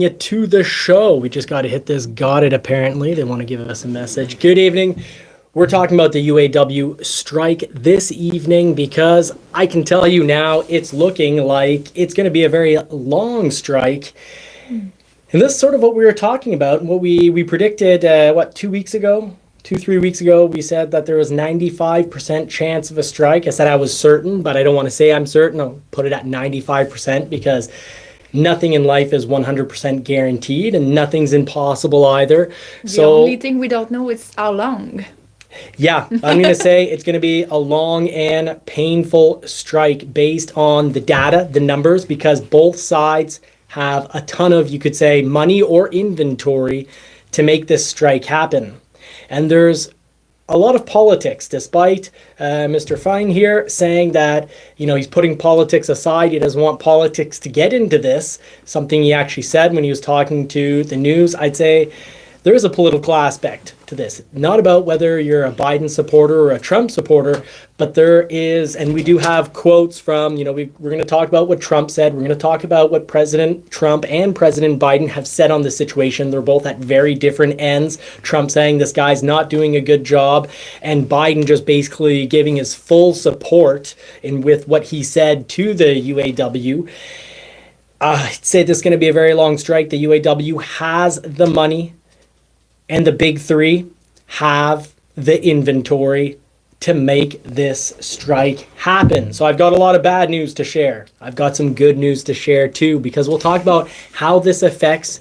you to the show. We just got to hit this. Got it, apparently. They want to give us a message. Good evening. We're talking about the UAW strike this evening because I can tell you now it's looking like it's going to be a very long strike. And this is sort of what we were talking about, what we predicted, 2 weeks ago? 3 weeks ago, we said that there was 95% chance of a strike. I said I was certain, but I don't want to say I'm certain. I'll put it at 95% because nothing in life is 100% guaranteed and nothing's impossible either. The only thing we don't know is how long. Yeah, I'm going to say it's going to be a long and painful strike based on the data, the numbers, because both sides have a ton of, you could say, money or inventory to make this strike happen. And there's a lot of politics, despite Mr. Fine here saying that, he's putting politics aside. He doesn't want politics to get into this, something he actually said when he was talking to the news. I'd say there is a political aspect to this, not about whether you're a Biden supporter or a Trump supporter, but there is, and we do have quotes from, we're going to talk about what Trump said. We're going to talk about what President Trump and President Biden have said on the situation. They're both at very different ends. Trump saying this guy's not doing a good job, and Biden just basically giving his full support with what he said to the UAW. I'd say this is going to be a very long strike. The UAW has the money, and the big three have the inventory to make this strike happen. So I've got a lot of bad news to share. I've got some good news to share too, because we'll talk about how this affects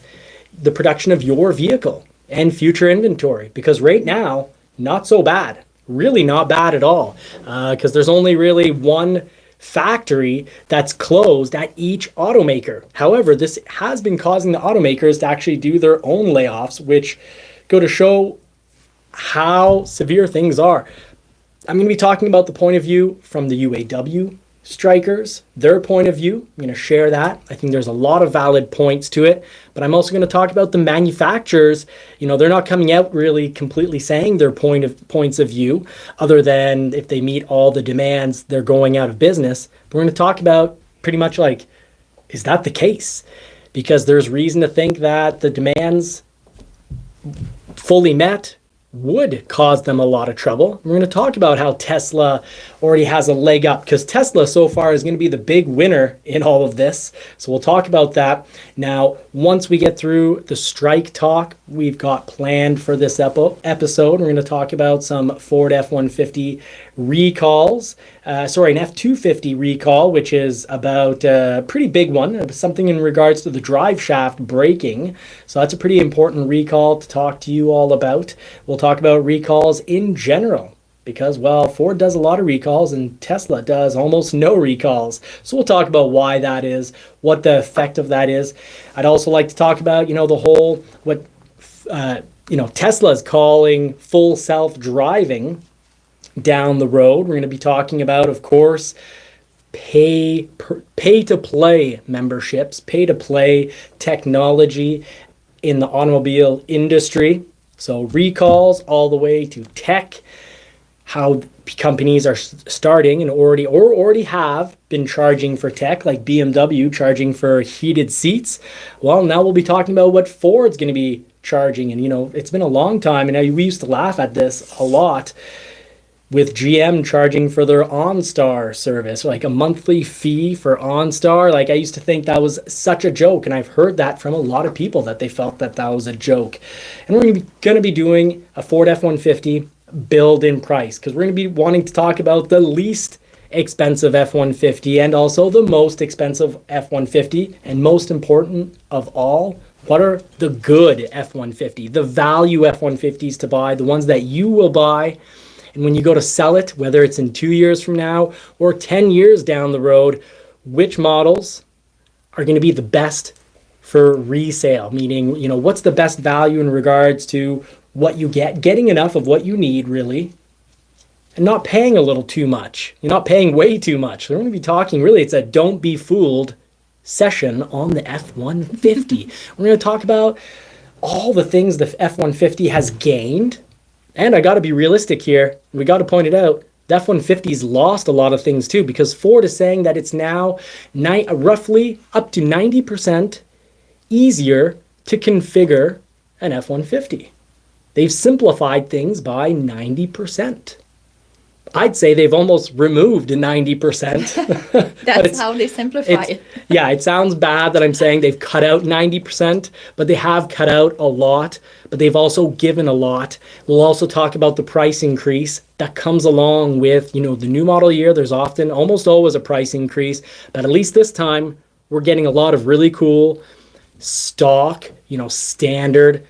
the production of your vehicle and future inventory. Because right now, not so bad. Really not bad at all. Because there's only really one factory that's closed at each automaker. However, this has been causing the automakers to actually do their own layoffs, which go to show how severe things are. I'm going to be talking about the point of view from the UAW strikers, their point of view. I'm going to share that. I think there's a lot of valid points to it, but I'm also going to talk about the manufacturers. They're not coming out really completely saying their points of view, other than if they meet all the demands, they're going out of business. But we're going to talk about pretty much like, is that the case? Because there's reason to think that the demands fully met would cause them a lot of trouble. We're going to talk about how Tesla already has a leg up, because Tesla so far is going to be the big winner in all of this. So we'll talk about that. Now, once we get through the strike talk we've got planned for this episode, we're going to talk about some Ford F-150 recalls. An F-250 recall, which is about a pretty big one, something in regards to the drive shaft braking. So that's a pretty important recall to talk to you all about. We'll talk about recalls in general, because, Ford does a lot of recalls and Tesla does almost no recalls. So we'll talk about why that is, what the effect of that is. I'd also like to talk about, the whole, what, Tesla's calling full self-driving down the road. We're going to be talking about, of course, pay-to-play memberships, pay-to-play technology in the automobile industry. So recalls all the way to tech, how companies are starting and already have been charging for tech, like BMW charging for heated seats. Well, now we'll be talking about what Ford's going to be charging. And, it's been a long time, and we used to laugh at this a lot, with GM charging for their OnStar service, like a monthly fee for OnStar. Like, I used to think that was such a joke, and I've heard that from a lot of people, that they felt that was a joke. And we're going to be doing a Ford F-150 build in price, because we're going to be wanting to talk about the least expensive F-150 and also the most expensive F-150, and most important of all, what are the good F-150, the value F-150s to buy, the ones that you will buy. And when you go to sell it, whether it's in 2 years from now or 10 years down the road, which models are going to be the best for resale? Meaning, what's the best value in regards to what you get, getting enough of what you need, really, and not paying a little too much. You're not paying way too much. We're going to be talking, really, it's a don't be fooled session on the F-150. We're going to talk about all the things the F-150 has gained. And I got to be realistic here. We got to point it out. The F-150's lost a lot of things too, because Ford is saying that it's now roughly up to 90% easier to configure an F-150. They've simplified things by 90%. I'd say they've almost removed 90%. That's how they simplify it. Yeah, it sounds bad that I'm saying they've cut out 90%, but they have cut out a lot, but they've also given a lot. We'll also talk about the price increase that comes along with, the new model year. There's almost always a price increase, but at least this time we're getting a lot of really cool stock, standard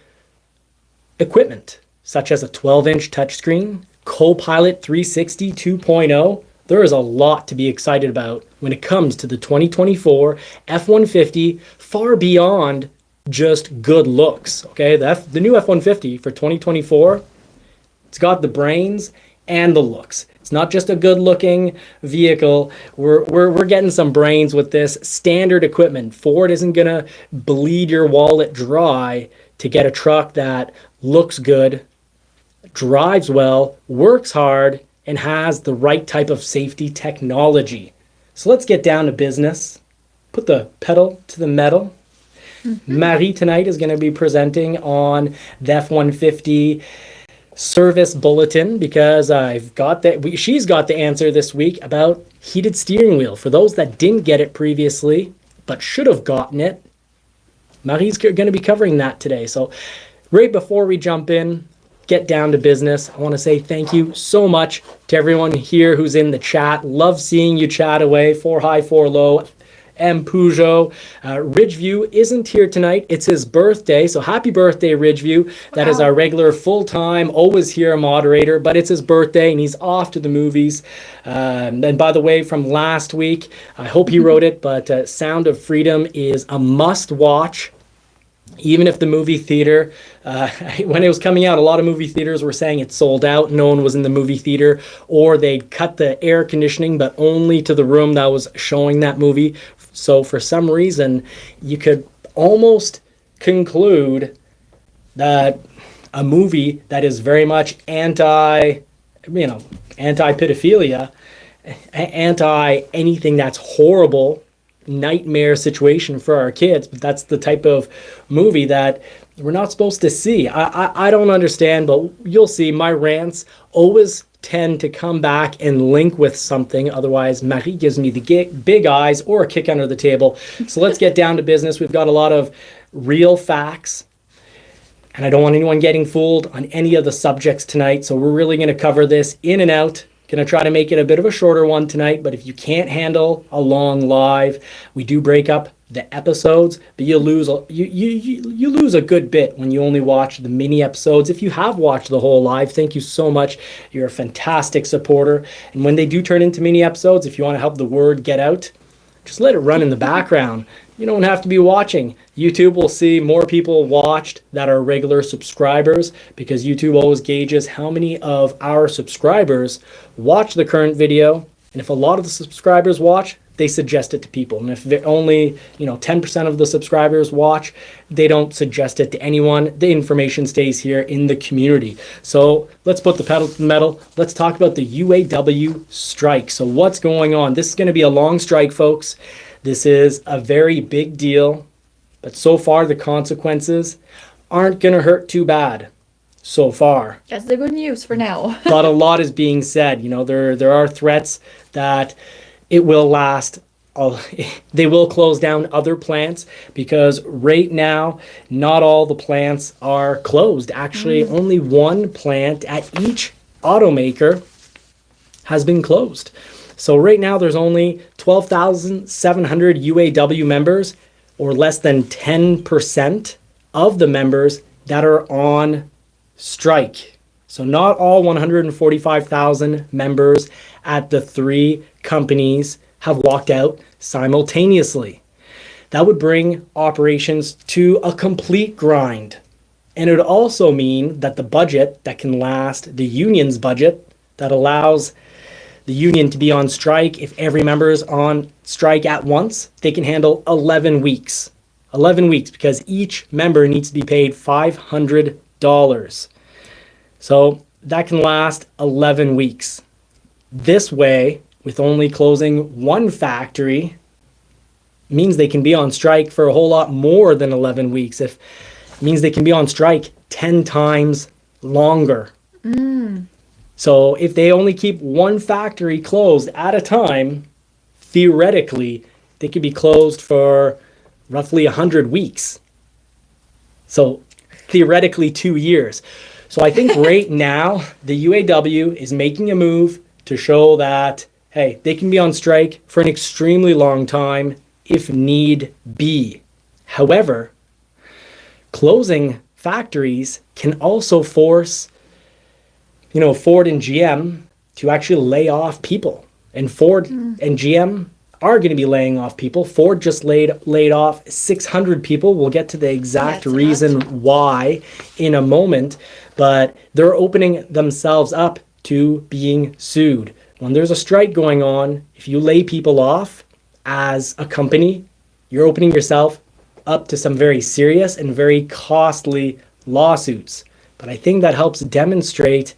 equipment, such as a 12-inch touchscreen, Copilot 360 2.0. There is a lot to be excited about when it comes to the 2024 F-150, far beyond just good looks. Okay, the new F-150 for 2024, it's got the brains and the looks. It's not just a good-looking vehicle. We're getting some brains with this standard equipment. Ford isn't gonna bleed your wallet dry to get a truck that looks good, drives well, works hard, and has the right type of safety technology. So let's get down to business. Put the pedal to the metal. Marie tonight is going to be presenting on the F-150 service bulletin because she's got the answer this week about heated steering wheel. For those that didn't get it previously but should have gotten it, Marie's going to be covering that today. So right before we jump in, get down to business, I want to say thank you so much to everyone here who's in the chat. Love seeing you chat away. 4 high, 4 low. M. Peugeot. Ridgeview isn't here tonight. It's his birthday, so happy birthday, Ridgeview. That is our regular full-time, always here moderator, but it's his birthday and he's off to the movies. And by the way, from last week, I hope he wrote it, but Sound of Freedom is a must-watch. Even if the movie theater, when it was coming out, a lot of movie theaters were saying it sold out, no one was in the movie theater, or they'd cut the air conditioning, but only to the room that was showing that movie. So for some reason, you could almost conclude that a movie that is very much anti-pedophilia, anti-anything that's horrible, nightmare situation for our kids, but that's the type of movie that we're not supposed to see. I don't understand, but you'll see my rants always tend to come back and link with something. Otherwise, Marie gives me the big eyes or a kick under the table. So let's get down to business. We've got a lot of real facts, and I don't want anyone getting fooled on any of the subjects tonight. So we're really going to cover this in and out. Going to try to make it a bit of a shorter one tonight, but if you can't handle a long live, we do break up the episodes, but you lose a good bit when you only watch the mini episodes. If you have watched the whole live, thank you so much. You're a fantastic supporter. And when they do turn into mini episodes, if you want to help the word get out, just let it run in the background. You don't have to be watching. YouTube will see more people watched that are regular subscribers because YouTube always gauges how many of our subscribers watch the current video. And if a lot of the subscribers watch, they suggest it to people. And if only 10% of the subscribers watch, they don't suggest it to anyone. The information stays here in the community. So let's put the pedal to the metal. Let's talk about the UAW strike. So what's going on? This is going to be a long strike, folks. This is a very big deal, but so far the consequences aren't going to hurt too bad so far. That's the good news for now. But a lot is being said. There are threats that it will last. They will close down other plants because right now, not all the plants are closed. Actually, only one plant at each automaker has been closed. So right now there's only 12,700 UAW members, or less than 10% of the members that are on strike. So not all 145,000 members at the 3 companies have walked out simultaneously. That would bring operations to a complete grind. And it would also mean that the budget that can last, the union's budget that allows the union to be on strike, if every member is on strike at once, they can handle 11 weeks. 11 weeks because each member needs to be paid $500. So that can last 11 weeks. This way, with only closing one factory, means they can be on strike for a whole lot more than 11 weeks. If it means they can be on strike 10 times longer. So if they only keep one factory closed at a time, theoretically, they could be closed for roughly 100 weeks. So theoretically 2 years. So I think right now the UAW is making a move to show that, hey, they can be on strike for an extremely long time if need be. However, closing factories can also force, Ford and GM to actually lay off people. And Ford and GM are going to be laying off people. Ford just laid off 600 people. We'll get to the exact reason why in a moment, but they're opening themselves up to being sued. When there's a strike going on, if you lay people off as a company, you're opening yourself up to some very serious and very costly lawsuits. But I think that helps demonstrate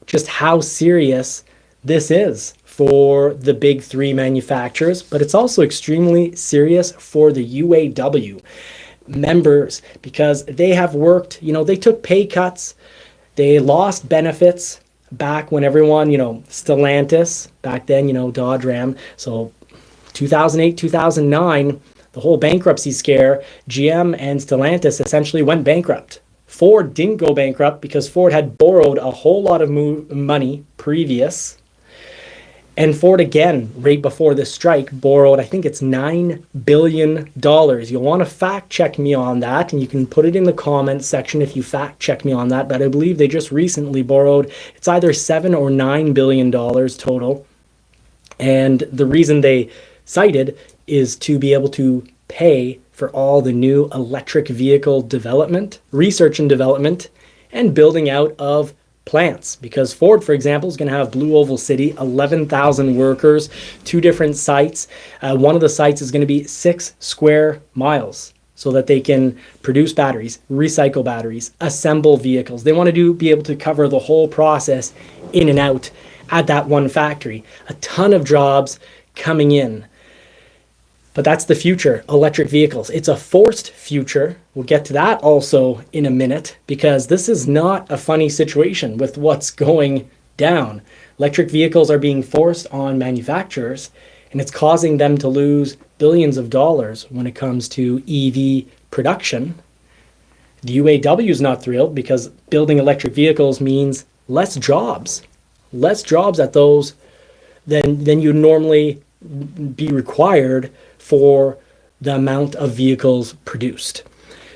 just how serious this is for the big three manufacturers, but it's also extremely serious for the UAW members because they have worked, they took pay cuts, they lost benefits back when everyone, Stellantis, back then, Dodge Ram. So 2008, 2009, the whole bankruptcy scare, GM and Stellantis essentially went bankrupt. Ford didn't go bankrupt because Ford had borrowed a whole lot of money previous. And Ford, again, right before this strike, borrowed, I think it's $9 billion. You'll want to fact check me on that, and you can put it in the comments section if you fact check me on that. But I believe they just recently borrowed, it's either $7 or $9 billion total. And the reason they cited is to be able to pay for all the new electric vehicle development, research and development, and building out of plants. Because Ford, for example, is going to have Blue Oval City, 11,000 workers, 2 different sites. One of the sites is going to be 6 square miles so that they can produce batteries, recycle batteries, assemble vehicles. They want to be able to cover the whole process in and out at that one factory. A ton of jobs coming in. But that's the future, electric vehicles. It's a forced future. We'll get to that also in a minute because this is not a funny situation with what's going down. Electric vehicles are being forced on manufacturers and it's causing them to lose billions of dollars when it comes to EV production. The UAW is not thrilled because building electric vehicles means less jobs at those than you normally be required for the amount of vehicles produced.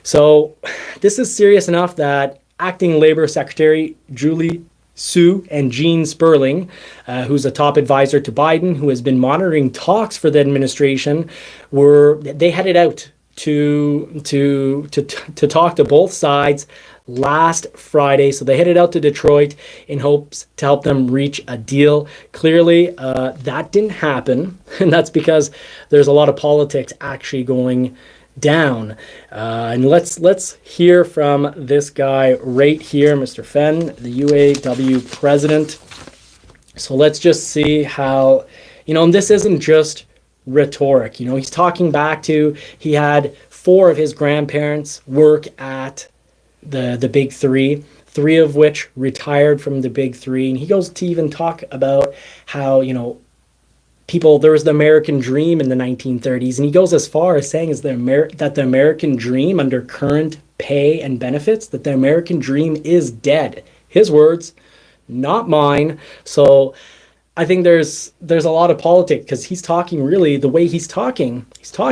So this is serious enough that Acting Labor Secretary Julie Su and Gene Sperling, who's a top advisor to Biden, who has been monitoring talks for the administration, they headed out to talk to both sides last Friday. So they headed out to Detroit in hopes to help them reach a deal. Clearly, that didn't happen, and that's because there's a lot of politics actually going down. And let's hear from this guy right here, Mr. Fenn, the UAW president. So let's just see how, and this isn't just rhetoric. He's talking back to, he had 4 of his grandparents work at the big 3 of which retired from the big 3. And he goes to even talk about how, there was the American dream in the 1930s. And he goes as far as saying that the American dream under current pay and benefits, that the American dream is dead. His words, not mine. So I think there's a lot of politics because he's talking really the way he's talking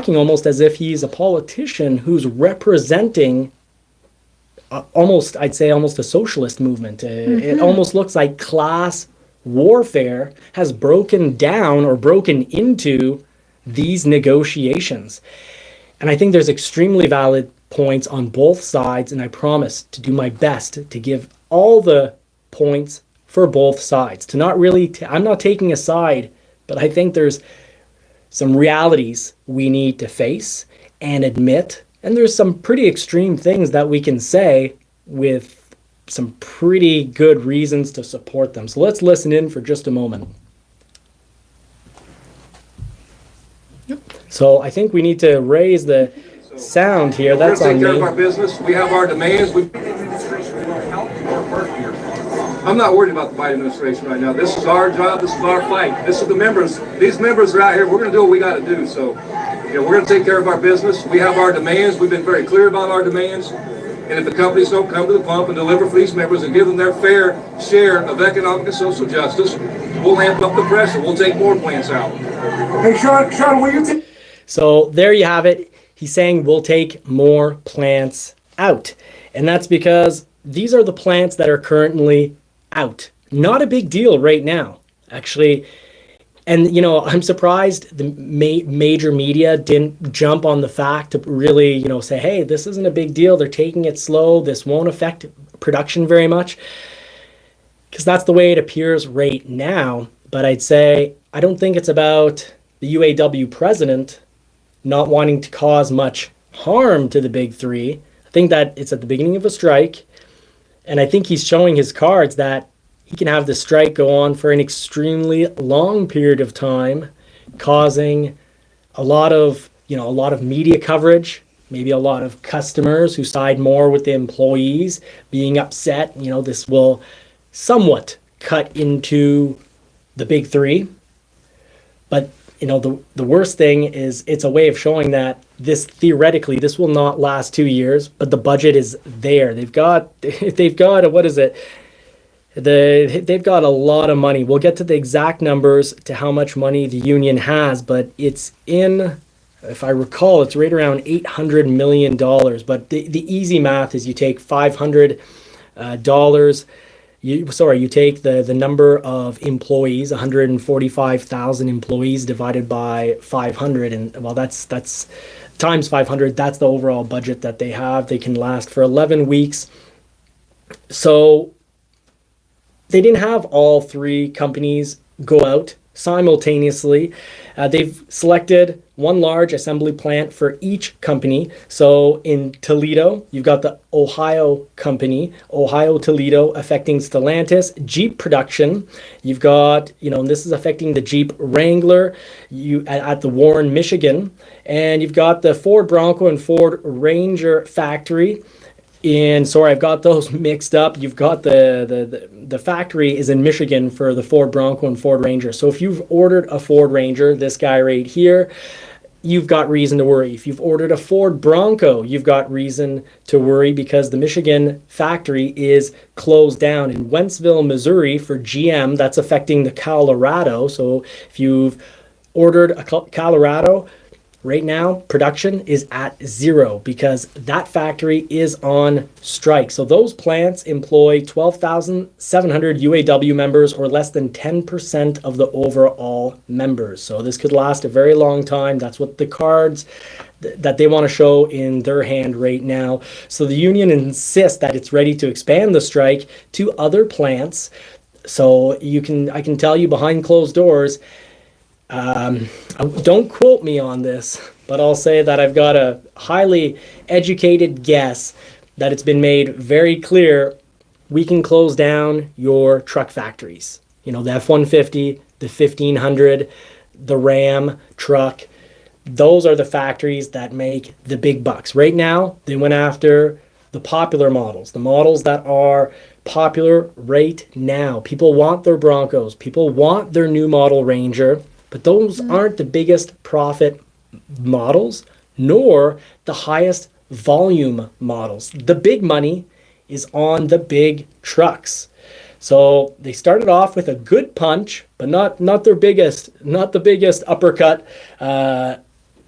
almost as if he's a politician who's representing almost a socialist movement. It almost looks like class warfare has broken down or broken into these negotiations. And I think there's extremely valid points on both sides, and I promise to do my best to give all the points for both sides. I'm not taking a side, but I think there's some realities we need to face and admit. And there's some pretty extreme things that we can say with some pretty good reasons to support them. So let's listen in for just a moment. Yep. So I think we need to raise the sound here. We're That's going on to take care of me. our business. We have our demands. I'm not worried about the Biden administration right now. This is our job. This is our fight. This is the members. These members are out here. We're going to do what we got to do. So, we're going to take care of our business. We have our demands. We've been very clear about our demands. And if the companies don't come to the pump and deliver for these members and give them their fair share of economic and social justice, we'll amp up the pressure. We'll take more plants out. Hey, Sean, will you take... So there you have it. He's saying we'll take more plants out. And that's because these are the plants that are currently out. Not a big deal right now, actually. And, I'm surprised the major media didn't jump on the fact to really, say, hey, this isn't a big deal. They're taking it slow. This won't affect production very much. Because that's the way it appears right now. But I'd say I don't think it's about the UAW president not wanting to cause much harm to the big three. I think that it's at the beginning of a strike. And I think he's showing his cards that he can have the strike go on for an extremely long period of time, causing a lot of media coverage, maybe a lot of customers who side more with the employees being upset. This will somewhat cut into the big three. But, the worst thing is it's a way of showing that this will not last 2 years, but the budget is there. They've got what is it? They've got a lot of money. We'll get to the exact numbers to how much money the union has, but it's if I recall, it's right around $800 million. But the easy math is you take $500, you take the number of employees, 145,000 employees divided by 500, and well, that's times 500. That's the overall budget that they have. They can last for 11 weeks. So they didn't have all three companies go out simultaneously. They've selected one large assembly plant for each company. So in Toledo, you've got the Ohio company, Ohio Toledo, affecting Stellantis. Jeep production, you've got, and this is affecting the Jeep Wrangler at the Warren, Michigan. And you've got the Ford Bronco and Ford Ranger factory. Sorry, I've got those mixed up. You've got the factory is in Michigan for the Ford Bronco and Ford Ranger. So if you've ordered a Ford Ranger, this guy right here, you've got reason to worry. If you've ordered a Ford Bronco, you've got reason to worry because the Michigan factory is closed down. In Wentzville, Missouri for GM, that's affecting the Colorado. So if you've ordered a Colorado, right now, production is at zero because that factory is on strike. So those plants employ 12,700 UAW members, or less than 10% of the overall members. So this could last a very long time. That's what the cards that they want to show in their hand right now. So the union insists that it's ready to expand the strike to other plants. So I can tell you behind closed doors, don't quote me on this, but I'll say that I've got a highly educated guess that it's been made very clear we can close down your truck factories. The F-150, the 1500, the Ram truck. Those are the factories that make the big bucks. Right now, they went after the popular models, the models that are popular right now. People want their Broncos. People want their new model Ranger. But those aren't the biggest profit models, nor the highest volume models. The big money is on the big trucks. So they started off with a good punch, but not the biggest uppercut,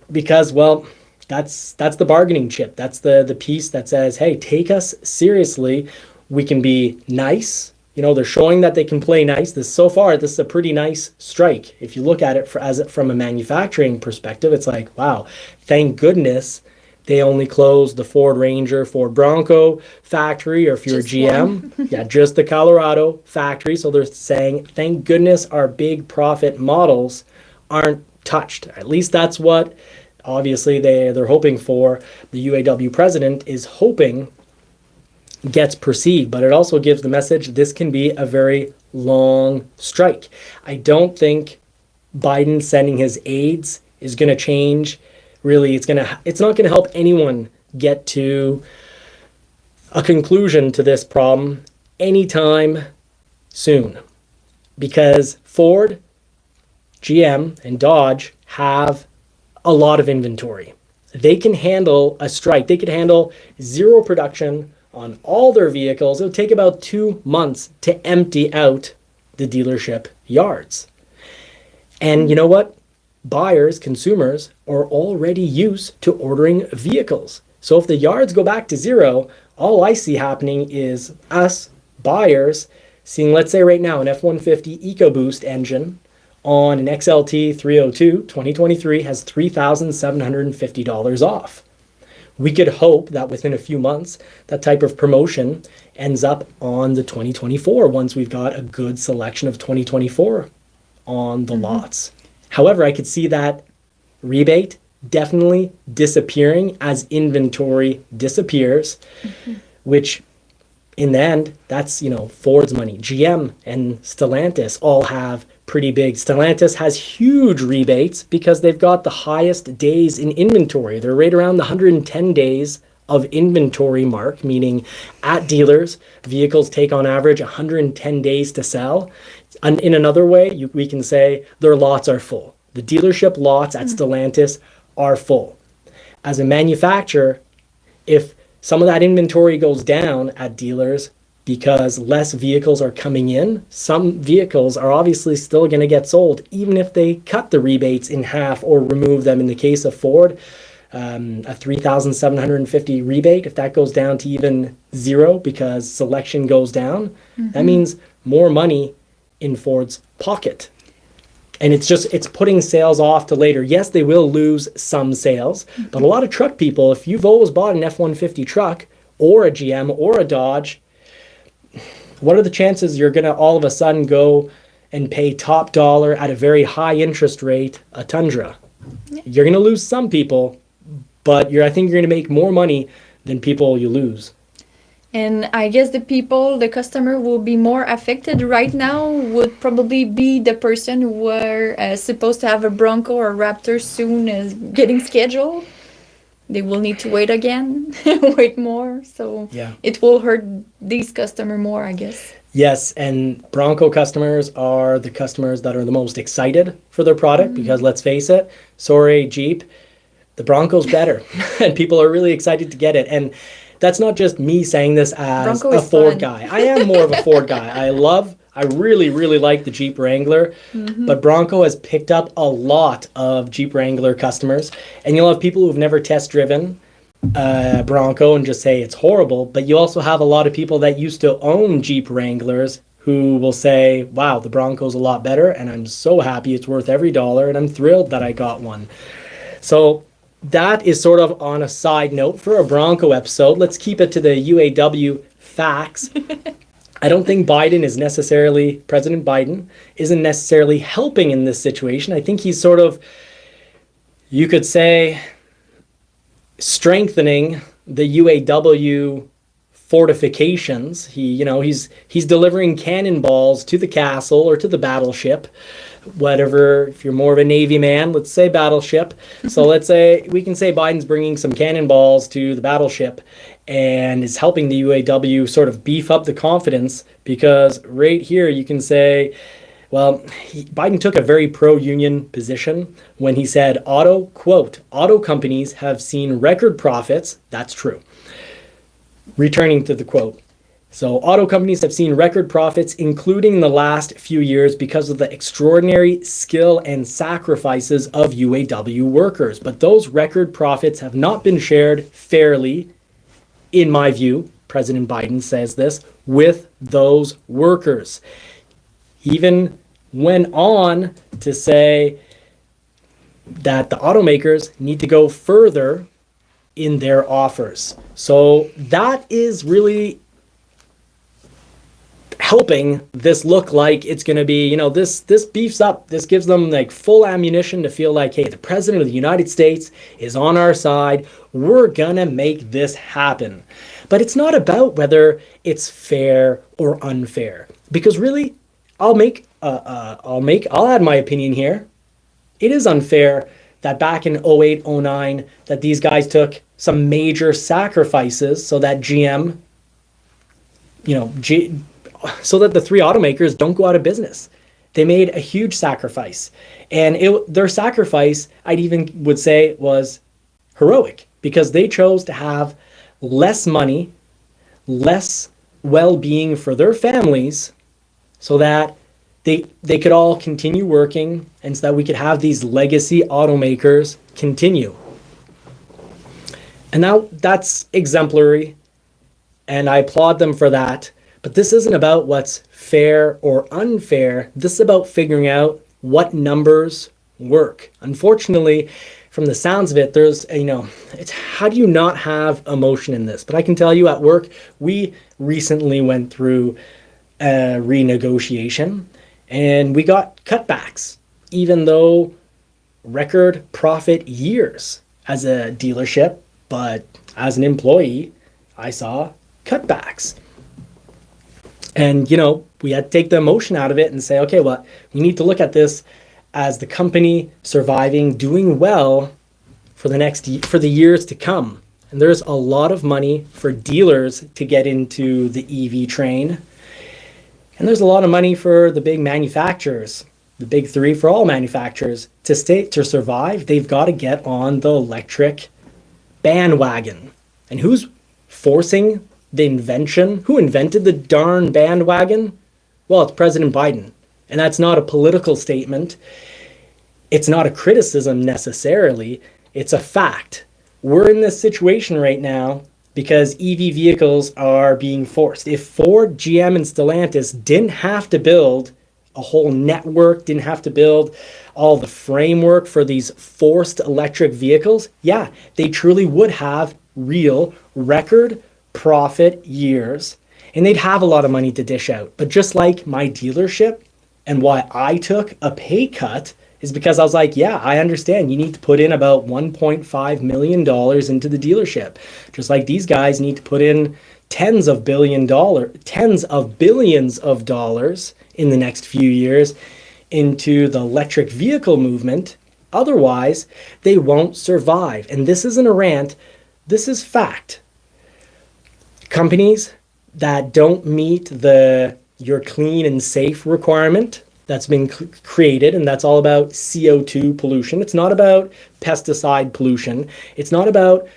because, well, that's the bargaining chip. That's the piece that says, hey, take us seriously. We can be nice. They're showing that they can play nice. This is a pretty nice strike. If you look at it from a manufacturing perspective, it's like, wow, thank goodness they only closed the Ford Ranger, Ford Bronco factory, or if you're GM, just the Colorado factory. So they're saying, thank goodness our big profit models aren't touched. At least that's what, obviously, they're hoping for. The UAW president is hoping gets perceived, but it also gives the message this can be a very long strike. I don't think Biden sending his aides is going to change. Really, it's not going to help anyone get to a conclusion to this problem anytime soon, because Ford, GM, and Dodge have a lot of inventory. They can handle a strike. They could handle zero production on all their vehicles. It'll take about 2 months to empty out the dealership yards. And you know what? Buyers, consumers are already used to ordering vehicles. So if the yards go back to zero, all I see happening is us buyers seeing, let's say right now, an F150 EcoBoost engine on an XLT 302 2023 has $3,750 off. We could hope that within a few months, that type of promotion ends up on the 2024 once we've got a good selection of 2024 on the lots. However, I could see that rebate definitely disappearing as inventory disappears, which in the end, that's, Ford's money. GM and Stellantis all have pretty big. Stellantis has huge rebates because they've got the highest days in inventory. They're right around the 110 days of inventory mark, meaning at dealers, vehicles take on average 110 days to sell. And in another way, we can say their lots are full. The dealership lots at Stellantis are full. As a manufacturer, if some of that inventory goes down at dealers because less vehicles are coming in, some vehicles are obviously still going to get sold, even if they cut the rebates in half or remove them. In the case of Ford, a 3,750 rebate, if that goes down to even zero because selection goes down, that means more money in Ford's pocket. And it's putting sales off to later. Yes, they will lose some sales, but a lot of truck people, if you've always bought an F-150 truck or a GM or a Dodge, what are the chances you're going to all of a sudden go and pay top dollar at a very high interest rate a Tundra? You're going to lose some people, but I think you're going to make more money than people you lose. And I guess the customer will be more affected right now would probably be the person who were supposed to have a Bronco or Raptor soon as getting scheduled. They will need to wait again, wait more. So it will hurt these customers more, I guess. Yes, and Bronco customers are the customers that are the most excited for their product because let's face it, sorry, Jeep, the Bronco's better. And people are really excited to get it. And that's not just me saying this as a Ford guy. I am more of a Ford guy. I really, really like the Jeep Wrangler, but Bronco has picked up a lot of Jeep Wrangler customers. And you'll have people who've never test driven Bronco and just say it's horrible, but you also have a lot of people that used to own Jeep Wranglers who will say, wow, the Bronco's a lot better, and I'm so happy it's worth every dollar, and I'm thrilled that I got one. So that is sort of on a side note for a Bronco episode. Let's keep it to the UAW facts. I don't think President Biden isn't necessarily helping in this situation. I think he's sort of, you could say, strengthening the UAW fortifications. He's delivering cannonballs to the castle or to the battleship. Whatever, if you're more of a Navy man, let's say battleship. So we can say Biden's bringing some cannonballs to the battleship and is helping the UAW sort of beef up the confidence, because right here you can say, well, Biden took a very pro-union position when he said, auto companies have seen record profits. That's true. Returning to the quote. So auto companies have seen record profits, including in the last few years, because of the extraordinary skill and sacrifices of UAW workers. But those record profits have not been shared fairly, in my view, President Biden says this, with those workers. He even went on to say that the automakers need to go further in their offers. So that is really helping this look like it's going to be, this beefs up. This gives them like full ammunition to feel like, hey, the president of the United States is on our side. We're going to make this happen. But it's not about whether it's fair or unfair, because really, I'll add my opinion here. It is unfair that back in 08, 09, that these guys took some major sacrifices so that GM, so that the three automakers don't go out of business. They made a huge sacrifice. And their sacrifice, I'd even would say, was heroic, because they chose to have less money, less well-being for their families, so that they could all continue working, and so that we could have these legacy automakers continue. And now that's exemplary, and I applaud them for that. But this isn't about what's fair or unfair. This is about figuring out what numbers work. Unfortunately, from the sounds of it, there's, it's how do you not have emotion in this? But I can tell you at work, we recently went through a renegotiation and we got cutbacks, even though record profit years as a dealership, but as an employee, I saw cutbacks. And, we had to take the emotion out of it and say, okay, well, we need to look at this as the company surviving, doing well for the years to come. And there's a lot of money for dealers to get into the EV train. And there's a lot of money for the big manufacturers, the big three for all manufacturers. To survive, they've got to get on the electric bandwagon. And who's forcing the invention? Who invented the darn bandwagon? Well, it's President Biden. And that's not a political statement. It's not a criticism necessarily. It's a fact. We're in this situation right now because EV vehicles are being forced. If Ford, GM, and Stellantis didn't have to build a whole network, didn't have to build all the framework for these forced electric vehicles, yeah, they truly would have real record profit years, and they'd have a lot of money to dish out. But just like my dealership, and why I took a pay cut is because I was like, yeah, I understand. You need to put in about $1.5 million into the dealership. Just like these guys need to put in tens of billions of dollars in the next few years into the electric vehicle movement. Otherwise, they won't survive. And this isn't a rant. This is fact. Companies that don't meet your clean and safe requirement that's been created, and that's all about CO2 pollution. It's not about pesticide pollution. It's not about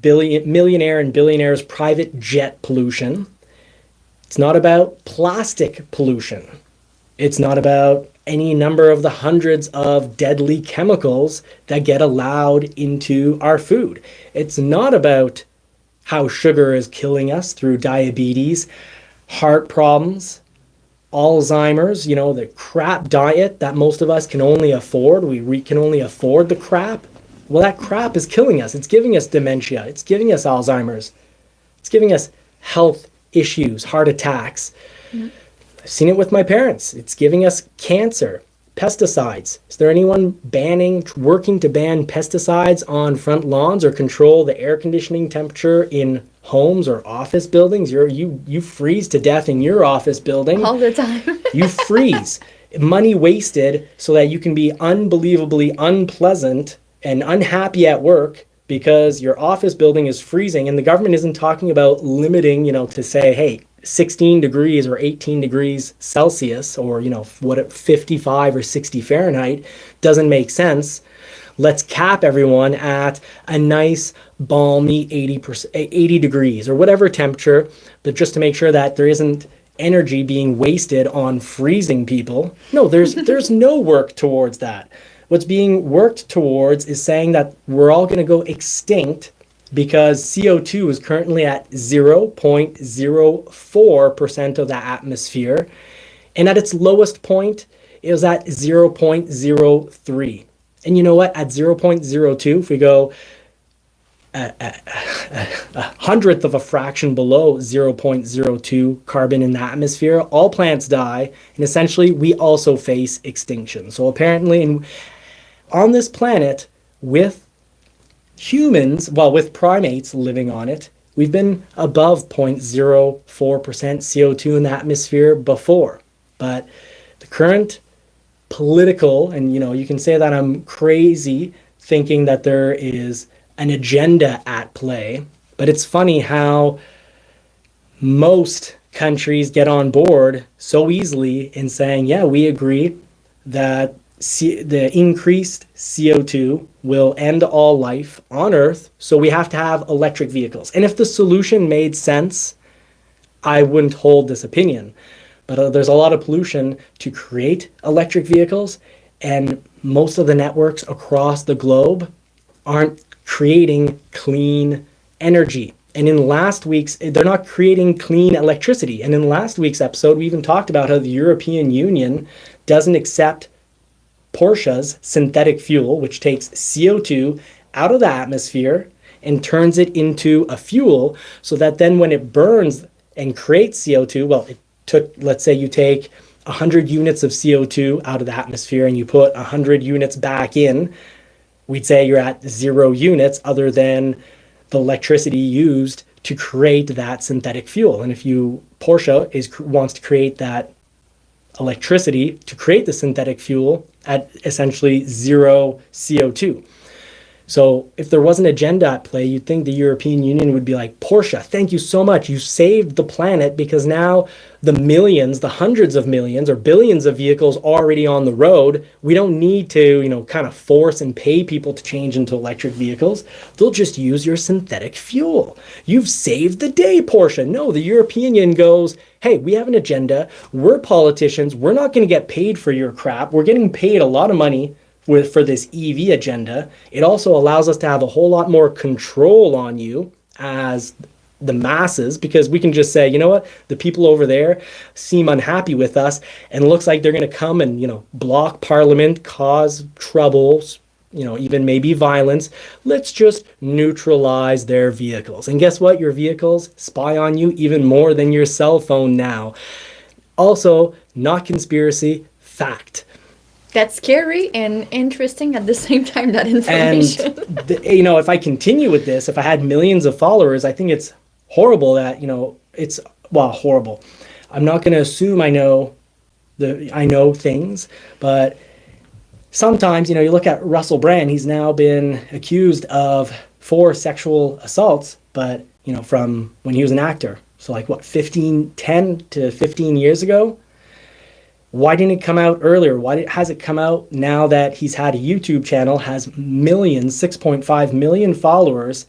millionaire and billionaires' private jet pollution. It's not about plastic pollution. It's not about any number of the hundreds of deadly chemicals that get allowed into our food. It's not about how sugar is killing us through diabetes, heart problems, Alzheimer's, the crap diet that most of us can only afford. We can only afford the crap. Well, that crap is killing us. It's giving us dementia. It's giving us Alzheimer's. It's giving us health issues, heart attacks. Mm-hmm. I've seen it with my parents. It's giving us cancer. Pesticides. Is there anyone working to ban pesticides on front lawns or control the air conditioning temperature in homes or office buildings? You freeze to death in your office building. All the time. You freeze. Money wasted so that you can be unbelievably unpleasant and unhappy at work because your office building is freezing, and the government isn't talking about limiting, to say, hey, 16 degrees or 18 degrees Celsius or, 55 or 60 Fahrenheit doesn't make sense. Let's cap everyone at a nice, balmy 80 degrees or whatever temperature, but just to make sure that there isn't energy being wasted on freezing people. No, there's no work towards that. What's being worked towards is saying that we're all going to go extinct because CO2 is currently at 0.04% of the atmosphere. And at its lowest point, it was at 0.03. And you know what? At 0.02, if we go a hundredth of a fraction below 0.02 carbon in the atmosphere, all plants die. And essentially, we also face extinction. So apparently, on this planet, with humans, with primates living on it, we've been above 0.04% CO2 in the atmosphere before. But the current political, and you can say that I'm crazy thinking that there is an agenda at play. But it's funny how most countries get on board so easily in saying, yeah, we agree that the increased CO2 will end all life on Earth, so we have to have electric vehicles. And if the solution made sense, I wouldn't hold this opinion. But there's a lot of pollution to create electric vehicles, and most of the networks across the globe aren't creating clean energy. And in last week's, they're not creating clean electricity. And in last week's episode, we even talked about how the European Union doesn't accept Porsche's synthetic fuel, which takes CO2 out of the atmosphere and turns it into a fuel, so that then when it burns and creates CO2, well, it took, let's say you take 100 units of CO2 out of the atmosphere and you put 100 units back in, we'd say you're at 0 units other than the electricity used to create that synthetic fuel. And if Porsche wants to create that electricity to create the synthetic fuel at essentially 0 CO2. So if there was an agenda at play, you'd think the European Union would be like, Porsche, thank you so much. You saved the planet, because now the millions, the hundreds of millions or billions of vehicles already on the road, we don't need to, kind of force and pay people to change into electric vehicles. They'll just use your synthetic fuel. You've saved the day, Porsche. No, the European Union goes, hey, we have an agenda. We're politicians. We're not going to get paid for your crap. We're getting paid a lot of money for this EV agenda. It also allows us to have a whole lot more control on you as the masses, because we can just say, you know what, the people over there seem unhappy with us, and it looks like they're going to come and, block parliament, cause troubles, even maybe violence. Let's just neutralize their vehicles. And guess what? Your vehicles spy on you even more than your cell phone now. Also, not conspiracy, fact. That's scary and interesting at the same time, that information. And, if I continue with this, if I had millions of followers, I think it's horrible that, horrible. I'm not going to assume I know things, but sometimes, you look at Russell Brand, he's now been accused of 4 sexual assaults, but, from when he was an actor. So 10 to 15 years ago? Why didn't it come out earlier? Why has it come out now that he's had a YouTube channel, has millions, 6.5 million followers,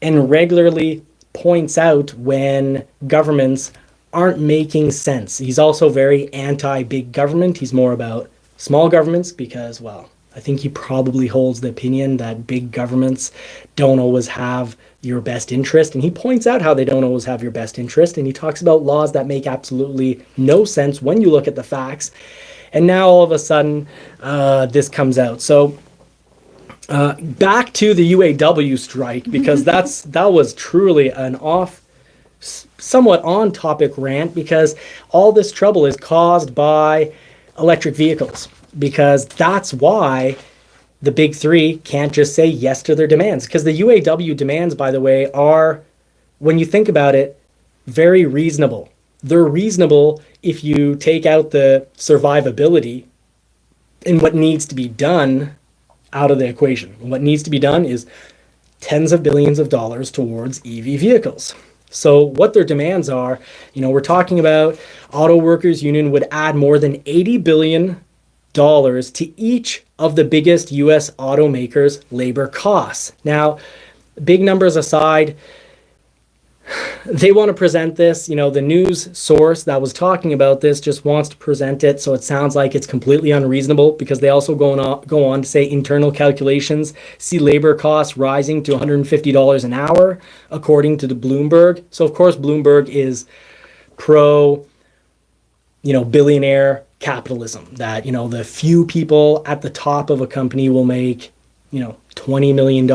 and regularly points out when governments aren't making sense? He's also very anti-big government. He's more about small governments because, I think he probably holds the opinion that big governments don't always have your best interest. And he points out how they don't always have your best interest. And he talks about laws that make absolutely no sense when you look at the facts. And now all of a sudden, this comes out. So back to the UAW strike, because that was truly an somewhat on-topic rant, because all this trouble is caused by electric vehicles. Because that's why the big three can't just say yes to their demands. Because the UAW demands, by the way, are, when you think about it, very reasonable. They're reasonable if you take out the survivability and what needs to be done out of the equation. What needs to be done is tens of billions of dollars towards EV vehicles. So what their demands are, we're talking about Auto Workers Union would add more than $80 billion to each of the biggest U.S. automakers' labor costs. Now, big numbers aside, they want to present this, the news source that was talking about this just wants to present it so it sounds like it's completely unreasonable, because they also go on to say internal calculations see labor costs rising to $150 an hour, according to the Bloomberg. So, of course, Bloomberg is pro, billionaire capitalism, that the few people at the top of a company will make $20 million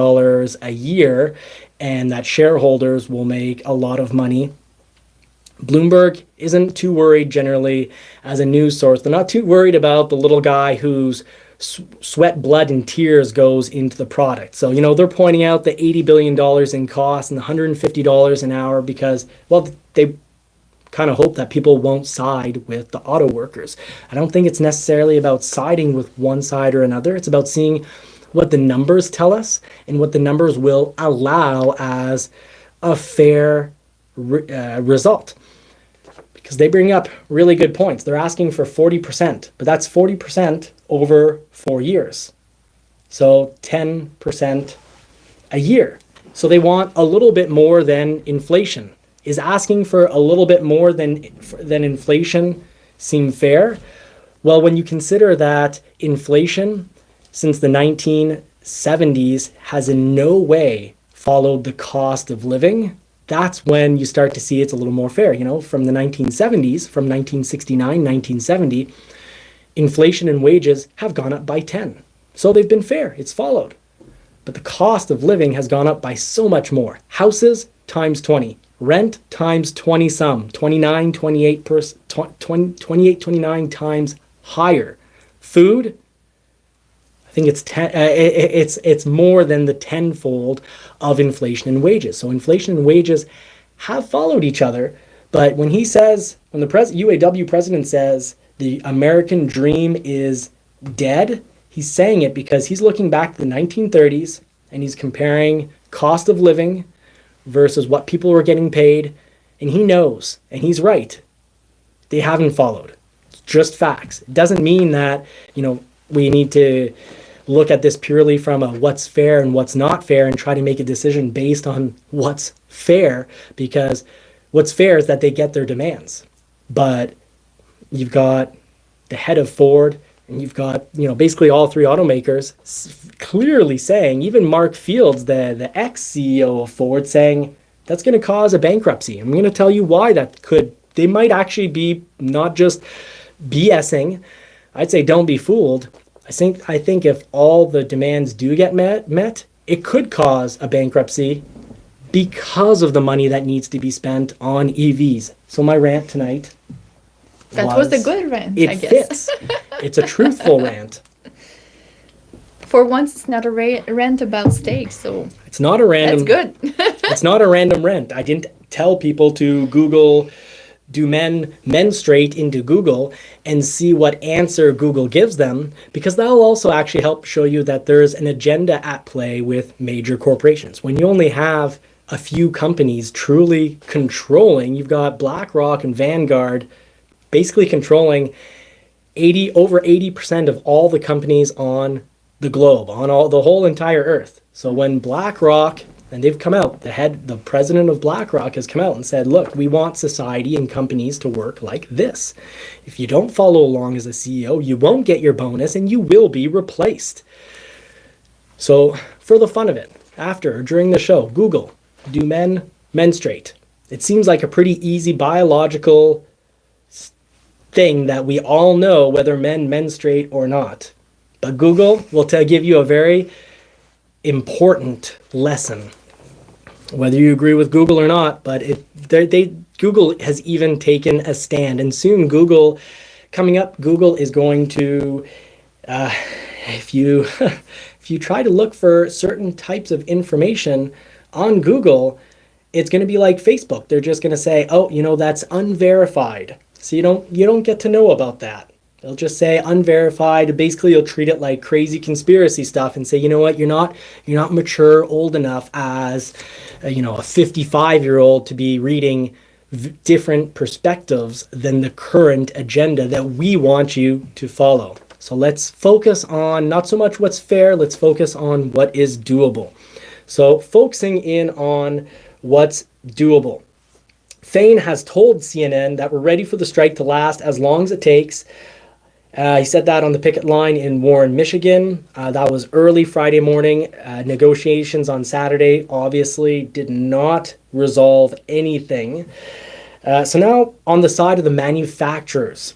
a year, and that shareholders will make a lot of money. Bloomberg isn't too worried generally as a news source. They're not too worried about the little guy whose sweat, blood, and tears goes into the product. So, they're pointing out the $80 billion in costs and the $150 an hour because, they kind of hope that people won't side with the auto workers. I don't think it's necessarily about siding with one side or another. It's about seeing what the numbers tell us and what the numbers will allow as a fair result. Because they bring up really good points. They're asking for 40%, but that's 40% over 4 years. So 10% a year. So they want a little bit more than inflation. Is asking for a little bit more than inflation seem fair? Well, when you consider that inflation since the 1970s has in no way followed the cost of living, that's when you start to see it's a little more fair. You know, from the 1970s, from 1969, 1970, inflation and wages have gone up by 10. So they've been fair. It's followed. But the cost of living has gone up by so much more. Houses times 20. Rent times 20 some. 29, 28, 28, 29 times higher. Food, I think it's more than the tenfold of inflation and wages. So inflation and wages have followed each other. But when he says, when the UAW president says the American dream is dead, he's saying it because he's looking back to the 1930s and he's comparing cost of living versus what people were getting paid. And he knows, and he's right, they haven't followed. It's just facts. It doesn't mean that, you know, we need to look at this purely from a what's fair and what's not fair and try to make a decision based on what's fair, because what's fair is that they get their demands. But you've got the head of Ford, and you've got, you know, basically all three automakers clearly saying, even Mark Fields, the ex-CEO of Ford, saying that's going to cause a bankruptcy. I'm going to tell you why they might actually be not just BSing. I'd say don't be fooled. I think if all the demands do get met, it could cause a bankruptcy because of the money that needs to be spent on EVs. So my rant tonight was a good rant, I guess. It fits. It's a truthful rant. For once, it's not a rant about steaks, so it's not a random. That's good. It's not a random rant. I didn't tell people to Google, do men menstruate into Google and see what answer Google gives them, because that'll also actually help show you that there's an agenda at play with major corporations. When you only have a few companies truly controlling, you've got BlackRock and Vanguard basically controlling over 80% of all the companies on the globe, on the whole entire earth. So when BlackRock, and they've come out, the president of BlackRock has come out and said, look, we want society and companies to work like this. If you don't follow along as a CEO, you won't get your bonus and you will be replaced. So for the fun of it, after or during the show, Google, do men menstruate? It seems like a pretty easy biological thing that we all know whether men menstruate or not. But Google will give you a very important lesson, whether you agree with Google or not. But Google has even taken a stand, and soon Google is going to, if you try to look for certain types of information on Google, it's going to be like Facebook. They're just going to say, oh, you know, that's unverified. So you don't get to know about that. They'll just say unverified. Basically, you'll treat it like crazy conspiracy stuff and say, you know what, you're not mature, old enough as a 55-year-old to be reading different perspectives than the current agenda that we want you to follow. So let's focus on not so much what's fair, let's focus on what is doable. So focusing in on what's doable. Fain has told CNN that we're ready for the strike to last as long as it takes. He said that on the picket line in Warren, Michigan. That was early Friday morning. Negotiations on Saturday obviously did not resolve anything. So now on the side of the manufacturers,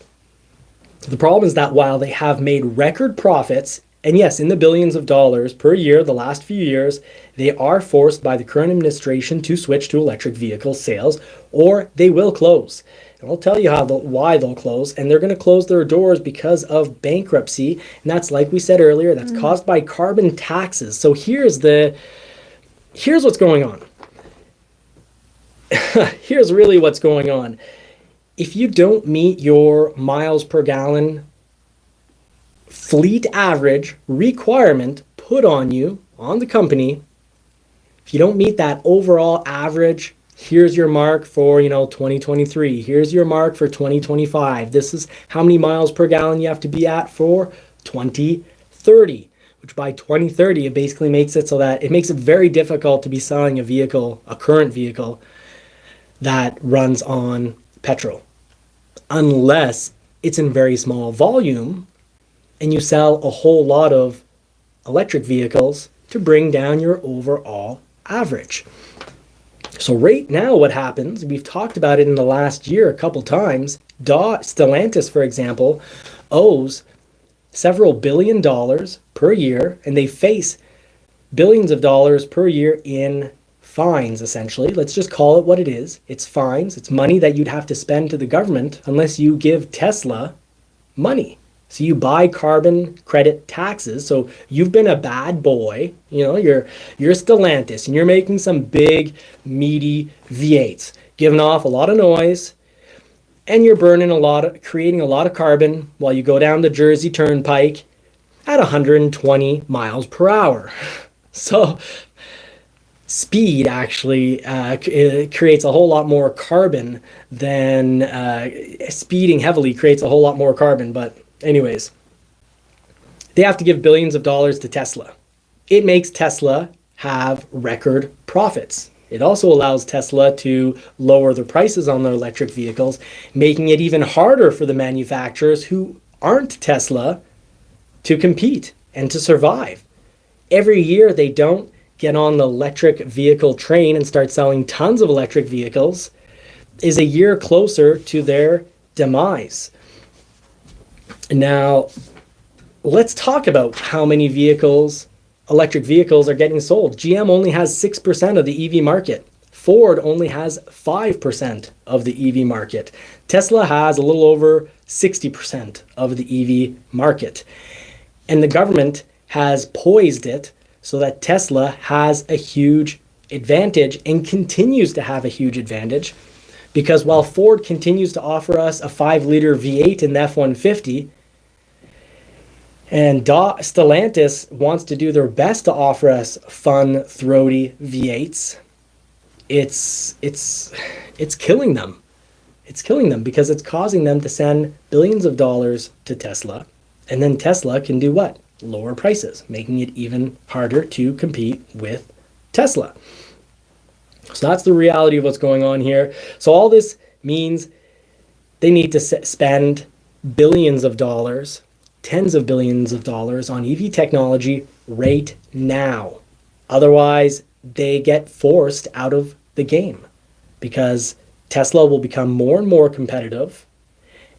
the problem is that while they have made record profits, and yes, in the billions of dollars per year the last few years, they are forced by the current administration to switch to electric vehicle sales, or they will close. And I'll tell you why they'll close, and they're going to close their doors because of bankruptcy, and that's, like we said earlier, that's caused by carbon taxes. So here's what's going on. Here's really what's going on. If you don't meet your miles per gallon fleet average requirement put on you, on the company, if you don't meet that overall average, here's your mark for, 2023. Here's your mark for 2025. This is how many miles per gallon you have to be at for 2030, which by 2030, it basically makes it so that it makes it very difficult to be selling a current vehicle that runs on petrol, unless it's in very small volume and you sell a whole lot of electric vehicles to bring down your overall average. So right now what happens, we've talked about it in the last year a couple times, Stellantis, for example, owes several $billion per year, and they face billions of dollars per year in fines, essentially. Let's just call it what it is. It's fines. It's money that you'd have to spend to the government unless you give Tesla money. So you buy carbon credit taxes. So you've been a bad boy, you're Stellantis, and you're making some big, meaty V8s, giving off a lot of noise, and you're creating a lot of carbon while you go down the Jersey Turnpike at 120 miles per hour. So speed actually creates a whole lot more carbon than speeding heavily creates a whole lot more carbon. But anyways, they have to give billions of dollars to Tesla. It makes Tesla have record profits. It also allows Tesla to lower the prices on their electric vehicles, making it even harder for the manufacturers who aren't Tesla to compete and to survive. Every year they don't get on the electric vehicle train and start selling tons of electric vehicles is a year closer to their demise. Now, let's talk about how many electric vehicles are getting sold. GM only has 6% of the EV market. Ford only has 5% of the EV market. Tesla has a little over 60% of the EV market. And the government has poised it so that Tesla has a huge advantage and continues to have a huge advantage, because while Ford continues to offer us a 5-liter V8 in the F-150, and Stellantis wants to do their best to offer us fun, throaty V8s, it's killing them. It's killing them because it's causing them to send billions of dollars to Tesla, and then Tesla can do what? Lower prices, making it even harder to compete with Tesla. So that's the reality of what's going on here. So all this means they need to spend billions of dollars, tens of billions of dollars on EV technology right now. Otherwise, they get forced out of the game because Tesla will become more and more competitive,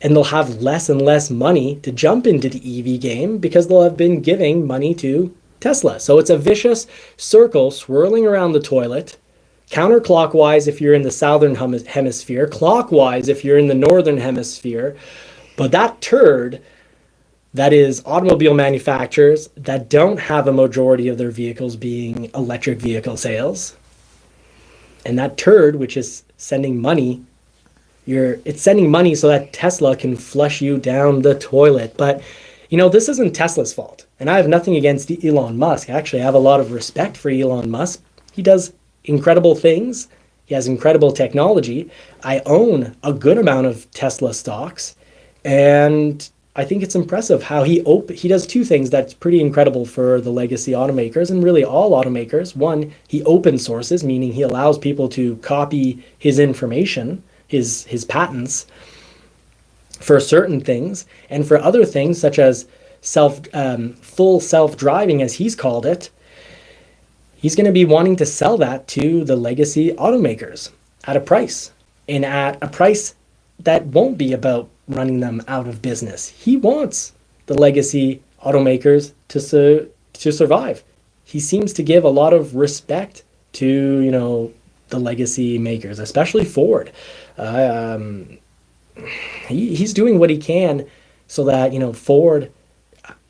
and they'll have less and less money to jump into the EV game because they'll have been giving money to Tesla. So it's a vicious circle swirling around the toilet, counterclockwise if you're in the southern hemisphere, clockwise if you're in the northern hemisphere. But that turd, that is automobile manufacturers that don't have a majority of their vehicles being electric vehicle sales, and that turd, which is sending money, it's sending money so that Tesla can flush you down the toilet. But, this isn't Tesla's fault. And I have nothing against Elon Musk. Actually, I have a lot of respect for Elon Musk. He does incredible things. He has incredible technology. I own a good amount of Tesla stocks. And I think it's impressive how he does two things that's pretty incredible for the legacy automakers and really all automakers. One, he open sources, meaning he allows people to copy his information, his patents for certain things, and for other things such as full self-driving, as he's called it, he's going to be wanting to sell that to the legacy automakers at a price, and at a price that won't be about running them out of business. He wants the legacy automakers to survive. He seems to give a lot of respect to, the legacy makers, especially Ford. He's doing what he can so that, Ford,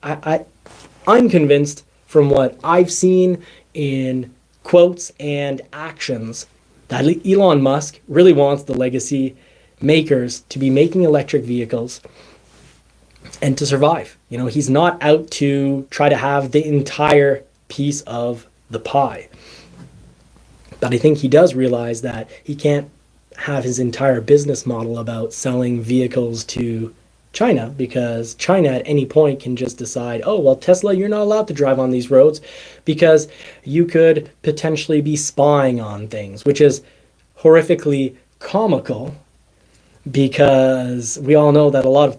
I'm convinced from what I've seen in quotes and actions that Elon Musk really wants the legacy makers to be making electric vehicles and to survive. He's not out to try to have the entire piece of the pie. But I think he does realize that he can't have his entire business model about selling vehicles to China, because China at any point can just decide, oh, well, Tesla, you're not allowed to drive on these roads because you could potentially be spying on things, which is horrifically comical, because we all know that a lot of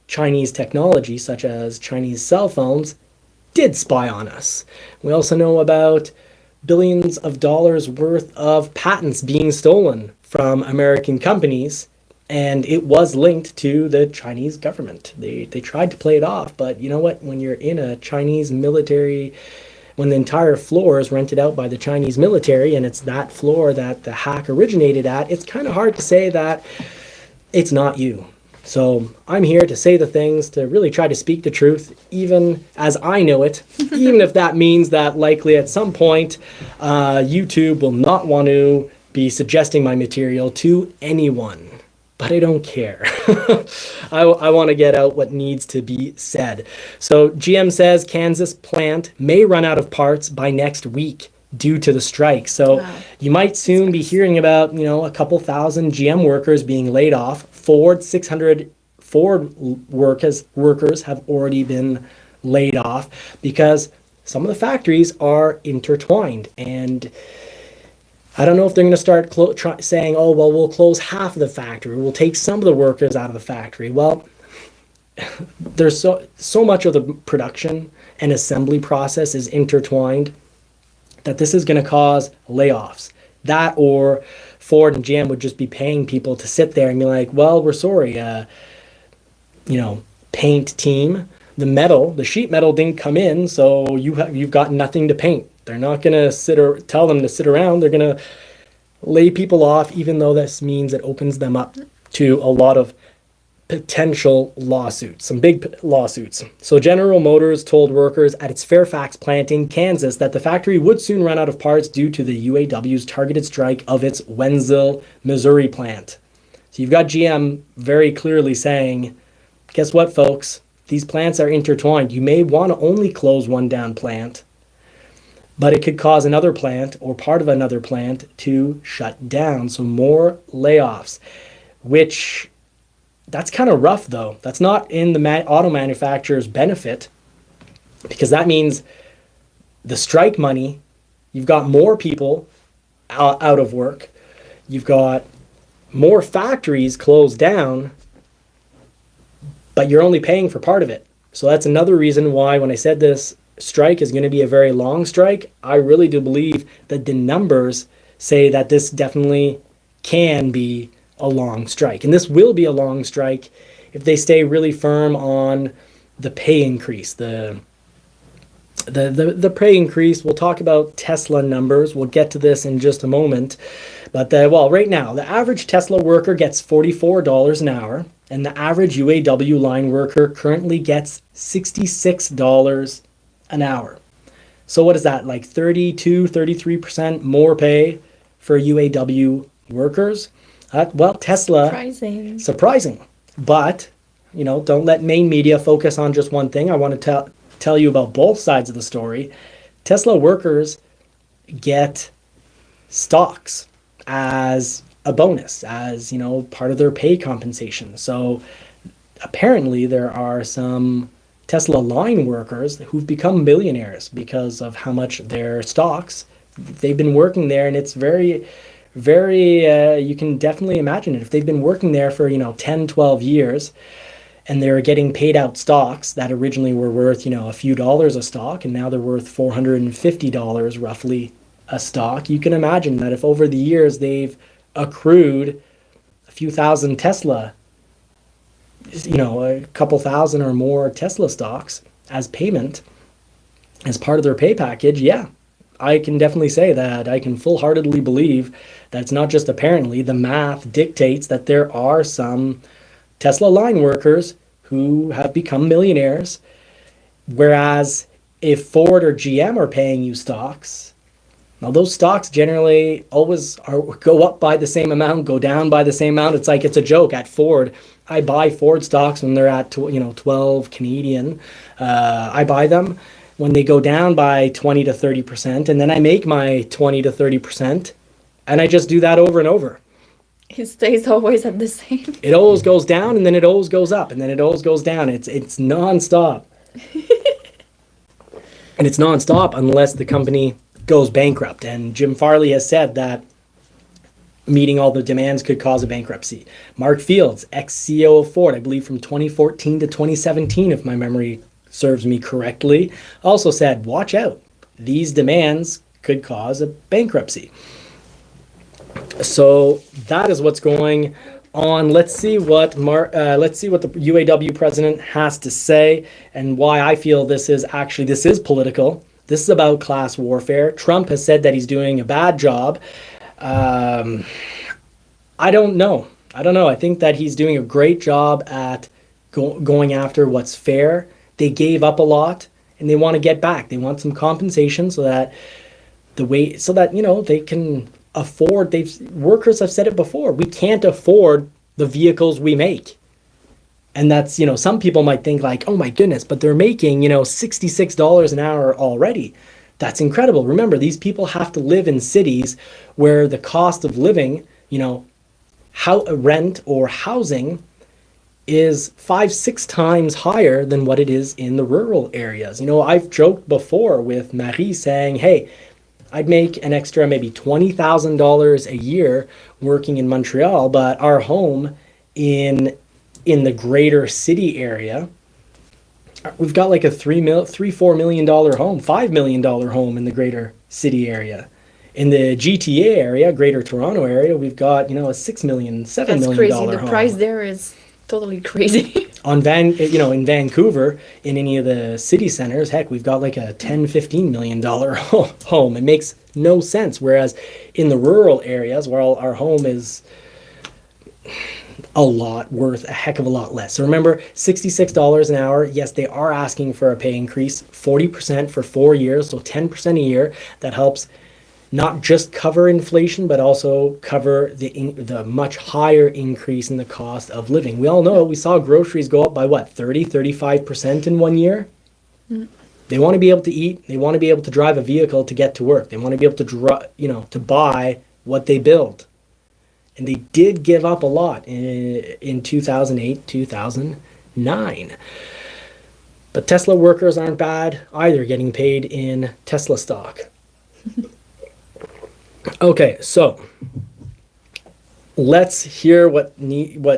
Chinese technology, such as Chinese cell phones, did spy on us. We also know about billions of dollars worth of patents being stolen from American companies, and it was linked to the Chinese government. They tried to play it off, but you know what? When you're in a Chinese military, when the entire floor is rented out by the Chinese military, and it's that floor that the hack originated at, it's kind of hard to say that it's not you. So I'm here to say the things, to really try to speak the truth, even as I know it, even if that means that likely at some point YouTube will not want to be suggesting my material to anyone. But I don't care. I want to get out what needs to be said. So GM says Kansas plant may run out of parts by next week due to the strike. So wow. You might soon be hearing about, a couple thousand GM workers being laid off. 600 Ford workers have already been laid off because some of the factories are intertwined. And I don't know if they're going to start saying, oh, well, we'll close half of the factory. We'll take some of the workers out of the factory. Well, there's so much of the production and assembly process is intertwined that this is going to cause layoffs. That, or Ford and GM would just be paying people to sit there and be like, well, we're sorry, paint team, the sheet metal didn't come in, so you've got nothing to paint. They're not going to tell them to sit around. They're going to lay people off, even though this means it opens them up to a lot of potential lawsuits, some big lawsuits. So General Motors told workers at its Fairfax plant in Kansas that the factory would soon run out of parts due to the UAW's targeted strike of its Wenzel, Missouri plant. So you've got GM very clearly saying, guess what, folks? These plants are intertwined. You may want to only close one down plant, but it could cause another plant or part of another plant to shut down. So more layoffs, which that's kind of rough though. That's not in the auto manufacturer's benefit, because that means the strike money, you've got more people out of work. You've got more factories closed down, but you're only paying for part of it. So that's another reason why when I said this strike is going to be a very long strike, I really do believe that the numbers say that this definitely can be a long strike. And this will be a long strike if they stay really firm on the pay increase. The pay increase, we'll talk about Tesla numbers. We'll get to this in just a moment. But right now, the average Tesla worker gets $44 an hour, and the average UAW line worker currently gets $66 an hour. So what is that, like 33% more pay for UAW workers? Tesla, surprising. But, don't let main media focus on just one thing. I want to tell you about both sides of the story. Tesla workers get stocks as a bonus, as, part of their pay compensation. So apparently there are some Tesla line workers who've become millionaires because of how much their stocks, they've been working there, and it's very you can definitely imagine it. If they've been working there for 10, 12 years, and they're getting paid out stocks that originally were worth a few dollars a stock, and now they're worth $450 roughly a stock, you can imagine that if over the years they've accrued a few thousand Tesla, a couple thousand or more Tesla stocks as payment, as part of their pay package, I can definitely say that I can full-heartedly believe that it's not just apparently. The math dictates that there are some Tesla line workers who have become millionaires, whereas if Ford or GM are paying you stocks, now those stocks generally always go up by the same amount, go down by the same amount. It's like it's a joke at Ford. I buy Ford stocks when they're at 12 Canadian. I buy them. when they go down by 20 to 30%, and then I make my 20 to 30%, and I just do that over and over. It stays always at the same. It always goes down, and then it always goes up, and then it always goes down. It's nonstop. And it's nonstop unless the company goes bankrupt. And Jim Farley has said that meeting all the demands could cause a bankruptcy. Mark Fields, ex-CEO of Ford, I believe from 2014 to 2017, if my memory serves me correctly, also said, watch out. These demands could cause a bankruptcy. So that is what's going on. Let's see what the UAW president has to say and why I feel this is political. This is about class warfare. Trump has said that he's doing a bad job. I don't know. I think that he's doing a great job at going after what's fair. They gave up a lot and they want to get back. They want some compensation so that they can afford. Workers have said it before. We can't afford the vehicles we make. And that's, some people might think like, oh my goodness, but they're making, $66 an hour already. That's incredible. Remember, these people have to live in cities where the cost of living, rent or housing is 5-6 times higher than what it is in the rural areas. I've joked before with Marie saying, hey, I'd make an extra maybe $20,000 a year working in Montreal, but our home in the greater city area, we've got like a $4 million home, $5 million home in the greater city area. In the GTA area, Greater Toronto area, we've got, a $6 million, $7 million That's crazy. home. The price there is totally crazy. In Vancouver, in any of the city centers, heck, we've got like a $10-15 million home. It makes no sense. Whereas in the rural areas, where our home is worth a heck of a lot less. So remember, $66 an hour. Yes, they are asking for a pay increase, 40% for 4 years, so 10% a year. That helps not just cover inflation, but also cover the much higher increase in the cost of living. We all know, we saw groceries go up by 35% in 1 year. Mm. They want to be able to eat. They want to be able to drive a vehicle to get to work. They want to be able to to buy what they build. And they did give up a lot in 2008, 2009. But Tesla workers aren't bad either, getting paid in Tesla stock. Okay, so let's hear what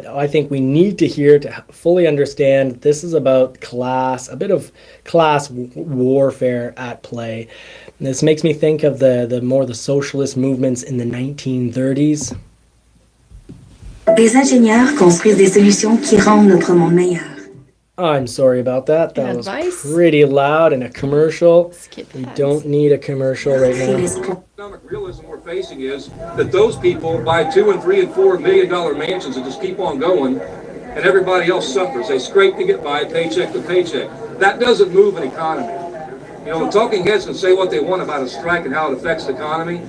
I think we need to hear to fully understand. This is about a bit of class warfare at play. And this makes me think of the socialist movements in the 1930s. Des ingénieurs construisent des solutions qui rendent notre monde meilleur. I'm sorry about that. That was pretty loud in a commercial. We don't need a commercial right now. Economic realism we're facing is that those people buy $2 and $3 and $4 million mansions and just keep on going, and everybody else suffers. They scrape to get by, paycheck to paycheck. That doesn't move an economy. The talking heads can say what they want about a strike and how it affects the economy.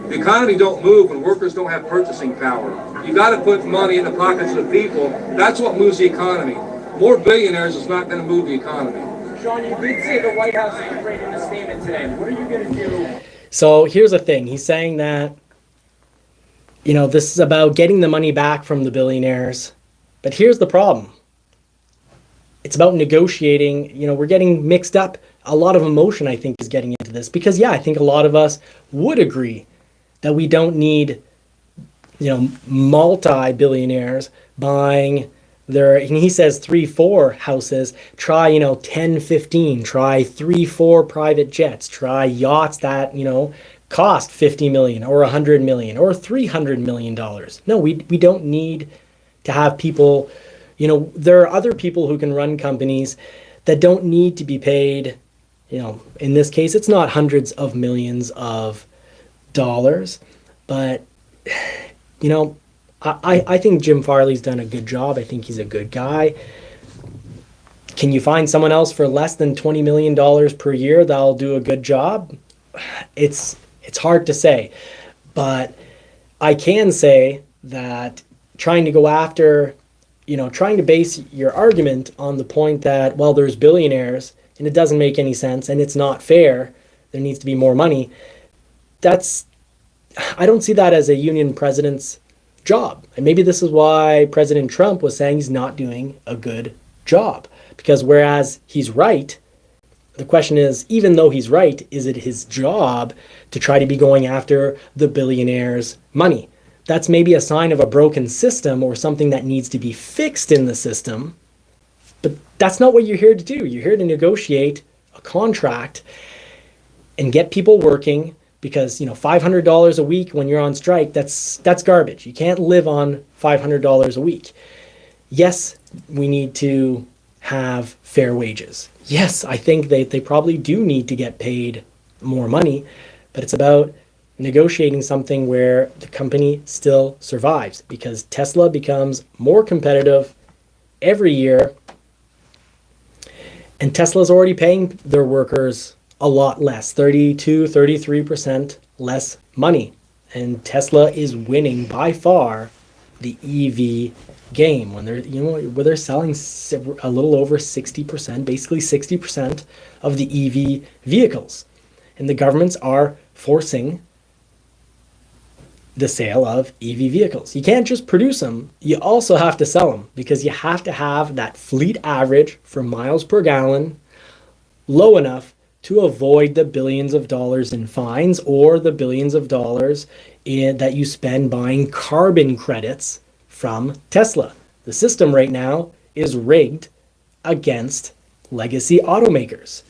The economy don't move when workers don't have purchasing power. You got to put money in the pockets of the people. That's what moves the economy. More billionaires is not going to move the economy. Sean, you did say the White House is afraid in a statement today. What are you going to do? So here's the thing. He's saying that, this is about getting the money back from the billionaires. But here's the problem. It's about negotiating. We're getting mixed up. A lot of emotion, I think, is getting into this. Because, I think a lot of us would agree that we don't need, multi-billionaires buying and he says 3-4 houses, try, 10, 15, try 3-4 private jets, try yachts that, cost $50 million or $100 million or $300 million. No, we don't need to have people, there are other people who can run companies that don't need to be paid, in this case, it's not hundreds of millions of dollars, but, I think Jim Farley's done a good job. I think he's a good guy. Can you find someone else for less than $20 million per year that'll do a good job? It's hard to say. But I can say that trying to go after, trying to base your argument on the point that, well, there's billionaires and it doesn't make any sense and it's not fair, there needs to be more money. I don't see that as a union president's job. And maybe this is why President Trump was saying he's not doing a good job. Because whereas he's right, the question is, even though he's right, is it his job to try to be going after the billionaires' money? That's maybe a sign of a broken system or something that needs to be fixed in the system. But that's not what you're here to do. You're here to negotiate a contract and get people working, because $500 a week when you're on strike, that's garbage. You can't live on $500 a week. Yes, we need to have fair wages. Yes, I think they probably do need to get paid more money, but it's about negotiating something where the company still survives, because Tesla becomes more competitive every year, and Tesla's already paying their workers a lot less, 33% less money. And Tesla is winning by far the EV game when they're selling a little over 60%, basically 60% of the EV vehicles. And the governments are forcing the sale of EV vehicles. You can't just produce them, you also have to sell them, because you have to have that fleet average for miles per gallon low enough to avoid the billions of dollars in fines or the billions of dollars that you spend buying carbon credits from Tesla. The system right now is rigged against legacy automakers.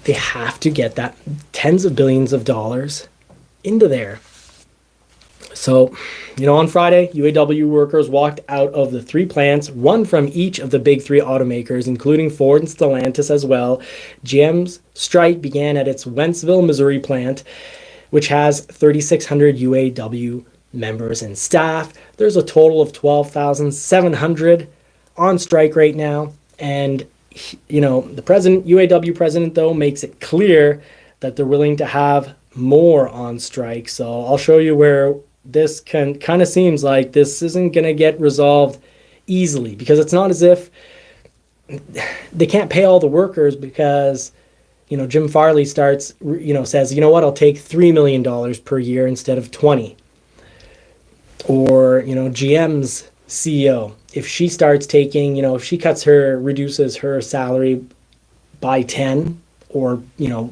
They have to get that tens of billions of dollars into there. So, on Friday, UAW workers walked out of the 3 plants, one from each of the big 3 automakers, including Ford and Stellantis as well. GM's strike began at its Wentzville, Missouri plant, which has 3,600 UAW members and staff. There's a total of 12,700 on strike right now. And, the UAW president, though, makes it clear that they're willing to have more on strike. So I'll show you where this kind of seems like this isn't going to get resolved easily, because it's not as if they can't pay all the workers, because Jim Farley says, I'll take $3 million per year instead of 20. Or GM's CEO, if she starts taking, if she reduces her salary by 10 or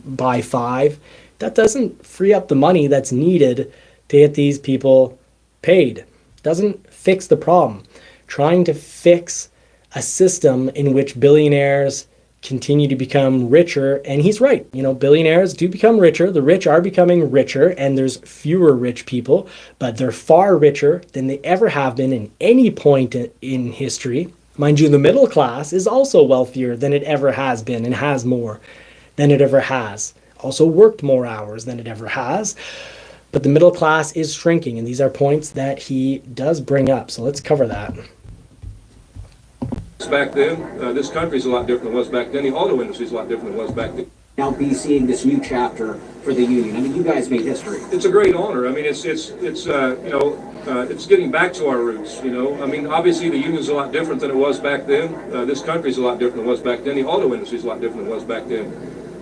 by 5, that doesn't free up the money that's needed to get these people paid. Doesn't fix the problem. Trying to fix a system in which billionaires continue to become richer, and he's right, billionaires do become richer, the rich are becoming richer, and there's fewer rich people, but they're far richer than they ever have been in any point in history. Mind you, the middle class is also wealthier than it ever has been, and has more than it ever has. Also worked more hours than it ever has. But the middle class is shrinking, and these are points that he does bring up. So let's cover that. Back then, this country's a lot different than it was back then. The auto industry's a lot different than it was back then. Now be seeing this new chapter for the union. I mean, you guys made history. It's a great honor. I mean, it's getting back to our roots. I mean, obviously the union's a lot different than it was back then. This country's a lot different than it was back then. The auto industry's a lot different than it was back then.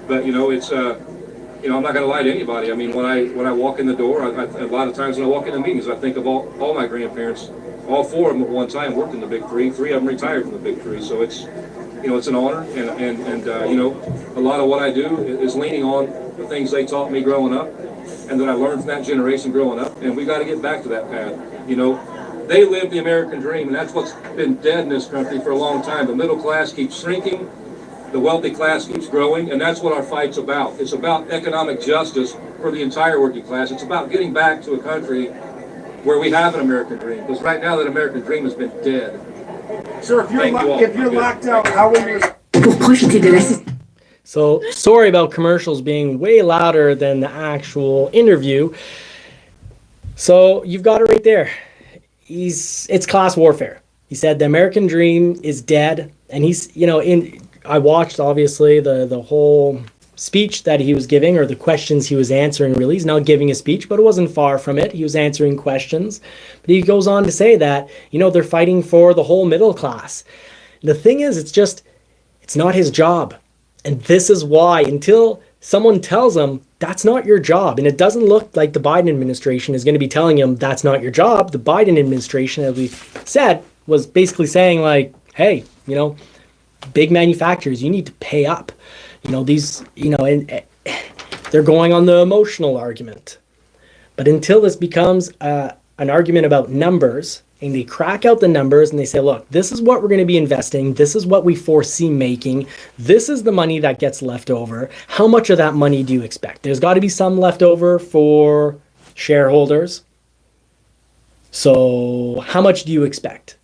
But I'm not going to lie to anybody. I mean, when I walk in the door, a lot of times when I walk into meetings, I think of all my grandparents. All 4 of them at one time worked in the big 3. 3 of them retired from the big 3. So it's an honor, and a lot of what I do is leaning on the things they taught me growing up, and that I learned from that generation growing up. And we got to get back to that path. They lived the American dream, and that's what's been dead in this country for a long time. The middle class keeps shrinking. The wealthy class keeps growing, and that's what our fight's about. It's about economic justice for the entire working class. It's about getting back to a country where we have an American dream, because right now that American dream has been dead. Sir, if you're locked out, how will you... Pour profiter de la... So sorry about commercials being way louder than the actual interview. So you've got it right there. It's class warfare. He said the American dream is dead, and I watched obviously the whole speech that he was giving, or the questions he was answering. Really, he's not giving a speech, but it wasn't far from it. He was answering questions, but he goes on to say that they're fighting for the whole middle class. The thing is, it's not his job. And this is why, until someone tells them that's not your job, and it doesn't look like the Biden administration is going to be telling them that's not your job. The Biden administration, as we said, was basically saying like, hey, big manufacturers, you need to pay up. These, and they're going on the emotional argument. But until this becomes an argument about numbers, and they crack out the numbers and they say, look, this is what we're going to be investing. This is what we foresee making. This is the money that gets left over. How much of that money do you expect? There's got to be some left over for shareholders. So how much do you expect?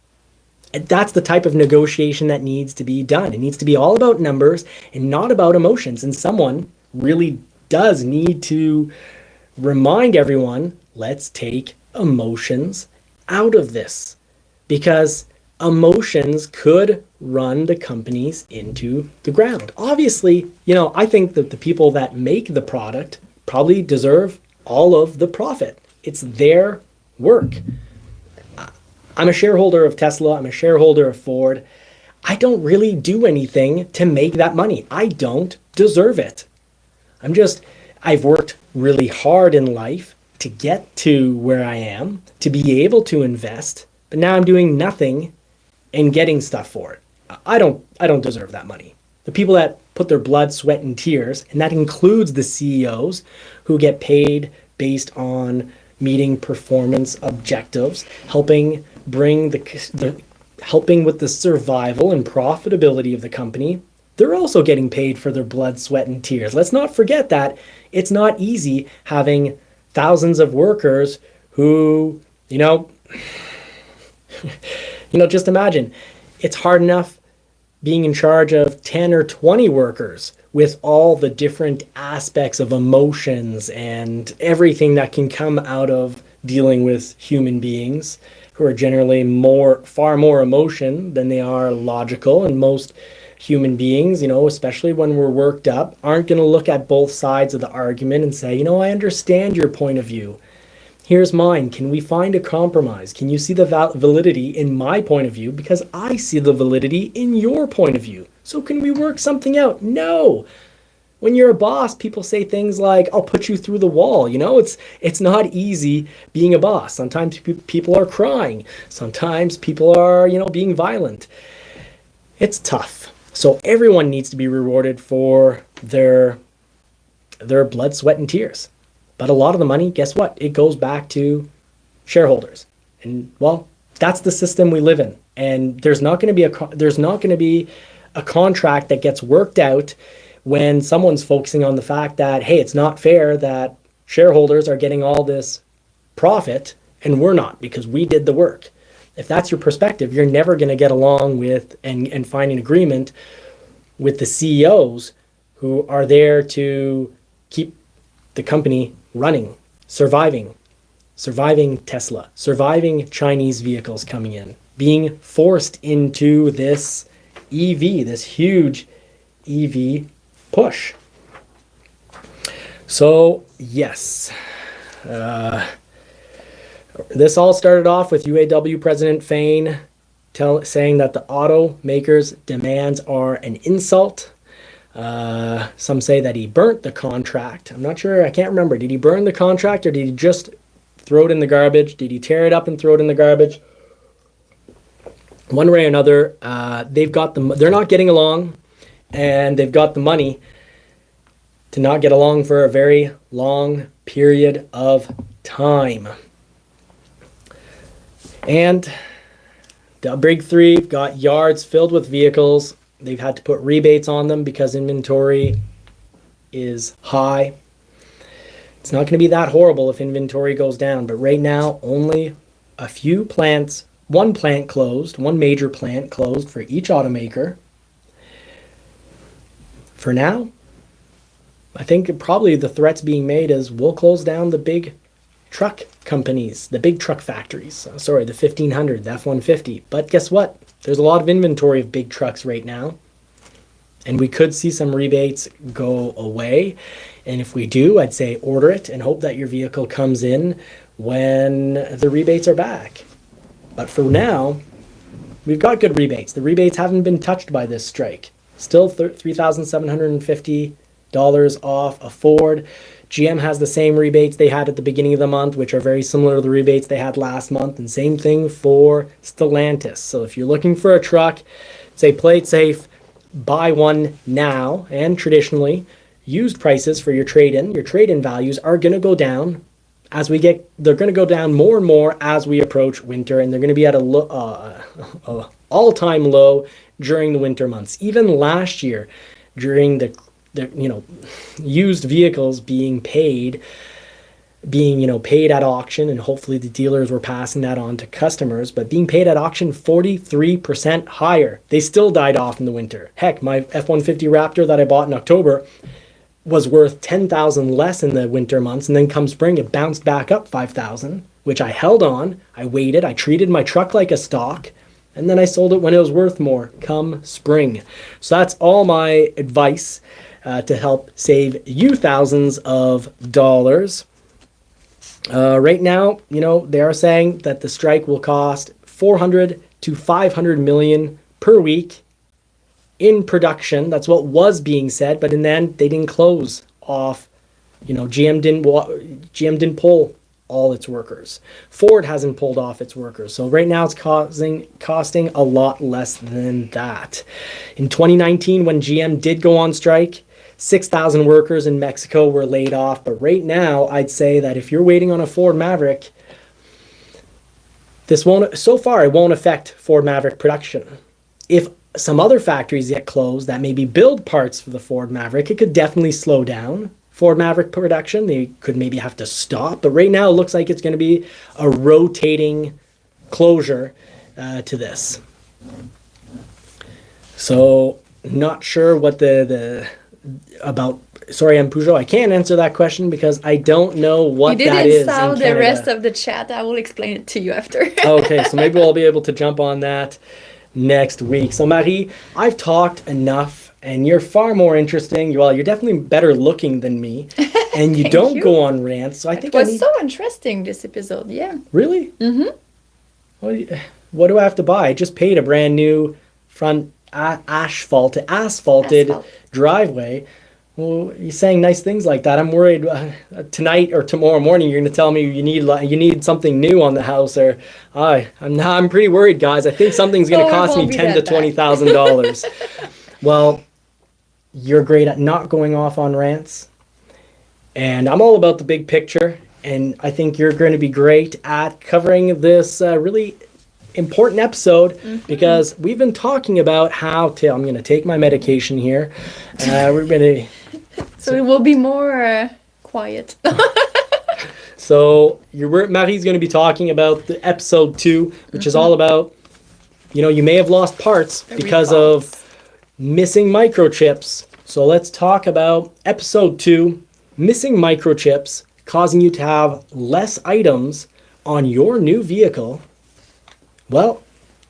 And that's the type of negotiation that needs to be done. It needs to be all about numbers and not about emotions. And someone really does need to remind everyone, let's take emotions out of this, because emotions could run the companies into the ground. Obviously, I think that the people that make the product probably deserve all of the profit. It's their work. I'm a shareholder of Tesla. I'm a shareholder of Ford. I don't really do anything to make that money. I don't deserve it. I've worked really hard in life to get to where I am, to be able to invest, but now I'm doing nothing and getting stuff for it. I don't deserve that money. The people that put their blood, sweat, and tears, and that includes the CEOs who get paid based on meeting performance objectives, helping helping with the survival and profitability of the company, they're also getting paid for their blood, sweat, and tears. Let's not forget that it's not easy having thousands of workers who, just imagine, it's hard enough being in charge of 10 or 20 workers with all the different aspects of emotions and everything that can come out of dealing with human beings who are generally far more emotion than they are logical. And most human beings, especially when we're worked up, aren't going to look at both sides of the argument and say, I understand your point of view. Here's mine. Can we find a compromise? Can you see the validity in my point of view? Because I see the validity in your point of view. So can we work something out? No. When you're a boss, people say things like, I'll put you through the wall. It's not easy being a boss. Sometimes people are crying. Sometimes people are, being violent. It's tough. So everyone needs to be rewarded for their blood, sweat, and tears. But a lot of the money, guess what? It goes back to shareholders. And that's the system we live in. And there's not going to be a contract that gets worked out when someone's focusing on the fact that, hey, it's not fair that shareholders are getting all this profit and we're not, because we did the work. If that's your perspective, you're never going to get along with and find an agreement with the CEOs who are there to keep the company running, surviving Tesla, surviving Chinese vehicles coming in, being forced into this huge EV push. So yes, this all started off with UAW President Fain saying that the automakers' demands are an insult. Some say that he burnt the contract. I'm not sure. I can't remember. Did he burn the contract or did he just throw it in the garbage? Did he tear it up and throw it in the garbage? One way or another, they're not getting along, and they've got the money to not get along for a very long period of time. And the big three got yards filled with vehicles. They've had to put rebates on them because inventory is high. It's not going to be that horrible if inventory goes down, but right now only a few plants, one major plant closed for each automaker. For now, I think probably the threats being made is we'll close down the big truck companies, the big truck factories. The 1500, the F150. But guess what? There's a lot of inventory of big trucks right now. And we could see some rebates go away. And if we do, I'd say order it and hope that your vehicle comes in when the rebates are back. But for now, we've got good rebates. The rebates haven't been touched by this strike. Still $3,750 off a Ford. GM has the same rebates they had at the beginning of the month, which are very similar to the rebates they had last month. And same thing for Stellantis. So if you're looking for a truck, say play it safe, buy one now. And traditionally, used prices for your trade-in values are going to go down they're going to go down more and more as we approach winter, and they're going to be at a all-time low during the winter months. Even last year, during the used vehicles being paid at auction, and hopefully the dealers were passing that on to customers, but being paid at auction 43% higher. They still died off in the winter. Heck, my F-150 Raptor that I bought in October was worth $10,000 less in the winter months, and then come spring it bounced back up $5,000, which I held on. I waited, I treated my truck like a stock, and then I sold it when it was worth more come spring. So that's all my advice to help save you thousands of dollars. Right now, they are saying that the strike will cost 400 to 500 million per week in production. That's what was being said, but in the end, they didn't close off. GM didn't pull all its workers. Ford hasn't pulled off its workers. So right now it's costing a lot less than that. In 2019, when GM did go on strike, 6,000 workers in Mexico were laid off. But right now, I'd say that if you're waiting on a Ford Maverick, it won't affect Ford Maverick production. If some other factories get closed that maybe build parts for the Ford Maverick, it could definitely slow down Ford Maverick production. They could maybe have to stop. But right now, it looks like it's going to be a rotating closure to this. So not sure what sorry, I'm Peugeot. I can't answer that question because I don't know what that is. You didn't saw the rest of the chat. I will explain it to you after. Okay, so maybe we'll be able to jump on that next week. So Marie, I've talked enough, and you're far more interesting. Well, you're definitely better looking than me, and you don't go on rants. So I think it was so interesting, this episode. Yeah. Really? Mm-hmm. What do I have to buy? I just paid a brand new front asphalted driveway. Well, you're saying nice things like that. I'm worried tonight or tomorrow morning you're going to tell me you need something new on the house, or I'm pretty worried, guys. I think something's going to cost me $10,000 to $20,000. Well, you're great at not going off on rants, and I'm all about the big picture. And I think you're going to be great at covering this really important episode, because we've been talking about how to. I'm going to take my medication here. We're going to. So it will be more quiet. So Marie's going to be talking about the episode 2, which is all about, you may have lost parts because of missing microchips. So let's talk about episode 2, missing microchips, causing you to have less items on your new vehicle. Well,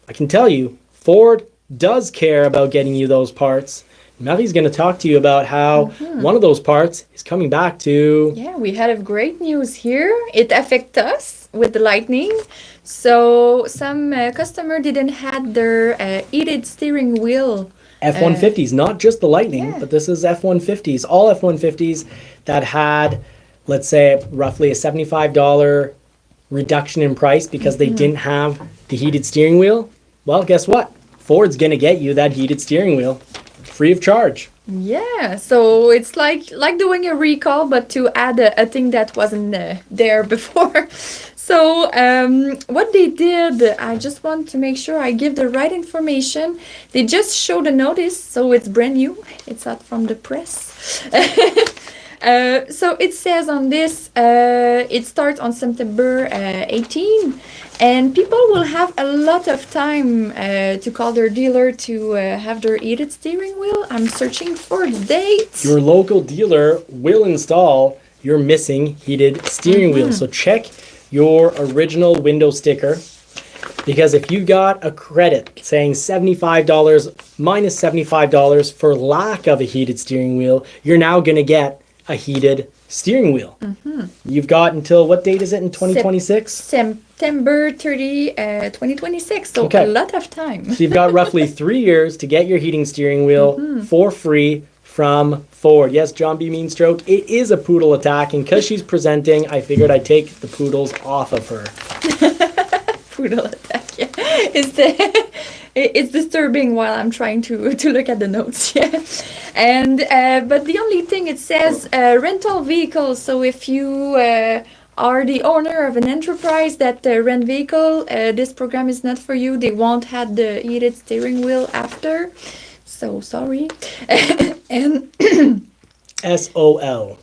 I can tell you, Ford does care about getting you those parts. Marie's going to talk to you about how one of those parts is coming back to... Yeah, we had a great news here. It affects us with the lightning. So some customer didn't have their heated steering wheel. F-150s, not just the Lightning, but this is F-150s. All F-150s that had, let's say, roughly a $75 reduction in price because they didn't have the heated steering wheel. Well, guess what? Ford's going to get you that heated steering wheel free of charge. Yeah, so it's like doing a recall, but to add a thing that wasn't there before. So what they did, I just want to make sure I give the right information. They just showed a notice, so it's brand new. It's out from the press. So it says on this, it starts on September 18, and people will have a lot of time to call their dealer to have their heated steering wheel. I'm searching for the date. Your local dealer will install your missing heated steering wheel. So check your original window sticker, because if you got a credit saying $75 minus $75 for lack of a heated steering wheel, you're now going to get a heated steering wheel. You've got until, what date is it in 2026? September 30, 2026. So Okay. a lot of time. So you've got roughly 3 years to get your heating steering wheel for free from Ford. Yes, John B. Meanstroke, it is a poodle attack, and because she's presenting, I figured I'd take the poodles off of her. Poodle attack. Yeah. It's disturbing while I'm trying to look at the notes. Yeah. And but the only thing it says rental vehicles. So if you are the owner of an enterprise that rent vehicle, this program is not for you. They won't have the heated steering wheel after. So sorry. And SOL.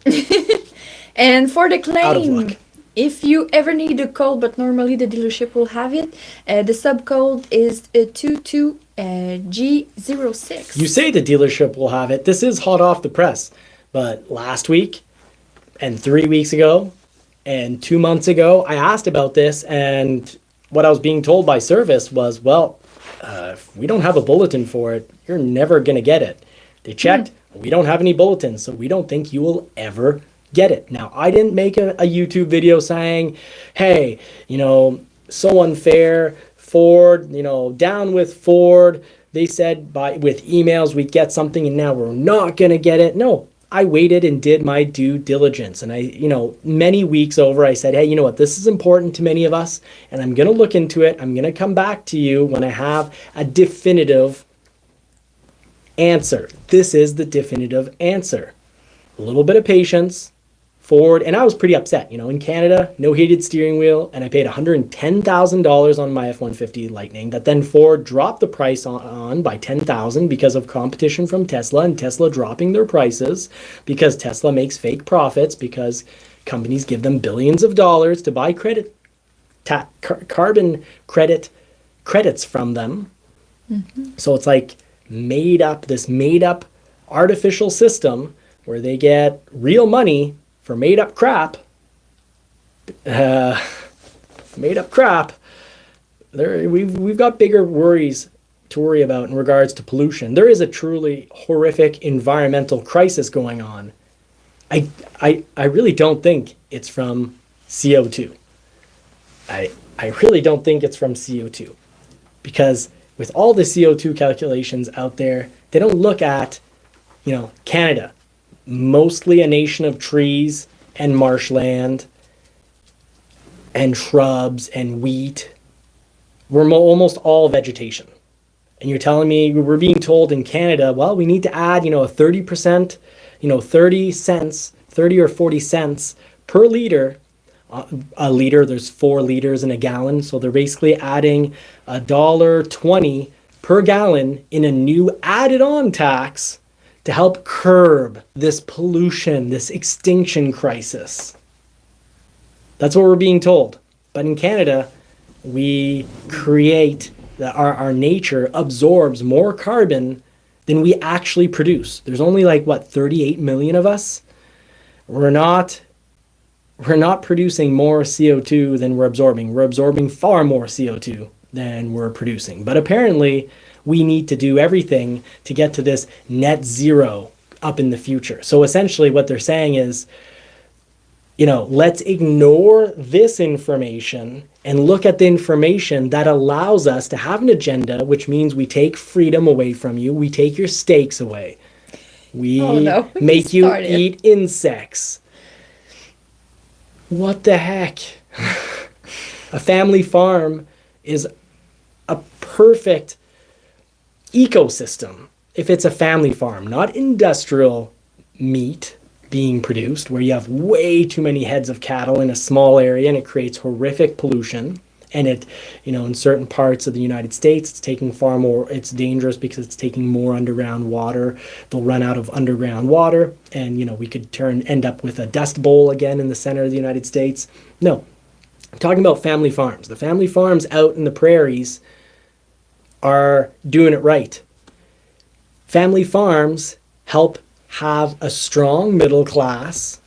and for the Out of claim, luck. if you ever need a code, but normally the dealership will have it, the subcode is 22G06. You say the dealership will have it. This is hot off the press. But last week and 3 weeks ago and 2 months ago, I asked about this, and what I was being told by service was, well, if we don't have a bulletin for it, you're never going to get it. They checked, we don't have any bulletins, so we don't think you will ever get it. Now, I didn't make a YouTube video saying, hey, so unfair, Ford, down with Ford. They said with emails we'd get something, and now we're not going to get it. No, I waited and did my due diligence. And many weeks over, I said, hey, you know what? This is important to many of us, and I'm going to look into it. I'm going to come back to you when I have a definitive answer. This is the definitive answer. A little bit of patience. Ford, and I was pretty upset. In Canada, no heated steering wheel, and I paid $110,000 on my F-150 Lightning that then Ford dropped the price on by $10,000 because of competition from Tesla, and Tesla dropping their prices because Tesla makes fake profits because companies give them billions of dollars to buy carbon credits from them. So it's like this made up artificial system where they get real money for made up crap. We've got bigger worries to worry about in regards to pollution. There is a truly horrific environmental crisis going on. I really don't think it's from CO2. I really don't think it's from CO2, because with all the CO2 calculations out there, they don't look at, Canada, mostly a nation of trees and marshland and shrubs and wheat. We're almost all vegetation. And you're telling me, we're being told in Canada, well, we need to add, a 30%, 30 or 40 cents per liter. A liter, there's 4 liters in a gallon. So they're basically adding $1.20 per gallon in a new added on tax to help curb this pollution, this extinction crisis. That's what we're being told. But in Canada, we create, our nature absorbs more carbon than we actually produce. There's only 38 million of us. We're not producing more CO2 than we're absorbing. We're absorbing far more CO2 than we're producing. But apparently, we need to do everything to get to this net zero up in the future. So essentially what they're saying is, let's ignore this information and look at the information that allows us to have an agenda, which means we take freedom away from you. We take your steaks away. We make you eat insects. What the heck? A family farm is a perfect ecosystem if it's a family farm, not industrial meat being produced where you have way too many heads of cattle in a small area and it creates horrific pollution. And it, in certain parts of the United States, it's dangerous because it's taking more underground water. They'll run out of underground water and, we could end up with a dust bowl again in the center of the United States. No, I'm talking about family farms. The family farms out in the prairies are doing it right. Family farms help have a strong middle class,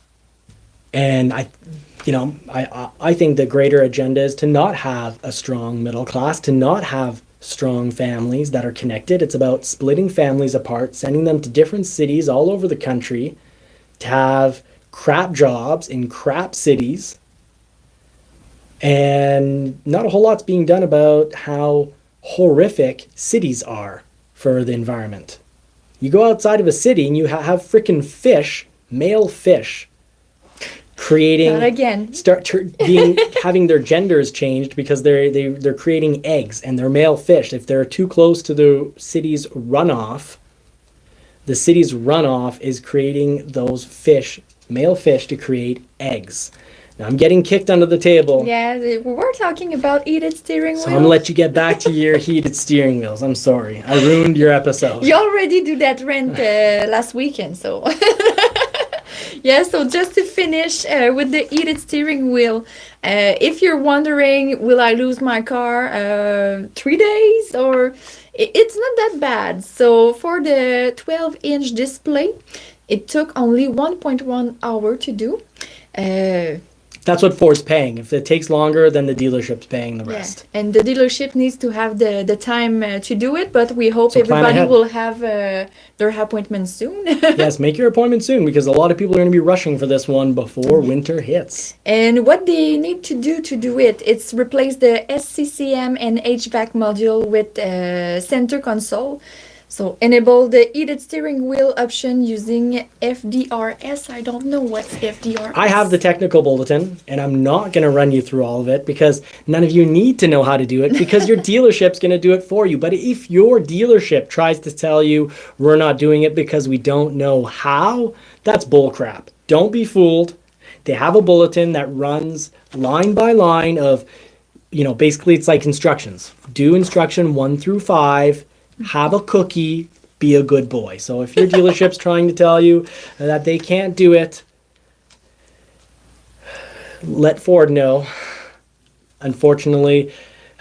and I think the greater agenda is to not have a strong middle class, to not have strong families that are connected. It's about splitting families apart, sending them to different cities all over the country to have crap jobs in crap cities, and not a whole lot's being done about how horrific cities are for the environment. You go outside of a city and you have freaking fish, male fish, creating Not again. having their genders changed because they're creating eggs, and they're male fish. If they're too close to the city's runoff, the city's runoff is creating those fish, male fish, to create eggs. Now I'm getting kicked under the table. Yeah, we're talking about heated steering wheel. So I'm gonna let you get back to your heated steering wheels. I'm sorry, I ruined your episode. You already do that rant last weekend, so. Yeah, so just to finish with the heated steering wheel, if you're wondering, will I lose my car 3 days, or it's not that bad. So for the 12-inch display, it took only 1.1 hour to do. That's what Ford's paying. If it takes longer, then the dealership's paying the rest. Yeah. And the dealership needs to have the time to do it, but we hope So plan everybody ahead. will have their appointment soon. Yes, make your appointment soon, because a lot of people are going to be rushing for this one before winter hits. And what they need to do it, it's replace the SCCM and HVAC module with center console. So enable the heated steering wheel option using FDRS. I don't know what's FDRS. I have the technical bulletin, and I'm not going to run you through all of it because none of you need to know how to do it, because your dealership's going to do it for you. But if your dealership tries to tell you we're not doing it because we don't know how, that's bullcrap. Don't be fooled. They have a bulletin that runs line by line of, basically it's like instructions. Do instruction 1 through 5. Have a cookie, be a good boy. So if your dealership's trying to tell you that they can't do it, let Ford know. Unfortunately,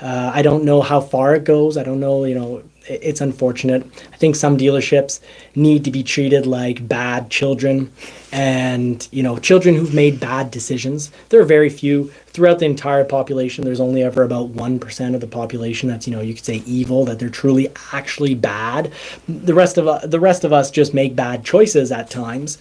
I don't know how far it goes. I don't know, it's unfortunate. I think some dealerships need to be treated like bad children, and, children who've made bad decisions. There are very few. Throughout the entire population, there's only ever about 1% of the population that's, you could say evil, that they're truly actually bad. The rest of us just make bad choices at times.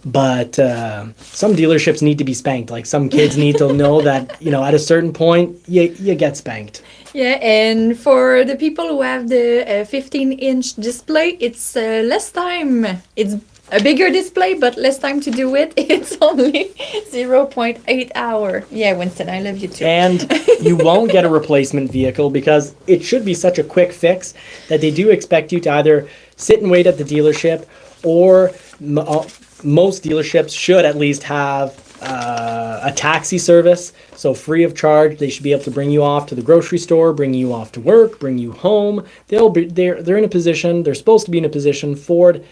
But some dealerships need to be spanked. Like, some kids need to know that, at a certain point, you get spanked. Yeah, and for the people who have the 15-inch display, it's less time. It's a bigger display, but less time to do it. It's only 0.8 hour. Yeah, Winston, I love you too. And you won't get a replacement vehicle because it should be such a quick fix that they do expect you to either sit and wait at the dealership, or most dealerships should at least have a taxi service. So free of charge, they should be able to bring you off to the grocery store, bring you off to work, bring you home. They're in a position, they're supposed to be in a position. Ford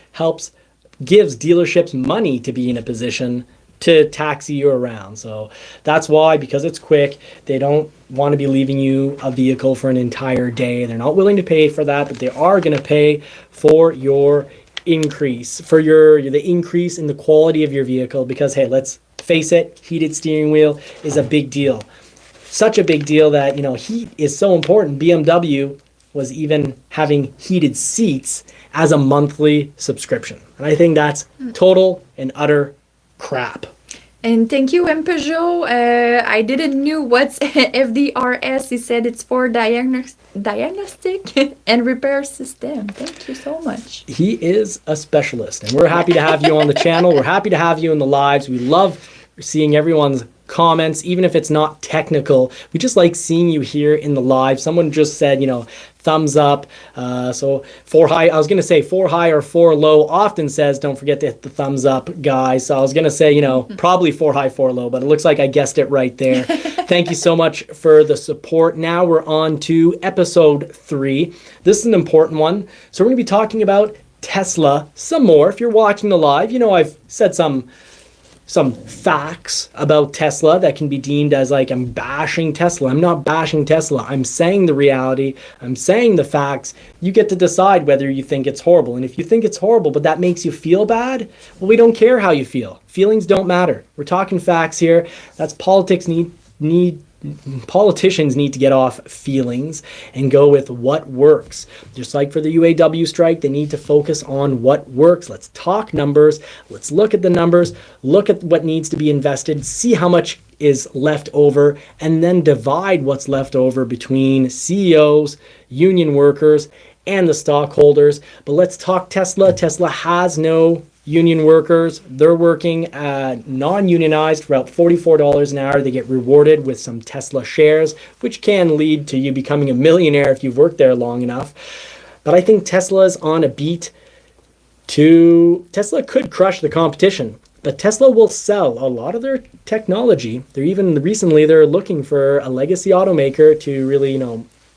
gives dealerships money to be in a position to taxi you around. So that's why, because it's quick, they don't want to be leaving you a vehicle for an entire day. They're not willing to pay for that, but they are going to pay for your increase, for the increase in the quality of your vehicle, because hey, let's face it, heated steering wheel is a big deal. Such a big deal that, heat is so important. BMW was even having heated seats as a monthly subscription. And I think that's total and utter crap. And thank you, M. Peugeot. I didn't know what's FDRS. He said it's for diagnostic and repair system. Thank you so much. He is a specialist, and we're happy to have you on the channel. We're happy to have you in the lives. We love seeing everyone's comments, even if it's not technical. We just like seeing you here in the live. Someone just said, thumbs up. So 4 high, I was going to say 4 high or 4 low often says, don't forget to hit the thumbs up, guys. So I was going to say, probably 4 high, 4 low, but it looks like I guessed it right there. Thank you so much for the support. Now we're on to episode 3. This is an important one. So we're going to be talking about Tesla some more. If you're watching the live, I've said some facts about Tesla that can be deemed as like I'm bashing Tesla. I'm not bashing Tesla. I'm saying the reality. I'm saying the facts. You get to decide whether you think it's horrible. And if you think it's horrible, but that makes you feel bad, well, we don't care how you feel. Feelings don't matter. We're talking facts here. That's politics politicians need to get off feelings and go with what works. Just like for the UAW strike, they need to focus on what works. Let's talk numbers. Let's look at the numbers, look at what needs to be invested, see how much is left over, and then divide what's left over between CEOs, union workers, and the stockholders. But let's talk Tesla. Tesla has no union workers. They're working non-unionized for about $44 an hour. They get rewarded with some Tesla shares, which can lead to you becoming a millionaire if you've worked there long enough. But I think Tesla's on a beat to... Tesla could crush the competition, but Tesla will sell a lot of their technology. They're looking for a legacy automaker to really,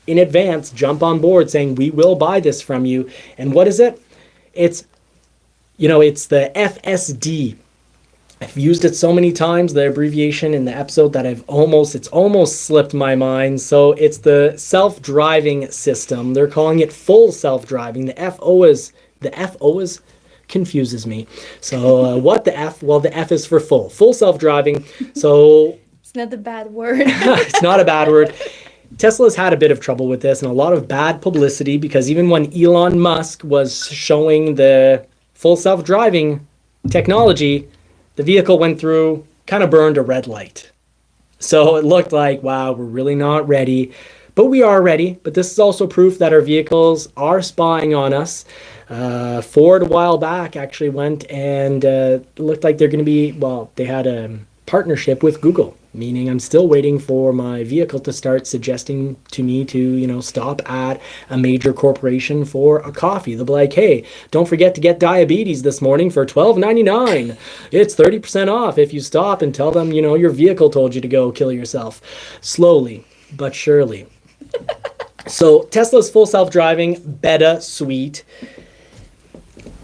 in advance, jump on board saying, we will buy this from you. And what is it? It's the FSD. I've used it so many times, the abbreviation in the episode, that it's almost slipped my mind. So it's the self-driving system. They're calling it full self-driving. The FO confuses me. So what the F? Well, the F is for full self-driving. So It's not a bad word. it's not a bad word. Tesla's had a bit of trouble with this and a lot of bad publicity, because even when Elon Musk was showing the full self-driving technology, the vehicle kind of burned a red light. So it looked like, wow, we're really not ready. But we are ready. But this is also proof that our vehicles are spying on us. Ford, a while back, actually went and looked like they're going to be, they had a partnership with Google, meaning I'm still waiting for my vehicle to start suggesting to me to, stop at a major corporation for a coffee. They'll be like, hey, don't forget to get diabetes this morning for $12.99. It's 30% off if you stop and tell them, your vehicle told you to go kill yourself. Slowly but surely. So Tesla's full self-driving beta suite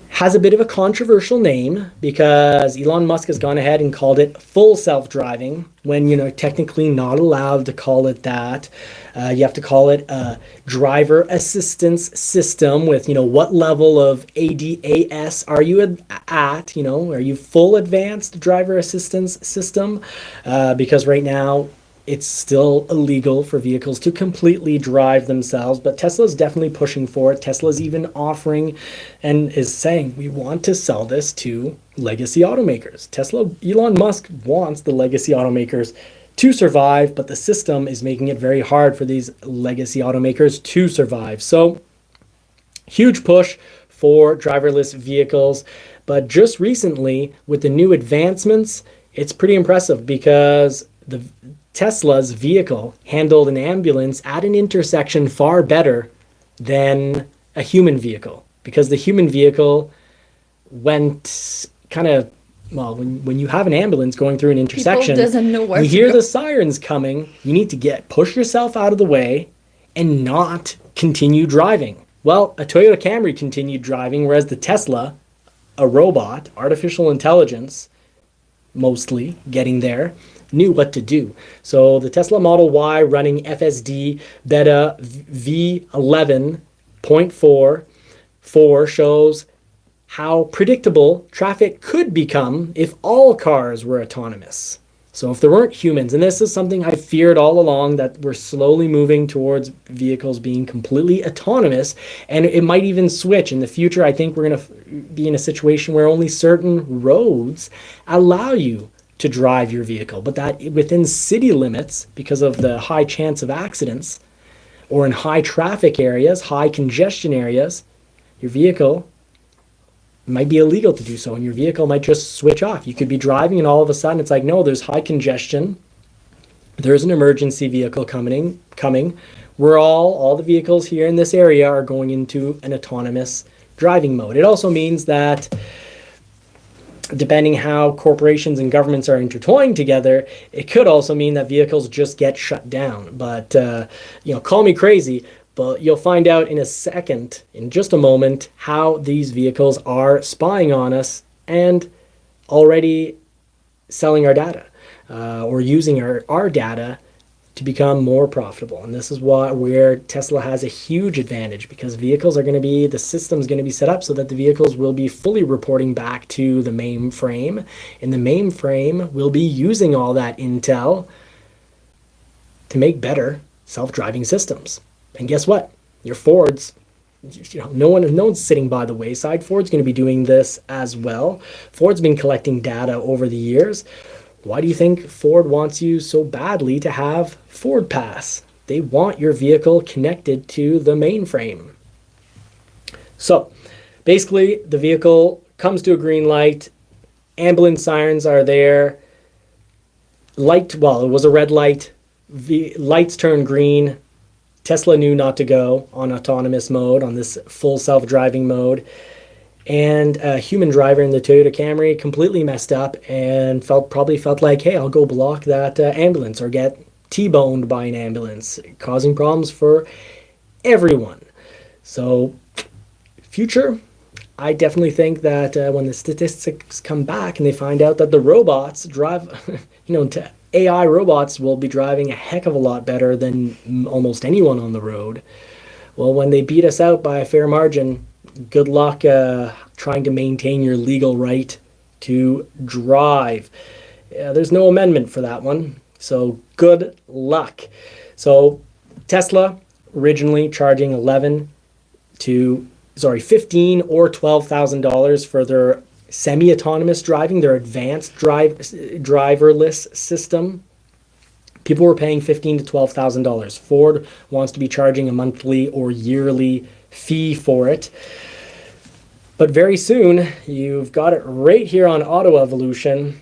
has a bit of a controversial name, because Elon Musk has gone ahead and called it full self-driving when, technically not allowed to call it that. You have to call it a driver assistance system with, what level of ADAS are you at? Are you full advanced driver assistance system? Because right now, it's still illegal for vehicles to completely drive themselves, but Tesla's definitely pushing for it. Tesla's even offering and is saying, we want to sell this to legacy automakers. Elon Musk wants the legacy automakers to survive, but the system is making it very hard for these legacy automakers to survive. So, huge push for driverless vehicles. But just recently, with the new advancements, it's pretty impressive, because Tesla's vehicle handled an ambulance at an intersection far better than a human vehicle, because the human vehicle went kind of, when you have an ambulance going through an intersection, doesn't know where you to hear go. the sirens coming, you need to push yourself out of the way and not continue driving. Well, a Toyota Camry continued driving, whereas the Tesla, a robot, artificial intelligence, mostly getting there, knew what to do. So the Tesla Model Y running FSD Beta V11.4 shows how predictable traffic could become if all cars were autonomous. So if there weren't humans, and this is something I feared all along, that we're slowly moving towards vehicles being completely autonomous, and it might even switch. In the future, I think we're going to be in a situation where only certain roads allow you to drive your vehicle, but that within city limits, because of the high chance of accidents, or in high traffic areas, high congestion areas, your vehicle might be illegal to do so, and your vehicle might just switch off. You could be driving and all of a sudden it's like, no, there's high congestion, there's an emergency vehicle coming. We're all the vehicles here in this area are going into an autonomous driving mode. It also means that depending how corporations and governments are intertwined together, it could also mean that vehicles just get shut down. But, call me crazy, but you'll find out in a second, in just a moment, how these vehicles are spying on us and already selling our data, or using our data to become more profitable. And this is where Tesla has a huge advantage, because the system's going to be set up so that the vehicles will be fully reporting back to the mainframe, and the mainframe will be using all that intel to make better self-driving systems. And guess what? Your Fords, no one's sitting by the wayside. Ford's going to be doing this as well. Ford's been collecting data over the years. Why do you think Ford wants you so badly to have Ford Pass? They want your vehicle connected to the mainframe. So basically, the vehicle comes to a green light. Ambulance sirens are there. It was a red light. Lights turn green. Tesla knew not to go on autonomous mode, on this full self-driving mode. And a human driver in the Toyota Camry completely messed up and probably felt like, hey, I'll go block that ambulance or get T-boned by an ambulance, causing problems for everyone. So, future, I definitely think that when the statistics come back and they find out that the robots drive, AI robots will be driving a heck of a lot better than almost anyone on the road. Well, when they beat us out by a fair margin, good luck trying to maintain your legal right to drive. There's no amendment for that one, so good luck. So Tesla originally charging $15 or $12,000 for their semi-autonomous driving, their advanced driverless system. People were paying $15,000 to $12,000. Ford wants to be charging a monthly or yearly fee for it. But very soon, you've got it right here on Auto Evolution.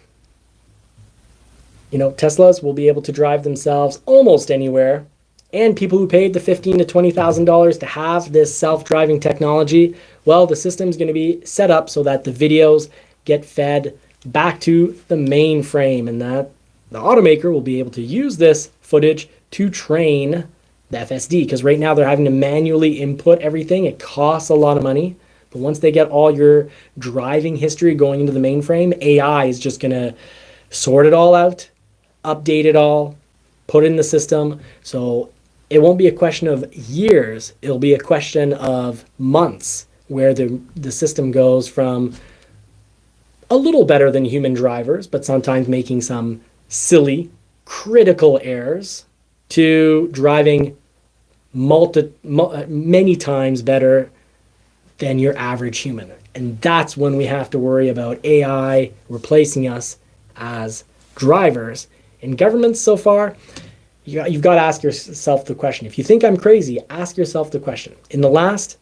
Teslas will be able to drive themselves almost anywhere. And people who paid the $15,000 to $20,000 to have this self-driving technology, well, the system's going to be set up so that the videos get fed back to the mainframe, and that the automaker will be able to use this footage to train the FSD, because right now they're having to manually input everything. It costs a lot of money. But once they get all your driving history going into the mainframe, AI is just going to sort it all out, update it all, put it in the system. So it won't be a question of years. It'll be a question of months, where the system goes from a little better than human drivers, but sometimes making some silly, critical errors, to driving many times better than your average human. And that's when we have to worry about AI replacing us as drivers. In governments so far, you've got to ask yourself the question. If you think I'm crazy, ask yourself the question. In the last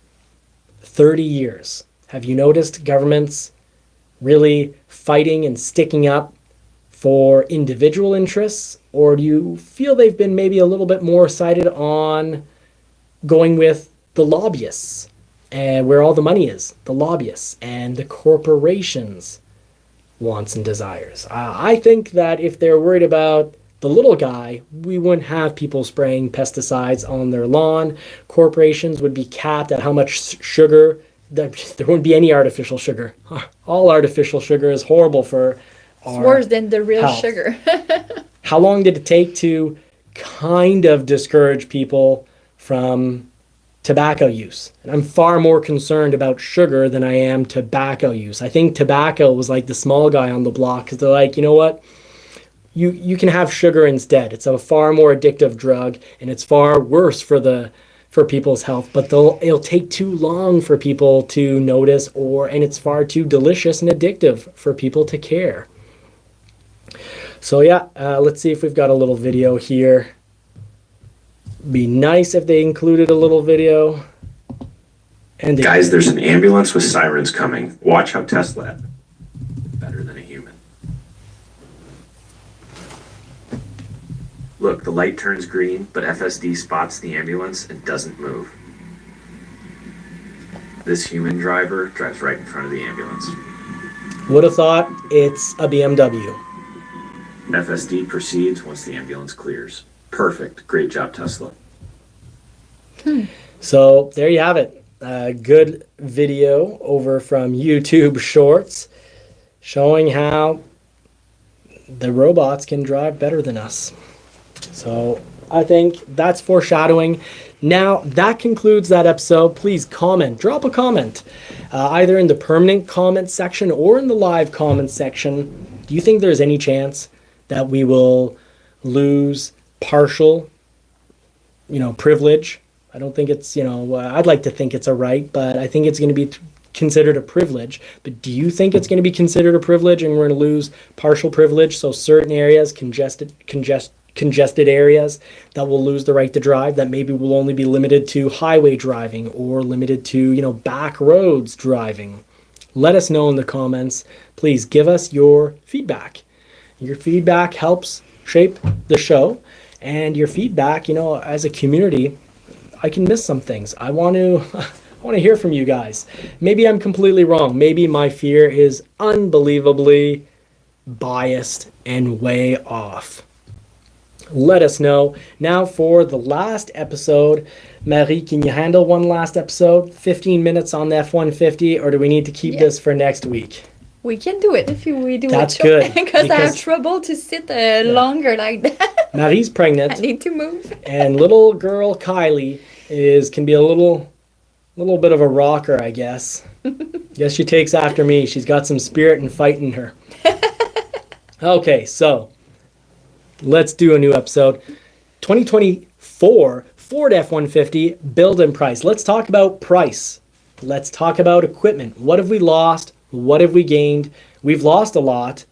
30 years, have you noticed governments really fighting and sticking up for individual interests? Or do you feel they've been maybe a little bit more sided on going with the lobbyists and where all the money is, the lobbyists and the corporations' wants and desires? I think that if they're worried about the little guy, we wouldn't have people spraying pesticides on their lawn. Corporations would be capped at how much sugar. There wouldn't be any artificial sugar. All artificial sugar is horrible for our It's worse than the real health. sugar. How long did it take to kind of discourage people from tobacco use? And I'm far more concerned about sugar than I am tobacco use. I think tobacco was like the small guy on the block, because they're like, you know what? You can have sugar instead. It's a far more addictive drug, and it's far worse for people's health. But it'll take too long for people to notice, and it's far too delicious and addictive for people to care. So yeah, let's see if we've got a little video here. Be nice if they included a little video. And Guys, there's an ambulance with sirens coming. Watch how Tesla better than a human. Look, the light turns green, but FSD spots the ambulance and doesn't move. This human driver drives right in front of the ambulance. would have thought it's a BMW. FSD proceeds once the ambulance clears. Perfect. Great job, Tesla. So there you have it. A good video over from YouTube Shorts showing how the robots can drive better than us. So I think that's foreshadowing. Now that concludes that episode. Please comment, drop a comment, either in the permanent comment section or in the live comment section. Do you think there's any chance that we will lose partial privilege. I don't think it's, I'd like to think it's a right, but I think it's going to be considered a privilege. But do you think it's going to be considered a privilege and we're going to lose partial privilege? So certain areas, congested areas that will lose the right to drive, that maybe will only be limited to highway driving or limited to, back roads driving. Let us know in the comments. Please give us your feedback. Your feedback helps shape the show, and your feedback, as a community, I can miss some things. I want to hear from you guys. Maybe I'm completely wrong. Maybe my fear is unbelievably biased and way off. Let us know. Now for the last episode. Marie, can you handle one last episode? 15 minutes on the F150, or do we need to keep this for next week? We can do it if we do That's it. good. Because I have trouble to sit longer like that. Marie's pregnant. I need to move. And little girl Kylie can be a little bit of a rocker, I guess. Guess she takes after me. She's got some spirit and fight in her. Okay, so let's do a new episode. 2024 Ford F-150 build and price. Let's talk about price. Let's talk about equipment. What have we lost? What have we gained? We've lost a lot.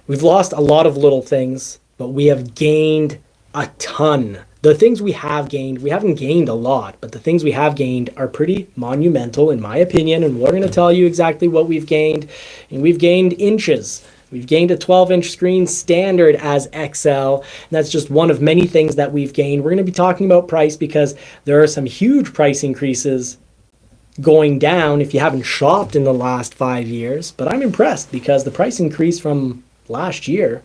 We've lost a lot of little things, but we have gained a ton. The things we have gained, we haven't gained a lot, but the things we have gained are pretty monumental in my opinion, and we're going to tell you exactly what we've gained. And we've gained inches. We've gained a 12-inch screen standard as XL, and that's just one of many things that we've gained. We're going to be talking about price because there are some huge price increases going down if you haven't shopped in the last 5 years. But I'm impressed because the price increase from last year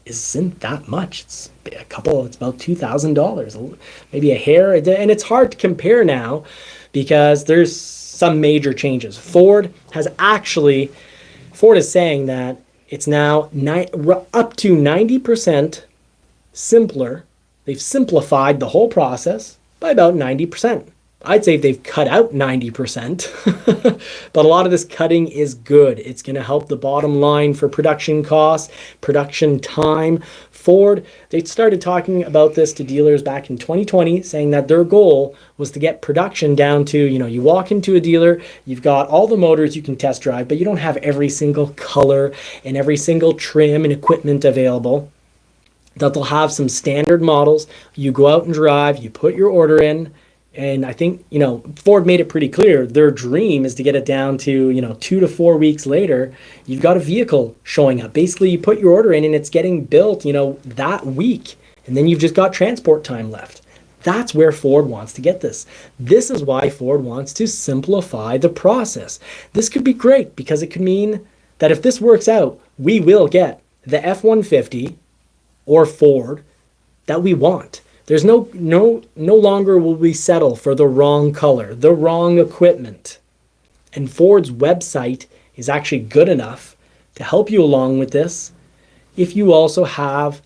isn't that much. It's about $2,000, maybe a hair, and it's hard to compare now because there's some major changes. Ford is saying that it's now up to 90% simpler. They've simplified the whole process by about 90%. I'd say they've cut out 90%, but a lot of this cutting is good. It's going to help the bottom line for production costs, production time. Ford, they started talking about this to dealers back in 2020, saying that their goal was to get production down to, you walk into a dealer, you've got all the motors you can test drive, but you don't have every single color and every single trim and equipment available. That they'll have some standard models. You go out and drive, you put your order in, and I think, Ford made it pretty clear. Their dream is to get it down to, 2 to 4 weeks later, you've got a vehicle showing up. Basically, you put your order in and it's getting built, that week. And then you've just got transport time left. That's where Ford wants to get this. This is why Ford wants to simplify the process. This could be great because it could mean that if this works out, we will get the F-150 or Ford that we want. There's no longer will we settle for the wrong color, the wrong equipment. And Ford's website is actually good enough to help you along with this if you also have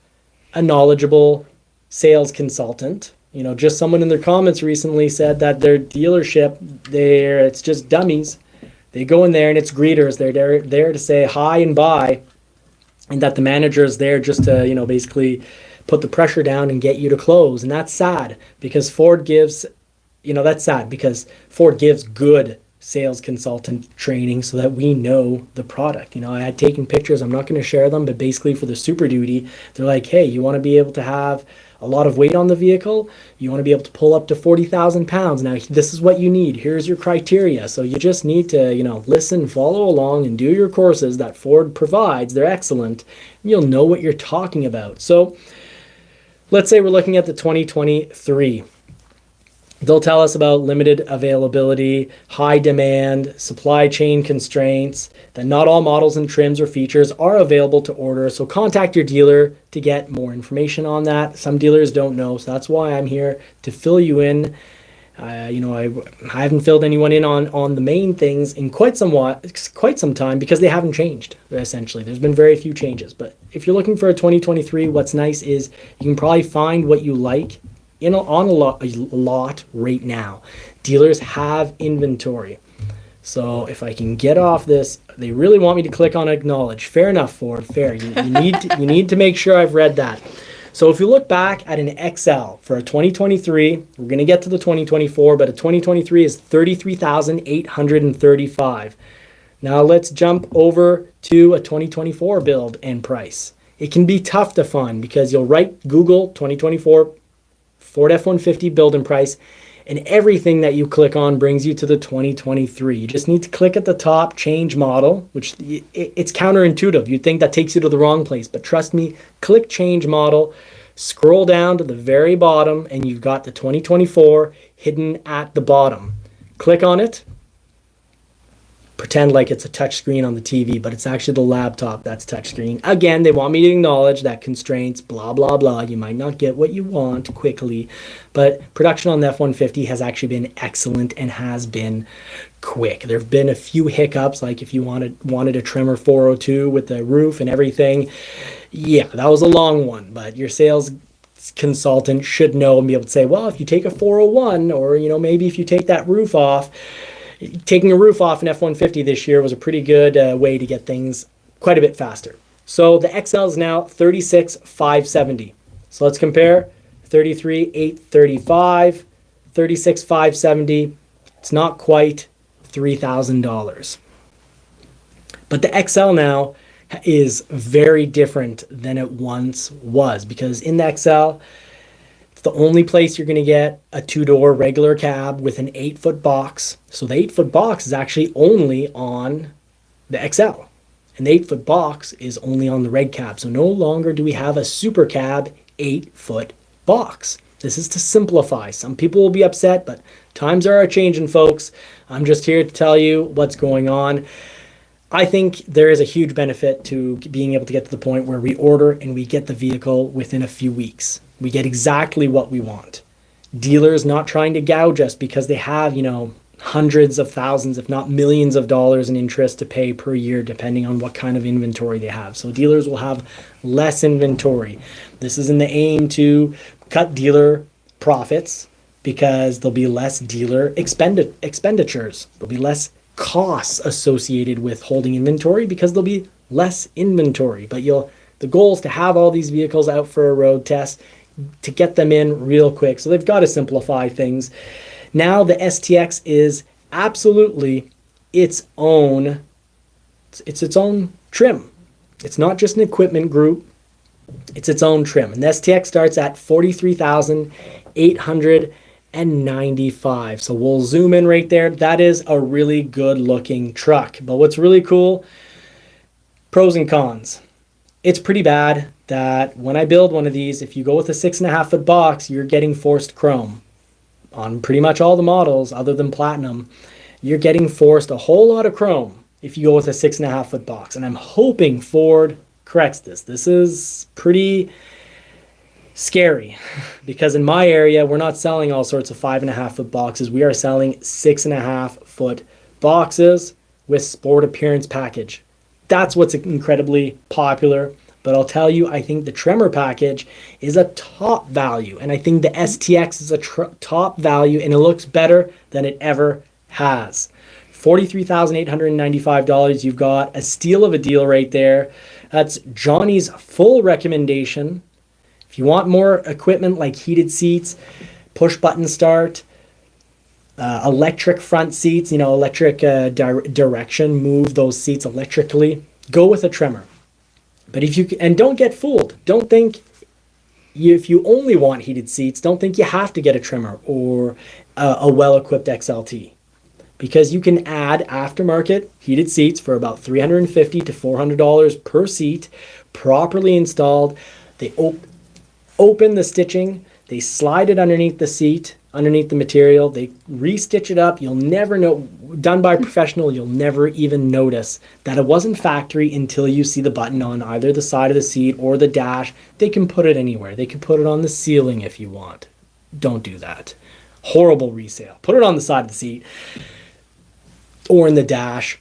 a knowledgeable sales consultant. Just someone in their comments recently said that their dealership, it's just dummies. They go in there and it's greeters. They're there to say hi and bye, and that the manager is there just to, basically put the pressure down and get you to close. And that's sad because Ford gives good sales consultant training so that we know the product. I had taken pictures, I'm not going to share them, but basically for the Super Duty, they're like, hey, you want to be able to have a lot of weight on the vehicle, you want to be able to pull up to 40,000 pounds. Now, this is what you need. Here's your criteria. So you just need to, listen, follow along, and do your courses that Ford provides. They're excellent. You'll know what you're talking about. So let's say we're looking at the 2023. They'll tell us about limited availability, high demand, supply chain constraints, that not all models and trims or features are available to order. So contact your dealer to get more information on that. Some dealers don't know, so that's why I'm here to fill you in. I haven't filled anyone in on the main things in quite some time because they haven't changed, essentially. There's been very few changes. But if you're looking for a 2023, what's nice is you can probably find what you like on a lot right now. Dealers have inventory. So if I can get off this, they really want me to click on acknowledge. Fair enough, Ford. Fair. You need to make sure I've read that. So if you look back at an XL for a 2023, we're going to get to the 2024, but a 2023 is $33,835. Now let's jump over to a 2024 build and price. It can be tough to find because you'll write Google 2024 Ford F-150 build and price, and everything that you click on brings you to the 2023. You just need to click at the top, change model, which it's counterintuitive. You'd think that takes you to the wrong place, but trust me, click change model, scroll down to the very bottom, and you've got the 2024 hidden at the bottom. Click on it. Pretend like it's a touch screen on the TV, but it's actually the laptop that's touch screen. Again, they want me to acknowledge that constraints, blah, blah, blah. You might not get what you want quickly, but production on the F-150 has actually been excellent and has been quick. There have been a few hiccups, like if you wanted a trimmer 402 with the roof and everything. Yeah, that was a long one, but your sales consultant should know and be able to say, well, if you take a 401 or, maybe if you take that roof off, taking a roof off an F-150 this year was a pretty good way to get things quite a bit faster. So the XL is now $36,570. So let's compare $33,835, $36,570. It's not quite $3,000. But the XL now is very different than it once was, because in the XL, the only place you're going to get a 2-door regular cab with an 8-foot box. So the 8-foot box is actually only on the XL. And the 8-foot box is only on the red cab. So no longer do we have a super cab 8-foot box. This is to simplify. Some people will be upset, but times are changing, folks. I'm just here to tell you what's going on. I think there is a huge benefit to being able to get to the point where we order and we get the vehicle within a few weeks. We get exactly what we want. Dealers not trying to gouge us because they have, hundreds of thousands, if not millions of dollars in interest to pay per year, depending on what kind of inventory they have. So dealers will have less inventory. This is in the aim to cut dealer profits because there'll be less dealer expenditures. There'll be less costs associated with holding inventory because there'll be less inventory. But the goal is to have all these vehicles out for a road test, to get them in real quick. So they've got to simplify things. Now the STX is absolutely its own trim. It's not just an equipment group. It's its own trim. And the STX starts at $43,895. So we'll zoom in right there. That is a really good looking truck. But what's really cool, pros and cons. It's pretty bad that when I build one of these, if you go with a 6.5-foot box, you're getting forced chrome. On pretty much all the models other than Platinum, you're getting forced a whole lot of chrome if you go with a 6.5-foot box. And I'm hoping Ford corrects this. This is pretty scary because in my area, we're not selling all sorts of 5.5-foot boxes. We are selling 6.5-foot boxes with sport appearance package. That's what's incredibly popular. But I'll tell you, I think the Tremor package is a top value. And I think the STX is a top value, and it looks better than it ever has. $43,895. You've got a steal of a deal right there. That's Johnny's full recommendation. If you want more equipment like heated seats, push button start, electric front seats, electric direction, move those seats electrically, go with a Tremor. But don't get fooled. Don't think if you only want heated seats, don't think you have to get a Tremor or a well-equipped XLT, because you can add aftermarket heated seats for about $350 to $400 per seat, properly installed. They open the stitching, they slide it underneath the seat, underneath the material, they re-stitch it up. You'll never know, done by a professional, you'll never even notice that it wasn't factory until you see the button on either the side of the seat or the dash. They can put it anywhere. They can put it on the ceiling if you want. Don't do that. Horrible resale. Put it on the side of the seat or in the dash.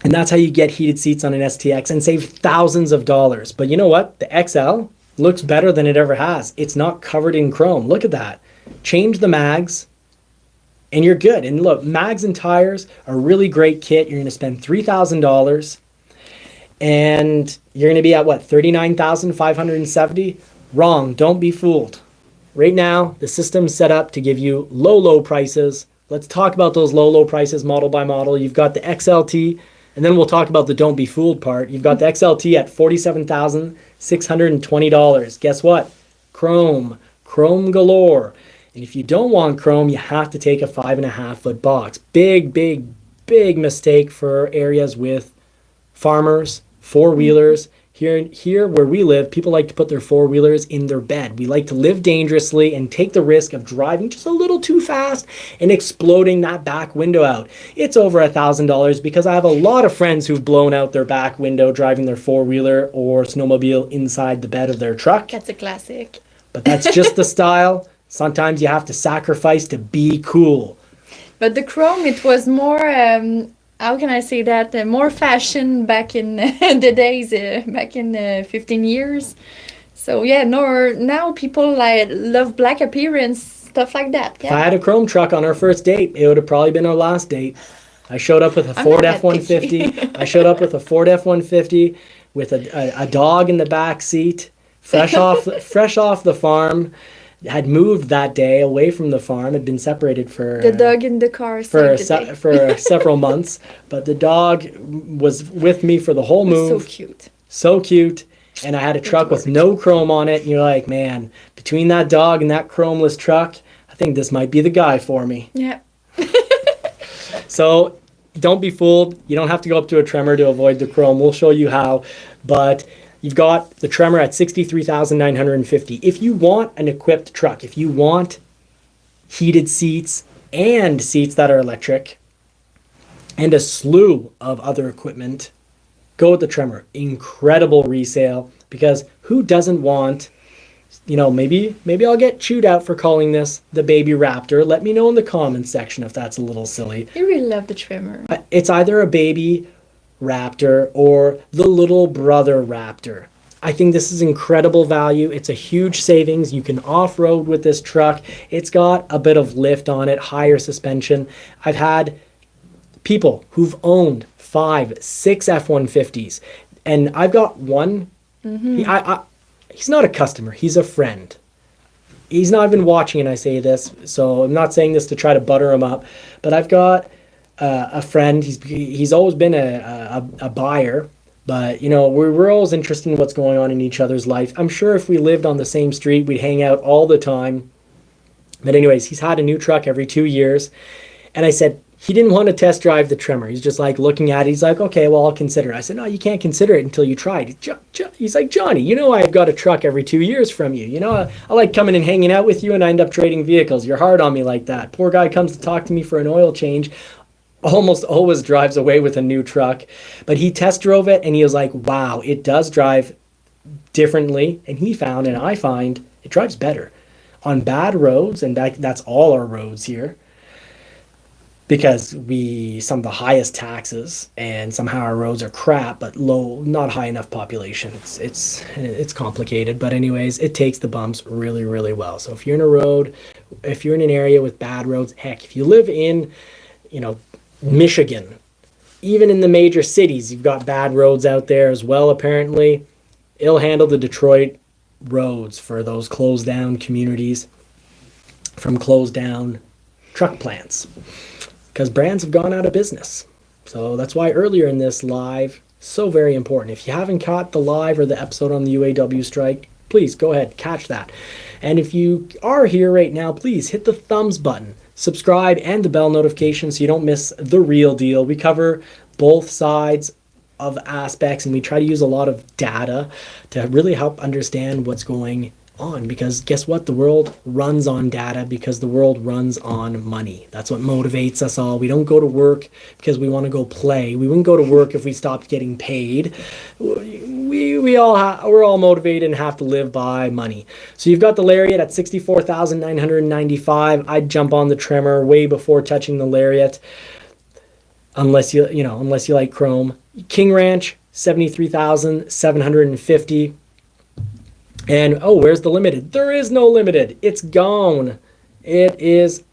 And that's how you get heated seats on an STX and save thousands of dollars. But you know what? The XL looks better than it ever has. It's not covered in chrome. Look at that. Change the mags and you're good. And look, mags and tires are a really great kit. You're going to spend $3,000. and you're going to be at what, 39,570? Wrong. Don't be fooled. Right now, the system's set up to give you low prices. Let's talk about those low prices model by model. You've got the XLT, and then we'll talk about the don't be fooled part. You've got the XLT at $47,620. Guess what? Chrome galore. And if you don't want chrome, you have to take a 5.5 foot box. Big mistake for areas with farmers, four-wheelers. Here where we live, people like to put their four-wheelers in their bed. We like to live dangerously and take the risk of driving just a little too fast and exploding that back window out. It's over $1,000 because I have a lot of friends who've blown out their back window driving their four-wheeler or snowmobile inside the bed of their truck. That's a classic. But that's just the style. Sometimes you have to sacrifice to be cool. But the chrome, it was more, how can I say that, more fashion back in the days, back in 15 years. So yeah, now people love black appearance, stuff like that. Yeah. If I had a chrome truck on our first date, it would have probably been our last date. I showed up with a Ford F-150. I showed up with a Ford F-150 with a dog in the back seat, fresh off the farm. Had moved that day away from the farm, had been separated for the dog in the car for several months, but the dog was with me for the whole move. So cute, and I had a truck with no chrome on it, and you're like, man, between that dog and that chromeless truck, I think this might be the guy for me. Yeah. So don't be fooled. You don't have to go up to a Tremor to avoid the chrome. We'll show you how, but you've got the Tremor at $63,950. If you want an equipped truck, if you want heated seats and seats that are electric and a slew of other equipment, go with the Tremor. Incredible resale, because who doesn't want, maybe I'll get chewed out for calling this the baby Raptor. Let me know in the comments section if that's a little silly. You really love the Tremor. It's either a baby Raptor or the little brother Raptor. I think this is incredible value. It's a huge savings. You can off-road with this truck. It's got a bit of lift on it, higher suspension. I've had people who've owned 5, 6 F-150s, and I've got one. He's not a customer. He's a friend. He's not even watching, and I say this, so I'm not saying this to try to butter him up, but I've got a friend. He's always been a buyer, but we're always interested in what's going on in each other's life. I'm sure if we lived on the same street, we'd hang out all the time. But anyways, he's had a new truck every 2 years, and I said he didn't want to test drive the Tremor. He's just like looking at it. He's like, okay, well, I'll consider it. I said, no, you can't consider it until you try it. He's like, Johnny, I've got a truck every 2 years from you. I like coming and hanging out with you, and I end up trading vehicles. You're hard on me like that. Poor guy comes to talk to me for an oil change. Almost always drives away with a new truck, but he test drove it and he was like, wow, it does drive differently. And he found, and I find, it drives better on bad roads. And that's all our roads here, because some of the highest taxes, and somehow our roads are crap, but low, not high enough population. It's complicated, but anyways, it takes the bumps really, really well. So if you're in an area with bad roads, heck, if you live in, Michigan, even in the major cities, you've got bad roads out there as well, apparently. It'll handle the Detroit roads for those closed down communities from closed down truck plants, because brands have gone out of business. So that's why earlier in this live, so very important. If you haven't caught the live or the episode on the UAW strike, please go ahead, catch that. And if you are here right now, please hit the thumbs button, subscribe, and the bell notification so you don't miss the real deal. We cover both sides of aspects, and we try to use a lot of data to really help understand what's going on, because guess what? The world runs on data, because the world runs on money. That's what motivates us all. We don't go to work because we want to go play. We wouldn't go to work if we stopped getting paid. We're all motivated and have to live by money. So you've got the Lariat at $64,995. I'd jump on the Tremor way before touching the Lariat, unless you like chrome. King Ranch, $73,750. And where's the limited? There is no limited. It's gone. It is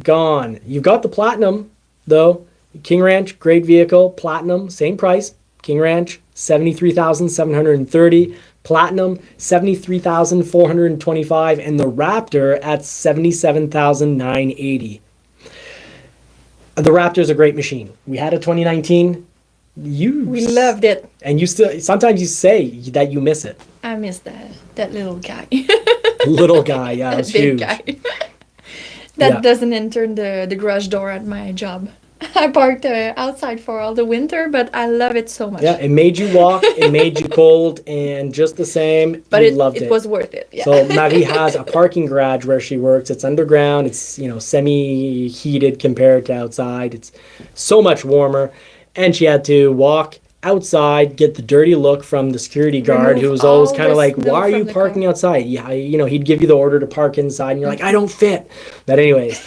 gone. You've got the Platinum though. King Ranch, great vehicle. Platinum, same price, King Ranch, 73,730. Platinum, 73,425. And the Raptor at 77,980. The Raptor's a great machine. We had a 2019. We loved it. And you still, sometimes you say that you miss it. I miss that little guy. Little guy, yeah, it was Big huge. guy. That Yeah. doesn't enter the garage door at my job. I parked outside for all the winter, but I love it so much. Yeah, it made you walk, it made you cold, and just the same, But you loved it. it was worth it. Yeah. So Marie has a parking garage where she works. It's underground. It's, semi-heated compared to outside. It's so much warmer. And she had to walk outside, get the dirty look from the security guard Remove who was always all kind of the like, snow why are from you the parking car." outside? Yeah, he'd give you the order to park inside and you're like, I don't fit. But anyways,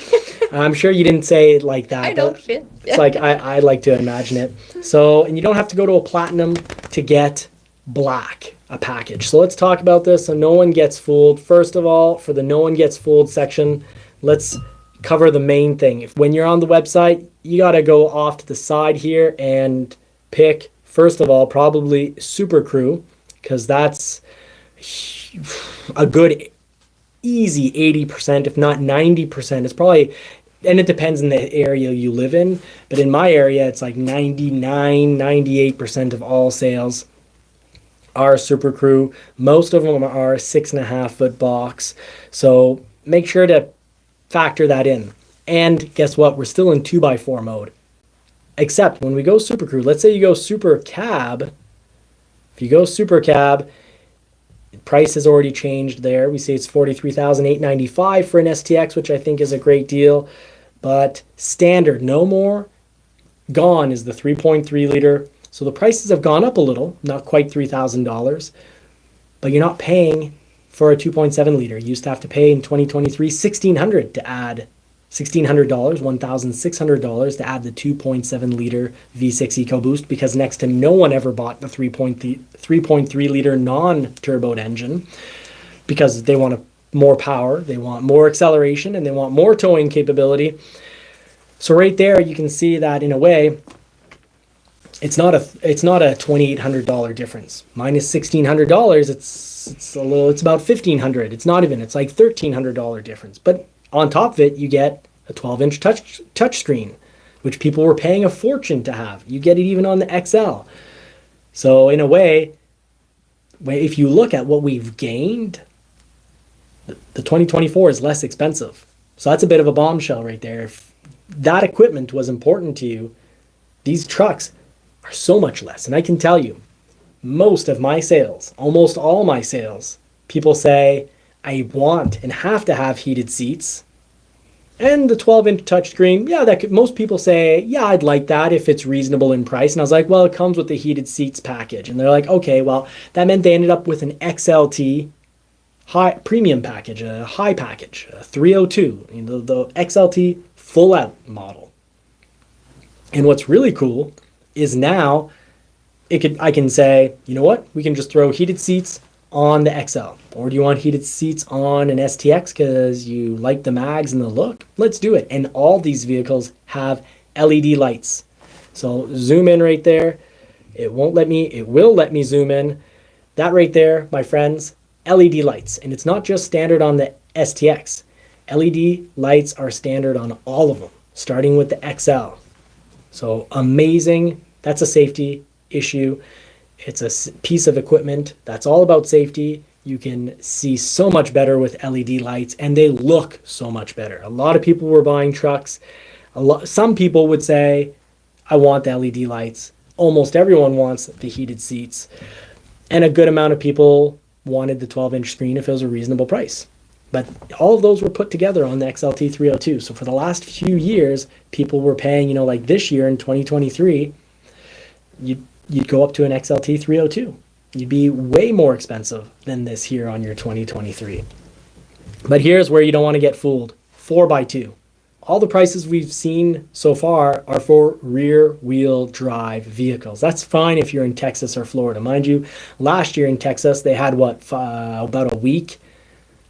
I'm sure you didn't say it like that. I don't fit. It's like, I like to imagine it. So, and you don't have to go to a platinum to get black, a package. So let's talk about this so no one gets fooled. First of all, for the no one gets fooled section, let's cover the main thing. When you're on the website, you got to go off to the side here and pick, first of all, probably Super Crew, because that's a good, easy 80%, if not 90%. It's probably, and it depends on the area you live in, but in my area, it's like 99, 98% of all sales are Super Crew. Most of them are 6.5 foot box. So make sure to factor that in. And guess what? We're still in 2x4 mode. Except when we go Super Crew, let's say you go Super Cab. If you go Super Cab, price has already changed there. We say it's $43,895 for an STX, which I think is a great deal. But standard, no more. Gone is the 3.3 liter. So the prices have gone up a little, not quite $3,000. But you're not paying for a 2.7 liter. You used to have to pay in 2023 $1,600 to add $1,600, $1,600 to add the 2.7 liter V6 EcoBoost, because next to no one ever bought the 3.3 liter non-turboed engine because they want more power, they want more acceleration, and they want more towing capability. So right there you can see that in a way it's not a $2,800 difference. Minus $1,600, it's about $1,500. It's not even. It's like $1,300 difference. But on top of it, you get a 12-inch touch screen, which people were paying a fortune to have. You get it even on the XL. So in a way, if you look at what we've gained, the 2024 is less expensive. So that's a bit of a bombshell right there. If that equipment was important to you, these trucks are so much less. And I can tell you, most of my sales, almost all my sales, people say, I want and have to have heated seats. And the 12-inch touchscreen, yeah, most people say, yeah, I'd like that if it's reasonable in price. And I was like, well, it comes with the heated seats package. And they're like, okay, well, that meant they ended up with an XLT high premium package, a high package, a 302, the XLT full out model. And what's really cool is now I can say, you know what, we can just throw heated seats on the XL. Or do you want heated seats on an STX because you like the mags and the look? Let's do it. And all these vehicles have LED lights. So zoom in right there. It will let me zoom in. That right there, my friends, LED lights. And it's not just standard on the STX. LED lights are standard on all of them, starting with the XL. So amazing. That's a safety issue. It's a piece of equipment that's all about safety. You can see so much better with LED lights, and they look so much better. A lot of people were buying trucks. Some people would say, I want the LED lights. Almost everyone wants the heated seats. And a good amount of people wanted the 12-inch screen if it was a reasonable price. But all of those were put together on the XLT 302. So for the last few years, people were paying, like this year in 2023, you'd go up to an XLT 302. You'd be way more expensive than this here on your 2023. But here's where you don't want to get fooled. 4x2. All the prices we've seen so far are for rear-wheel drive vehicles. That's fine if you're in Texas or Florida. Mind you, last year in Texas, they had about a week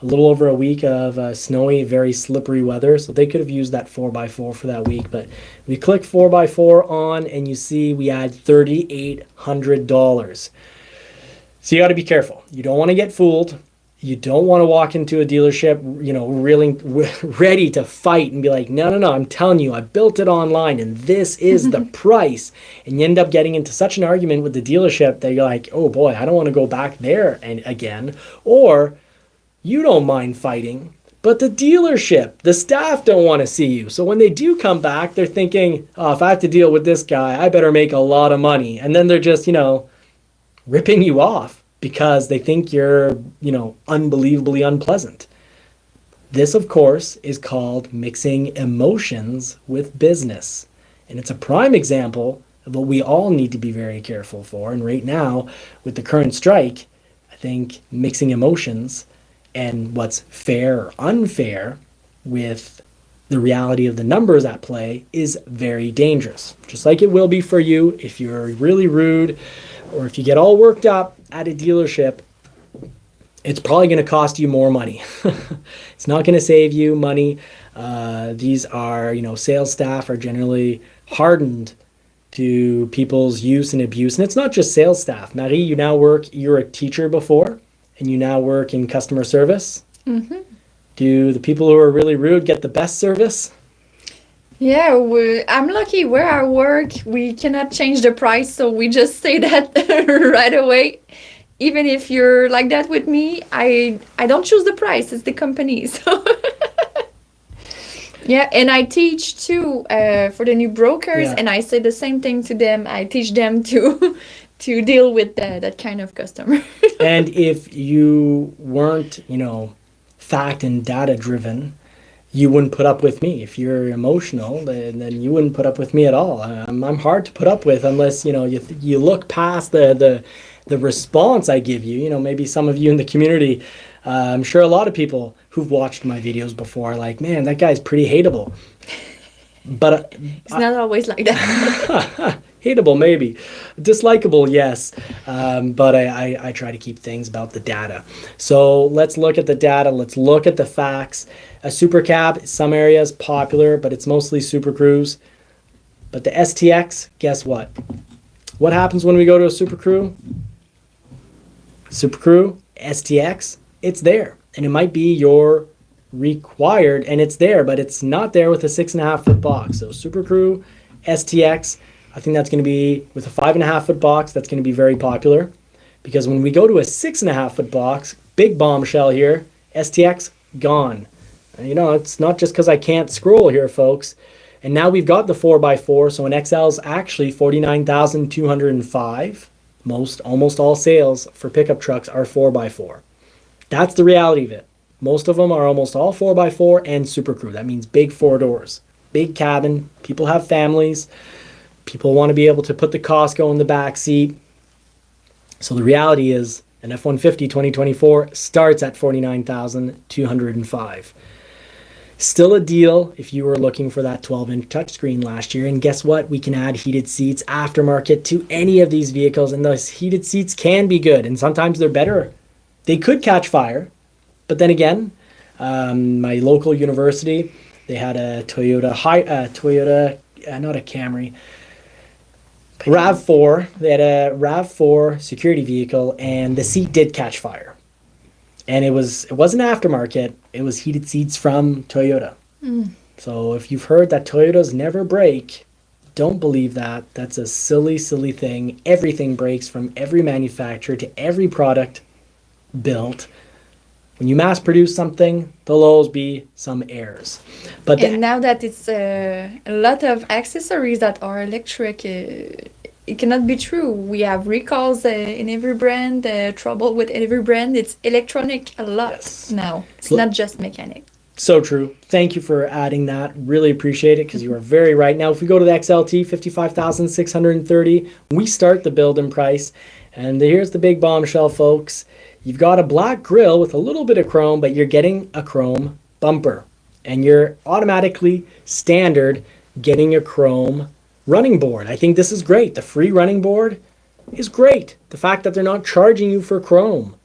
a little over a week of snowy, very slippery weather. So they could have used that 4x4 for that week. But we click 4x4 on and you see we add $3,800. So you got to be careful. You don't want to get fooled. You don't want to walk into a dealership, really ready to fight and be like, no, I'm telling you, I built it online and this is the price. And you end up getting into such an argument with the dealership that you're like, oh boy, I don't want to go back there again. Or you don't mind fighting, but the dealership, the staff don't want to see you. So when they do come back, they're thinking, oh, if I have to deal with this guy, I better make a lot of money. And then they're just, ripping you off because they think you're, unbelievably unpleasant. This, of course, is called mixing emotions with business. And it's a prime example of what we all need to be very careful for. And right now, with the current strike, I think mixing emotions and what's fair or unfair with the reality of the numbers at play is very dangerous. Just like it will be for you if you're really rude or if you get all worked up at a dealership, it's probably going to cost you more money. It's not going to save you money. These are, sales staff are generally hardened to people's use and abuse. And it's not just sales staff. Marie, you're a teacher before, and you now work in customer service. Mm-hmm. Do the people who are really rude get the best service? Yeah, I'm lucky where I work. We cannot change the price, so we just say that right away. Even if you're like that with me, I don't choose the price. It's the company. So yeah, and I teach too for the new brokers, and I say the same thing to them. I teach them to deal with that kind of customer. And if you weren't, fact and data driven, you wouldn't put up with me. If you're emotional, then you wouldn't put up with me at all. I'm hard to put up with unless you look past the response I give you. Maybe some of you in the community, I'm sure a lot of people who've watched my videos before are like, man, that guy's pretty hateable. But it's not always like that. Hateable, maybe. Dislikable, yes. But I try to keep things about the data. So let's look at the data. Let's look at the facts. A Super Cab, some areas popular, but it's mostly Super Cruise. But the STX, guess what? What happens when we go to a Super Crew? Super Crew, STX, it's there. And it might be your required, and it's there, but it's not there with a 6.5 foot box. So Super Crew, STX, I think that's going to be with a 5.5 foot box. That's going to be very popular because when we go to a 6.5 foot box, big bombshell here, STX gone. And, it's not just because I can't scroll here, folks. And now we've got the 4x4, so an XL is actually $49,205. Almost all sales for pickup trucks are 4x4. That's the reality of it. Most of them are almost all 4x4 and Super Crew. That means big 4 doors, big cabin. People have families. People want to be able to put the Costco in the back seat. So the reality is an F-150 2024 starts at $49,205. Still a deal if you were looking for that 12-inch touchscreen last year. And guess what? We can add heated seats aftermarket to any of these vehicles. And those heated seats can be good. And sometimes they're better. They could catch fire. But then again, my local university, they had a not a Camry, RAV4. They had a RAV4 security vehicle, and the seat did catch fire. And it wasn't aftermarket. It was heated seats from Toyota. So if you've heard that Toyotas never break, don't believe that. That's a silly, silly thing. Everything breaks from every manufacturer to every product built. When you mass produce something, there'll always be some errors. And now that it's a lot of accessories that are electric, it cannot be true. We have recalls in every brand, trouble with every brand. It's electronic a lot now. It's not just mechanic. So true. Thank you for adding that. Really appreciate it because you are very right. Now, if we go to the XLT, $55,630, we start the build-in price. And here's the big bombshell, folks. You've got a black grille with a little bit of chrome, but you're getting a chrome bumper. And you're automatically standard getting a chrome running board. I think this is great. The free running board is great. The fact that they're not charging you for chrome.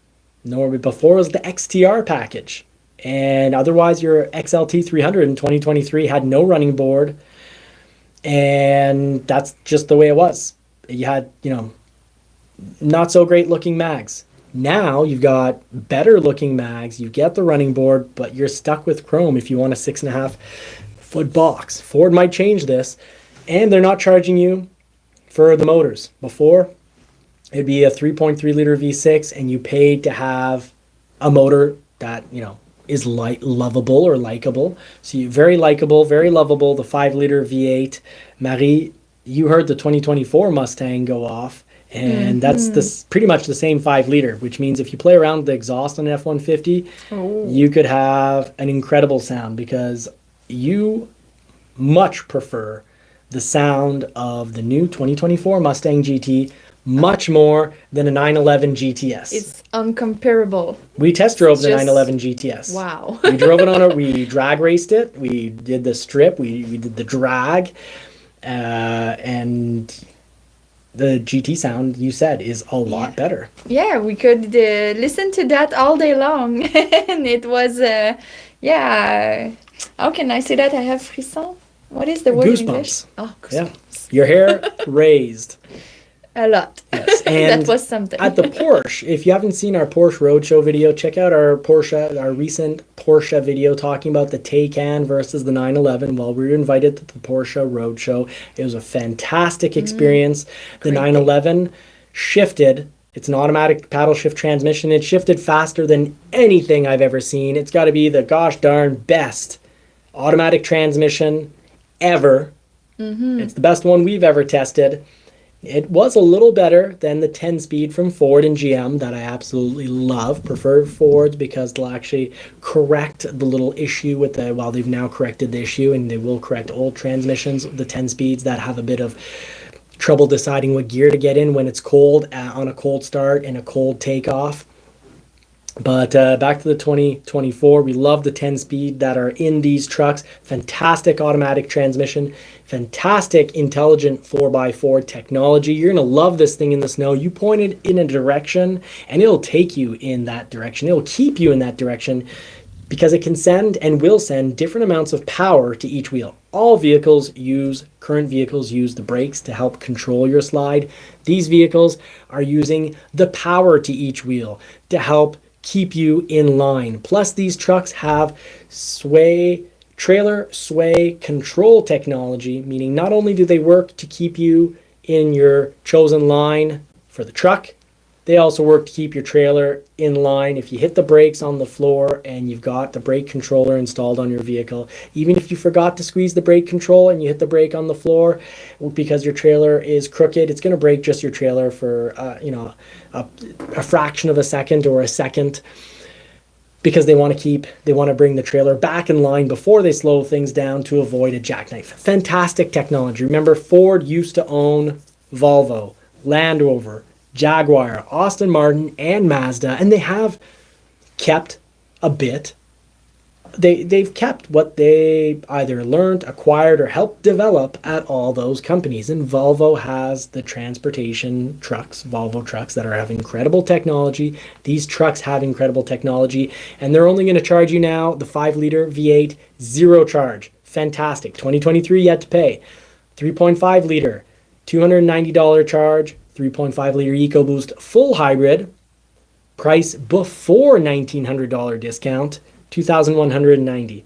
Nor before was the XTR package. And otherwise, your XLT 300 in 2023 had no running board. And that's just the way it was. You had, not so great looking mags. Now you've got better looking mags. You get the running board, but you're stuck with chrome if you want a 6.5-foot box. Ford might change this, and they're not charging you for the motors. Before, it'd be a 3.3 liter V6, and you paid to have a motor that, is lovable or likable. So you very likable, very lovable, the 5 liter V8. Marie, you heard the 2024 Mustang go off, and that's pretty much the same 5 liter, which means if you play around with the exhaust on an F150, you could have an incredible sound, because you much prefer the sound of the new 2024 Mustang GT much more than a 911 GTS. It's uncomparable. We test drove the 911 GTS. Wow. We drove it we drag raced it. We did the strip. We did the drag. And the GT sound, you said, is a lot better. Yeah, we could listen to that all day long. And it was, how can I say that? I have frisson. What is the word in English? Goosebumps. Oh, goosebumps. Yeah. Your hair raised. A lot. Yes. And that was something. At the Porsche, if you haven't seen our Porsche Roadshow video, check out our recent Porsche video talking about the Taycan versus the 911. Well, we were invited to the Porsche Roadshow. It was a fantastic experience. The 911 shifted. It's an automatic paddle shift transmission. It shifted faster than anything I've ever seen. It's got to be the gosh darn best automatic transmission ever. It's the best one we've ever tested. It was a little better than the 10-speed from Ford and GM that I absolutely love. Prefer Fords because they'll actually correct the little issue with they've now corrected the issue, and they will correct old transmissions, the 10-speeds that have a bit of trouble deciding what gear to get in when it's cold on a cold start and a cold takeoff. But back to the 2024, we love the 10-speed that are in these trucks. Fantastic automatic transmission, fantastic intelligent 4x4 technology. You're going to love this thing in the snow. You point it in a direction, and it'll take you in that direction. It'll keep you in that direction because it can send and will send different amounts of power to each wheel. All current vehicles use the brakes to help control your slide. These vehicles are using the power to each wheel to help keep you in line. Plus, these trucks have trailer sway control technology, meaning not only do they work to keep you in your chosen line for the truck, they also work to keep your trailer in line. If you hit the brakes on the floor and you've got the brake controller installed on your vehicle, even if you forgot to squeeze the brake control and you hit the brake on the floor because your trailer is crooked, it's going to brake just your trailer for a fraction of a second or a second, because they want to bring the trailer back in line before they slow things down to avoid a jackknife. Fantastic technology. Remember, Ford used to own Volvo, Land Rover, Jaguar, Aston Martin, and Mazda, and they have kept a bit. They've kept what they either learned, acquired, or helped develop at all those companies. And Volvo has the transportation trucks, Volvo trucks, that have incredible technology. These trucks have incredible technology, and they're only going to charge you now the 5-liter V8, zero charge. Fantastic. 2023 yet to pay. 3.5 liter, $290 charge. 3.5 liter EcoBoost full hybrid, price before $1,900 discount, $2,190.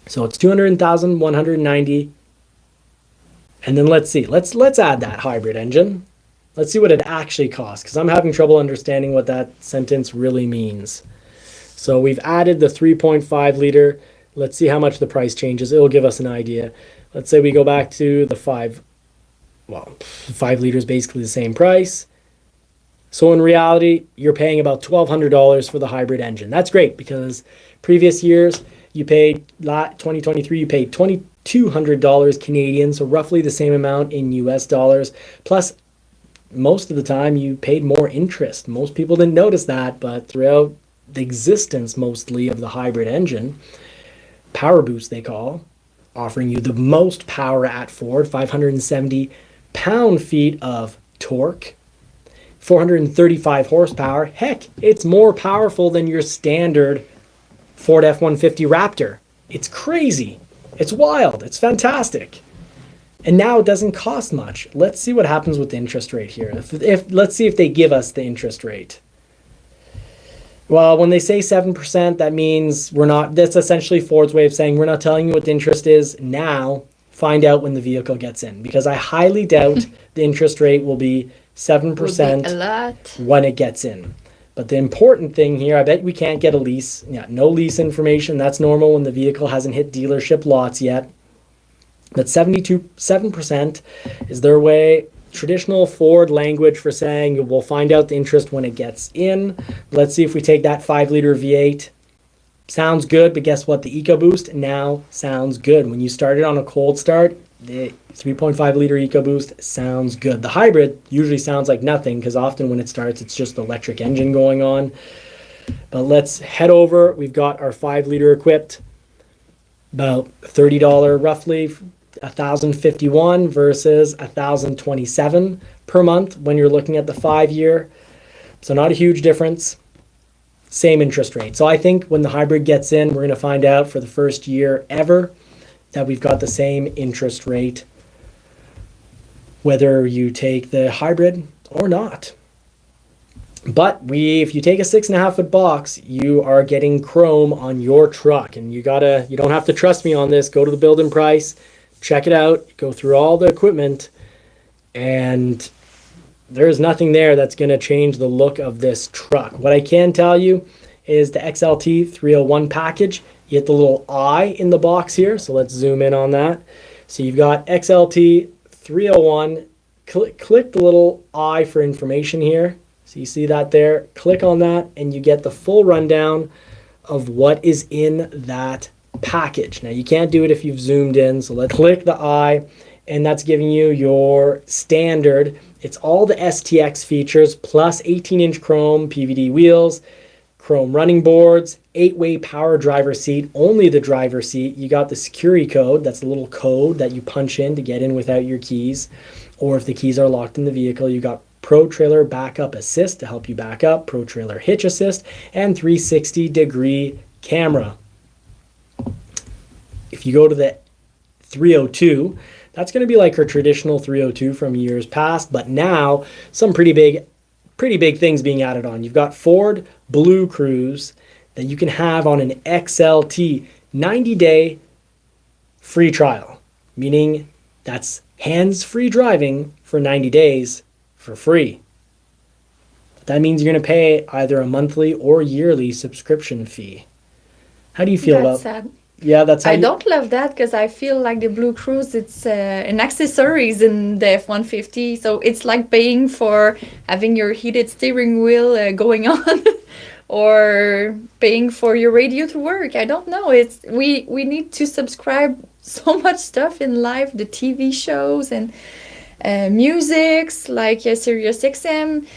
So it's $200,190. And then let's see. Let's add that hybrid engine. Let's see what it actually costs, because I'm having trouble understanding what that sentence really means. So we've added the 3.5 liter. Let's see how much the price changes. It'll give us an idea. Let's say we go back to the 5 liters, basically the same price. So in reality, you're paying about $1,200 for the hybrid engine. That's great, because previous years you paid 2023 you paid $2,200 Canadian, so roughly the same amount in US dollars. Plus, most of the time you paid more interest. Most people didn't notice that, but throughout the existence mostly of the hybrid engine, Power Boost they call, offering you the most power at Ford, 570 pound-feet of torque, 435 horsepower. Heck, it's more powerful than your standard Ford F-150 Raptor. It's crazy. It's wild. It's fantastic. And now it doesn't cost much. Let's see what happens with the interest rate here. Let's see if they give us the interest rate. Well, when they say 7%, that means that's essentially Ford's way of saying we're not telling you what the interest is now. Find out when the vehicle gets in, because I highly doubt the interest rate will be 7% a lot. when it gets in. But the important thing here, I bet we can't get a lease. Yeah, no lease information. That's normal when the vehicle hasn't hit dealership lots yet. But 7% is their way, traditional Ford language for saying we'll find out the interest when it gets in. Let's see if we take that 5-liter V8. Sounds good, but guess what? The EcoBoost now sounds good. When you start it on a cold start, the 3.5-liter EcoBoost sounds good. The hybrid usually sounds like nothing because often when it starts, it's just the electric engine going on. But let's head over. We've got our 5-liter equipped. About $30 roughly, 1,051 versus 1,027 per month when you're looking at the 5-year. So not a huge difference. Same interest rate. So I think when the hybrid gets in, we're going to find out for the first year ever that we've got the same interest rate, whether you take the hybrid or not. But if you take a 6.5-foot box, you are getting chrome on your truck, and you don't have to trust me on this. Go to the build and price, check it out, go through all the equipment, and there's nothing there that's going to change the look of this truck. What I can tell you is the XLT 301 package. You get the little eye in the box here, so let's zoom in on that. So you've got XLT 301. Click the little eye for information here. So you see that there. Click on that, and you get the full rundown of what is in that package. Now, you can't do it if you've zoomed in, so let's click the eye, and that's giving you your standard. It's all the STX features, plus 18-inch chrome PVD wheels, chrome running boards, 8-way power driver seat, only the driver seat. You got the security code. That's a little code that you punch in to get in without your keys, or if the keys are locked in the vehicle. You got Pro Trailer Backup Assist to help you back up, Pro Trailer Hitch Assist, and 360-degree camera. If you go to the 302, that's going to be like her traditional 302 from years past, but now some pretty big things being added on. You've got Ford Blue Cruise that you can have on an XLT 90-day free trial, meaning that's hands-free driving for 90 days for free. That means you're going to pay either a monthly or yearly subscription fee. How do you feel about sad. Yeah, that's how I don't love that because I feel like the Blue Cruise, it's an accessories in the F-150. So it's like paying for having your heated steering wheel going on or paying for your radio to work. I don't know. We need to subscribe so much stuff in life, the TV shows and musics like Sirius XM.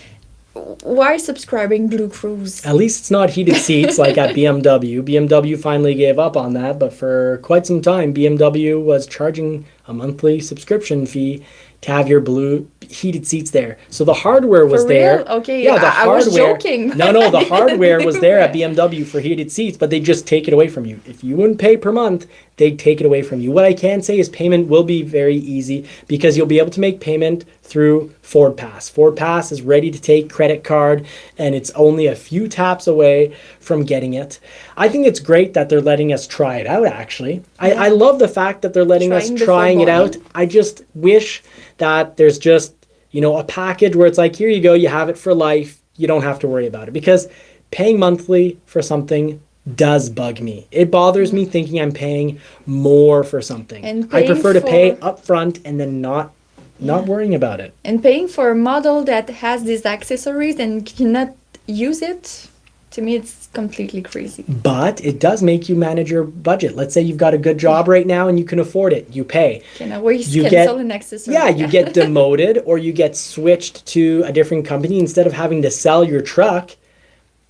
Why subscribing Blue Cruise? At least it's not heated seats like at BMW. BMW finally gave up on that, but for quite some time, BMW was charging a monthly subscription fee to have your blue heated seats there. So the hardware was For there. real? Okay, Yeah, the I hardware. was joking. No, the hardware was there at BMW for heated seats, but they just take it away from you. If you wouldn't pay per month, they'd take it away from you. What I can say is payment will be very easy because you'll be able to make payment through Ford Pass. Ford Pass is ready to take credit card, and it's only a few taps away from getting it. I think it's great that they're letting us try it out, actually. I love the fact that they're letting us trying it out. I just wish that there's just, a package where it's like, here you go, you have it for life. You don't have to worry about it, because paying monthly for something does bug me. It bothers me thinking I'm paying more for something. And I prefer to pay for- upfront and then not worrying about it. And paying for a model that has these accessories and cannot use it, to me, it's completely crazy. But it does make you manage your budget. Let's say you've got a good job right now and you can afford it. You pay. Can always You cancel an accessory. Yeah, you get demoted or you get switched to a different company. Instead of having to sell your truck,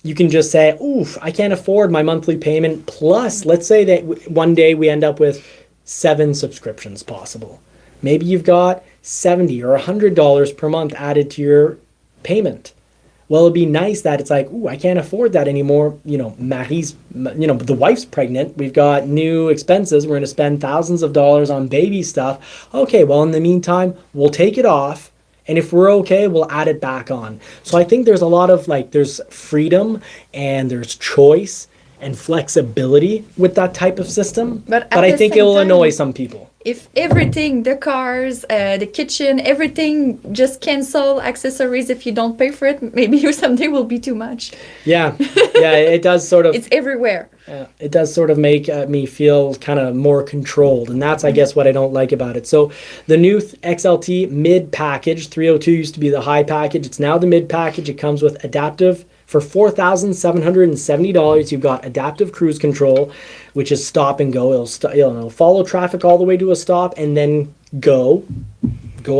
you can just say, oof, I can't afford my monthly payment. Plus, let's say that one day we end up with 7 subscriptions possible. Maybe you've got $70 or $100 per month added to your payment. Well, it'd be nice that it's like, ooh, I can't afford that anymore. Marie's, the wife's pregnant. We've got new expenses. We're going to spend thousands of dollars on baby stuff. Okay, well, in the meantime, we'll take it off. And if we're okay, we'll add it back on. So I think there's a lot of there's freedom and there's choice and flexibility with that type of system. But I think same it'll time, annoy some people. If everything, the cars, the kitchen, everything, just cancel accessories if you don't pay for it, maybe someday will be too much. Yeah, it does sort of. It's everywhere. It does sort of make me feel kind of more controlled, and that's, I guess, what I don't like about it. So the new XLT mid package, 302 used to be the high package. It's now the mid package. It comes with adaptive. For $4,770, you've got adaptive cruise control, which is stop and go. It'll follow traffic all the way to a stop and then go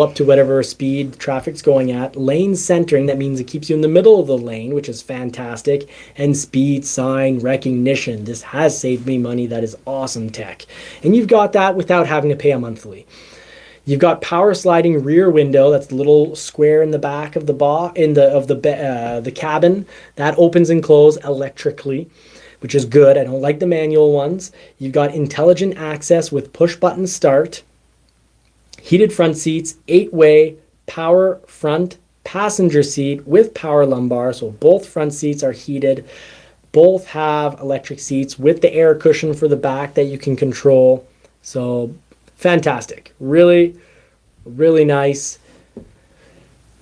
up to whatever speed traffic's going at. Lane centering, that means it keeps you in the middle of the lane, which is fantastic. And speed sign recognition. This has saved me money. That is awesome tech. And you've got that without having to pay a monthly. You've got power sliding rear window. That's the little square in the back of the cabin that opens and closes electrically, which is good. I don't like the manual ones. You've got intelligent access with push button start, heated front seats, 8-way power front passenger seat with power lumbar. So both front seats are heated. Both have electric seats with the air cushion for the back that you can control. So fantastic. Really, really nice.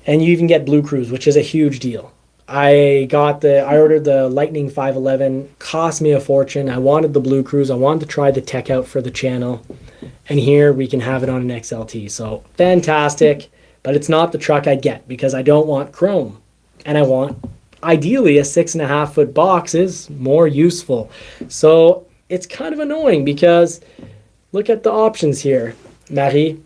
And you even get Blue Cruise, which is a huge deal. I ordered the Lightning 511, cost me a fortune. I wanted the Blue Cruise. I wanted to try the tech out for the channel. And here we can have it on an XLT. So fantastic, but it's not the truck I get because I don't want chrome. And I want, ideally, a 6.5-foot box is more useful. So it's kind of annoying because look at the options here, Marie.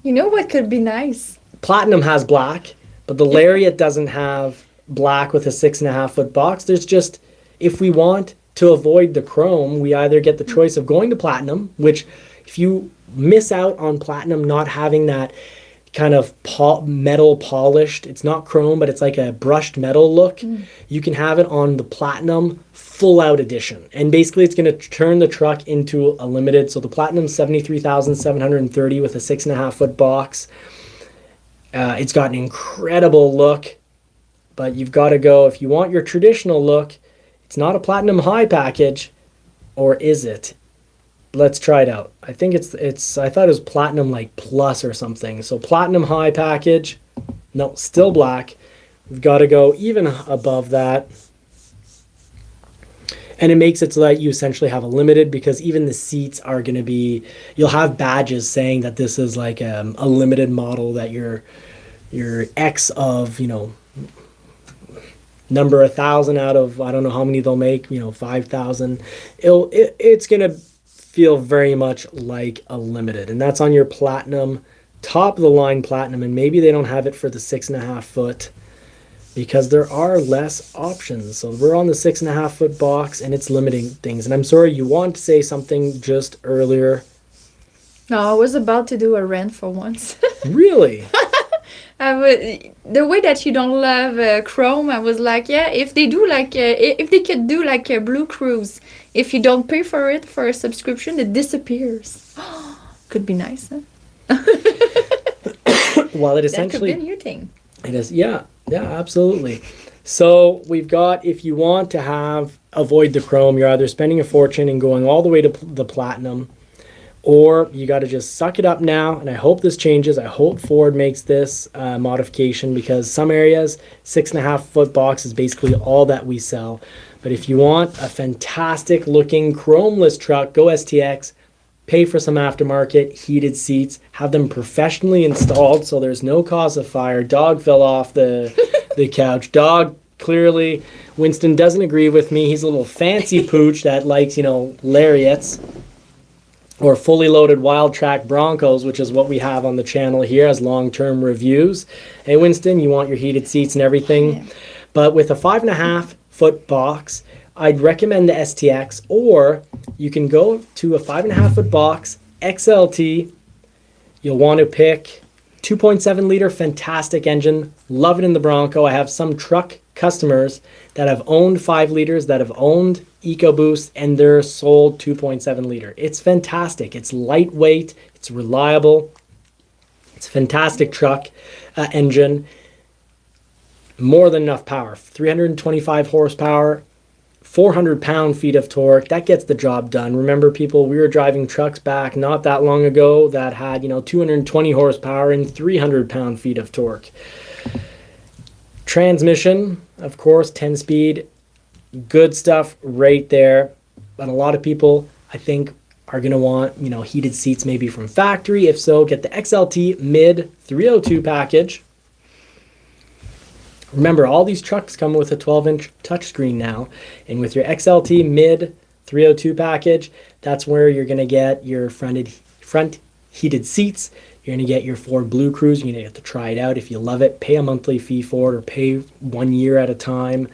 You know what could be nice? Platinum has black, but the Lariat doesn't have black with a 6.5-foot box. There's just, if we want to avoid the chrome, we either get the choice of going to Platinum, which if you miss out on Platinum not having that kind of metal polished, it's not chrome, but it's like a brushed metal look, you can have it on the Platinum full out edition. And basically it's going to turn the truck into a limited. So the Platinum 73,730 with a 6.5-foot box. It's got an incredible look, but you've got to go, if you want your traditional look, it's not a Platinum high package, or is it? Let's try it out. I think I thought it was Platinum like plus or something. So Platinum high package, no, still black. We've got to go even above that. And it makes it so that you essentially have a limited, because even the seats are going to be, you'll have badges saying that this is like a limited model, that you're X of, number 1,000 out of, I don't know how many they'll make, 5,000. It's going to feel very much like a limited. And that's on your Platinum, top of the line Platinum. And maybe they don't have it for the 6.5-foot. Because there are less options. So we're on the 6.5-foot box and it's limiting things. And I'm sorry, you want to say something just earlier. No, I was about to do a rant for once. Really? The way that you don't love Chrome, I was like, yeah, if they do if they could do like a Blue Cruise, if you don't pay for it for a subscription, it disappears. Could be nice, huh? Well, it essentially... That could be a new thing. It is, yeah, absolutely. So we've got, if you want to avoid the chrome, you're either spending a fortune and going all the way to the Platinum, or you got to just suck it up now. And I hope this changes. I hope Ford makes this modification, because some areas, 6.5-foot box is basically all that we sell. But if you want a fantastic looking chromeless truck, go STX. Pay for some aftermarket heated seats, have them professionally installed so there's no cause of fire. Dog fell off the couch. Dog, clearly, Winston doesn't agree with me. He's a little fancy pooch that likes, Lariats or fully loaded wild track Broncos, which is what we have on the channel here as long-term reviews. Hey, Winston, you want your heated seats and everything. Yeah. But with a 5.5-foot box, I'd recommend the STX, or you can go to a 5.5-foot box, XLT. You'll want to pick 2.7 liter, fantastic engine. Love it in the Bronco. I have some truck customers that have owned 5 liters, that have owned EcoBoost, and they're sold 2.7 liter. It's fantastic. It's lightweight. It's reliable. It's a fantastic truck engine. More than enough power. 325 horsepower, 400 pound-feet of torque. That gets the job done. Remember, people, we were driving trucks back not that long ago that had, 220 horsepower and 300 pound-feet of torque. Transmission, of course, 10-speed. Good stuff right there. But a lot of people, I think, are going to want, heated seats maybe from factory. If so, get the XLT Mid 302 package. Remember, all these trucks come with a 12-inch touchscreen now. And with your XLT Mid 302 package, that's where you're going to get your front heated seats. You're going to get your Ford Blue Cruise. You're going to get to try it out. If you love it, pay a monthly fee for it or pay 1 year at a time.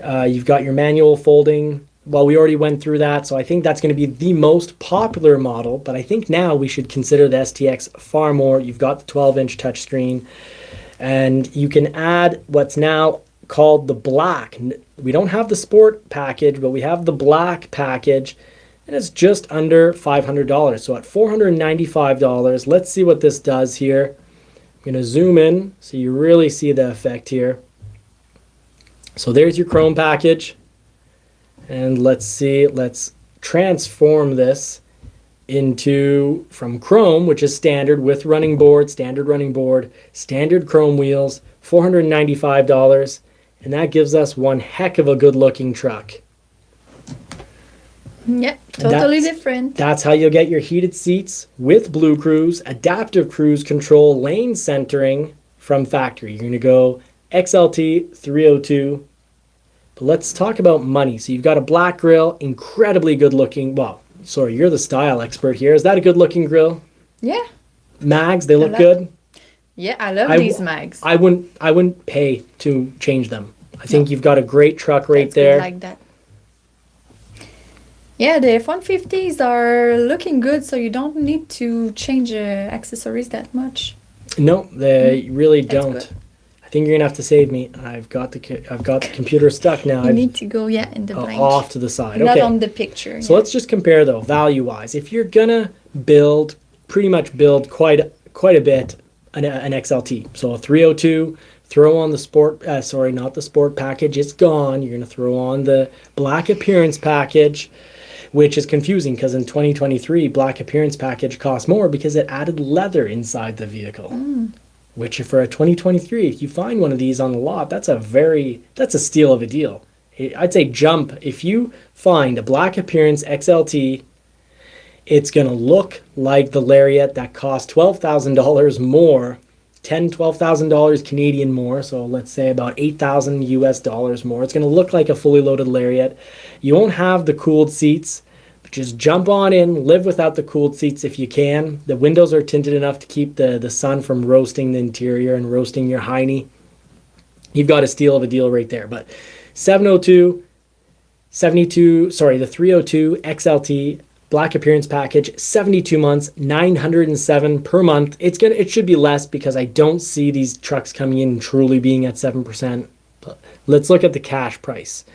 You've got your manual folding. Well, we already went through that, so I think that's going to be the most popular model. But I think now we should consider the STX far more. You've got the 12-inch touchscreen. And you can add what's now called the black. We don't have the sport package, but we have the black package, and it's just under $500. So at $495, let's see what this does here. I'm going to zoom in so you really see the effect here. So there's your chrome package. And let's transform this from chrome, which is standard with standard running board, standard chrome wheels, $495, and that gives us one heck of a good looking truck. Yeah, totally different. That's how you'll get your heated seats with Blue Cruise, adaptive cruise control, lane centering from factory. You're going to go XLT 302. But let's talk about money. So you've got a black grille, incredibly good looking. Well, sorry, you're the style expert here. Is that a good looking grill? Yeah. Mags, they look good. Yeah, I love these mags. I wouldn't pay to change them. I think you've got a great truck right That's there. good like that. Yeah, the F150s are looking good, so you don't need to change accessories that much. No, they really don't. Good. I think you're gonna have to save me. I've got the computer stuck now. You need to go, in the blank. Off to the side. Not okay. on the picture. So let's just compare though, value-wise. If you're gonna pretty much build quite a bit an XLT. So a 302, throw on the sport. Not the sport package. It's gone. You're gonna throw on the black appearance package, which is confusing because in 2023, black appearance package costs more because it added leather inside the vehicle. Which for a 2023, if you find one of these on the lot, that's a steal of a deal. I'd say jump. If you find a black appearance XLT, it's going to look like the Lariat that cost $12,000 more, $12,000 Canadian more. So let's say about $8,000 US dollars more. It's going to look like a fully loaded Lariat. You won't have the cooled seats. Just jump on in, live without the cooled seats if you can. The windows are tinted enough to keep the sun from roasting the interior and roasting your hiney. You've got a steal of a deal right there. But the 302 XLT black appearance package, 72 months, $907 per month. It should be less because I don't see these trucks coming in truly being at 7%. But let's look at the cash price.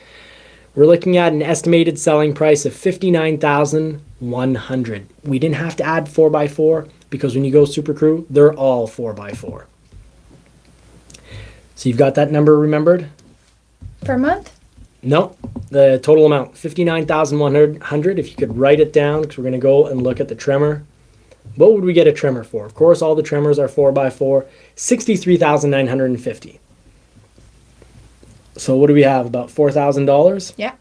We're looking at an estimated selling price of $59,100. We didn't have to add 4x4 because when you go Super Crew, they're all 4x4. So you've got that number remembered? Per month? No, the total amount, $59,100. If you could write it down, because we're going to go and look at the Tremor. What would we get a Tremor for? Of course, all the Tremors are 4x4, $63,950. So what do we have? About $4,000? Yeah.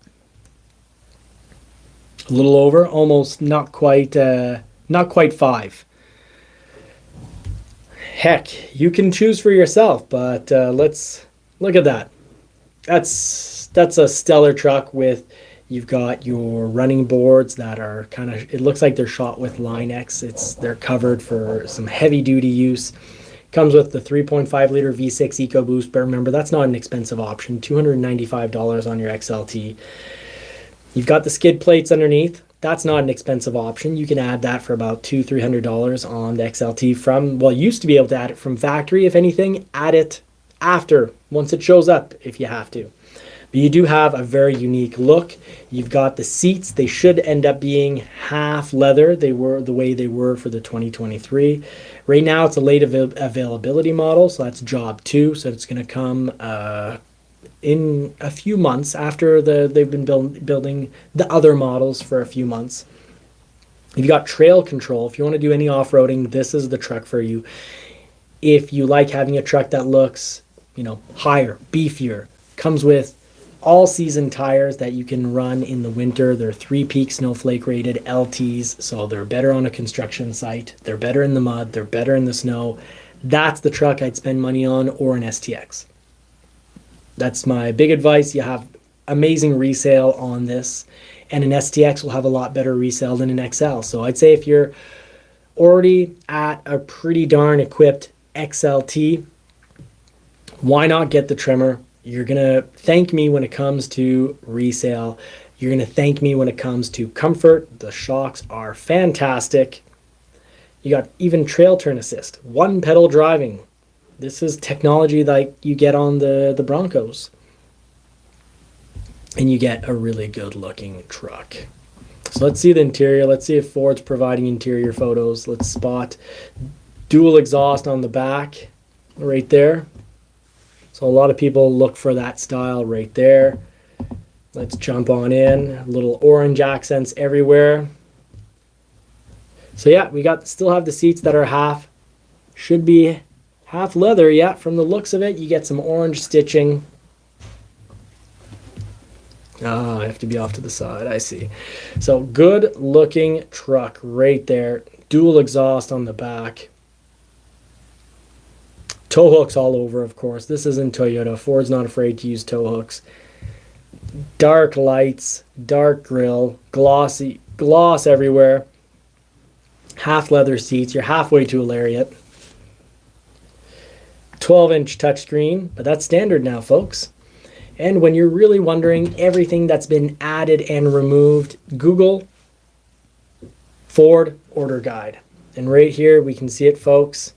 A little over, almost not quite 5. Heck, you can choose for yourself, but let's look at that. That's a stellar truck with, you've got your running boards that are it looks like they're shot with Line-X. They're covered for some heavy duty use. Comes with the 3.5 liter V6 EcoBoost, but remember, that's not an expensive option. $295 on your XLT. You've got the skid plates underneath. That's not an expensive option. You can add that for about $200-300 on the XLT used to be able to add it from factory. If anything, add it after, once it shows up, if you have to. But you do have a very unique look. You've got the seats. They should end up being half leather. They were the way they were for the 2023. Right now, it's a late availability model, so that's job 2. So it's going to come in a few months after they've been building the other models for a few months. You've got trail control. If you want to do any off-roading, this is the truck for you. If you like having a truck that looks, higher, beefier, comes with all-season tires that you can run in the winter. They're 3-peak snowflake rated LTs, so they're better on a construction site. They're better in the mud. They're better in the snow. That's the truck I'd spend money on, or an STX. That's my big advice. You have amazing resale on this, and an STX will have a lot better resale than an XL. So I'd say if you're already at a pretty darn equipped XLT, why not get the trimmer? You're going to thank me when it comes to resale. You're going to thank me when it comes to comfort. The shocks are fantastic. You got even trail turn assist, 1-pedal driving. This is technology that you get on the Broncos. And you get a really good looking truck. So let's see the interior. Let's see if Ford's providing interior photos. Let's spot dual exhaust on the back right there. So a lot of people look for that style right there. Let's jump on in. Little orange accents everywhere. So yeah, we still have the seats that are should be half leather. Yeah, from the looks of it, you get some orange stitching. I have to be off to the side. I see. So good looking truck right there. Dual exhaust on the back. Tow hooks all over, of course. This isn't Toyota. Ford's not afraid to use tow hooks. Dark lights, dark grille, gloss everywhere. Half leather seats. You're halfway to a Lariat. 12-inch touchscreen, but that's standard now, folks. And when you're really wondering everything that's been added and removed, Google Ford order guide. And right here, we can see it, folks.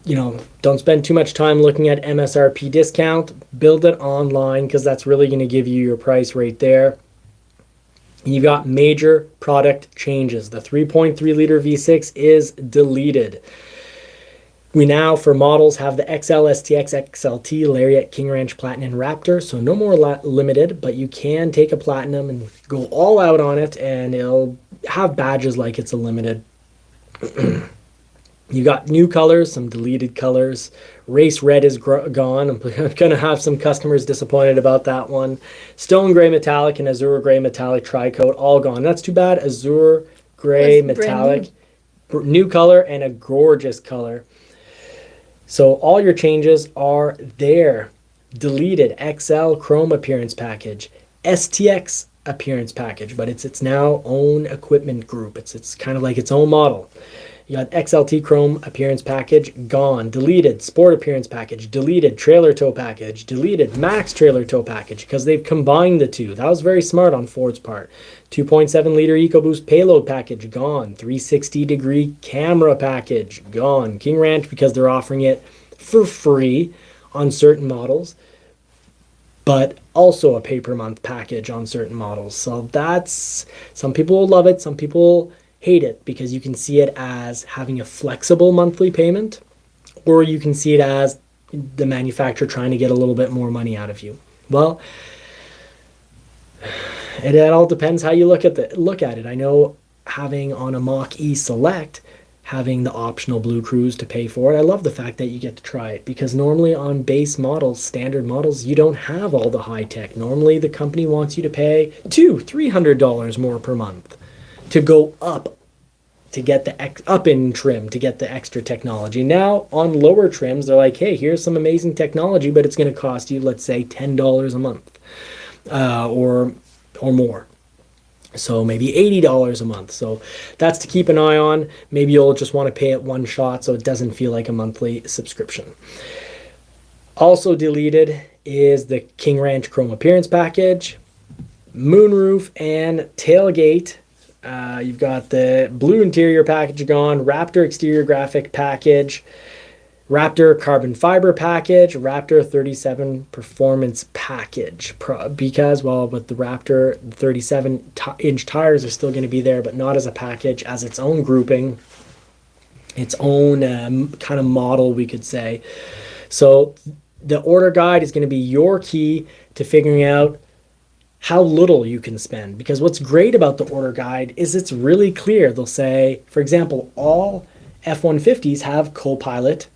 Don't spend too much time looking at MSRP discount. Build it online, because that's really going to give you your price right there. And you've got major product changes. The 3.3 liter V6 is deleted. We now, for models, have the XL, STX, XLT, Lariat, King Ranch, Platinum, and Raptor. So no more limited, but you can take a Platinum and go all out on it, and it'll have badges like it's a limited. You got new colors, some deleted colors. Race red is gone. I'm going to have some customers disappointed about that one. Stone gray metallic and azure gray metallic tri-coat, all gone. That's too bad. Azure gray metallic, new color, and a gorgeous color. So all your changes are there. Deleted XL chrome appearance package, STX appearance package, but it's now own equipment group. It's kind of like its own model. You got XLT Chrome appearance package, gone. Deleted Sport appearance package, deleted Trailer tow package, deleted Max trailer tow package, because they've combined the two. That was very smart on Ford's part. 2.7 liter EcoBoost payload package, gone. 360-degree camera package, gone. King Ranch, because they're offering it for free on certain models, but also a pay-per-month package on certain models. So that's, some people will love it, some people hate it, because you can see it as having a flexible monthly payment, or you can see it as the manufacturer trying to get a little bit more money out of you. Well, it all depends how you look at it. I know having on a Mach-E Select, having the optional Blue Cruise to pay for it, I love the fact that you get to try it, because normally on base models, standard models, you don't have all the high tech. Normally the company wants you to pay $200-$300 more per month to go up, to get the up in trim, to get the extra technology. Now on lower trims, they're like, hey, here's some amazing technology, but it's going to cost you, let's say, $10 a month or more. So maybe $80 a month. So that's to keep an eye on. Maybe you'll just want to pay it one shot so it doesn't feel like a monthly subscription. Also deleted is the King Ranch Chrome appearance package, moonroof and tailgate. You've got the blue interior package gone, Raptor exterior graphic package. Raptor carbon fiber package, Raptor 37 performance package. Because, well, with the Raptor, 37-inch tires are still going to be there, but not as a package, as its own grouping, its own kind of model, we could say. So the order guide is going to be your key to figuring out how little you can spend. Because what's great about the order guide is it's really clear. They'll say, for example, all F-150s have Copilot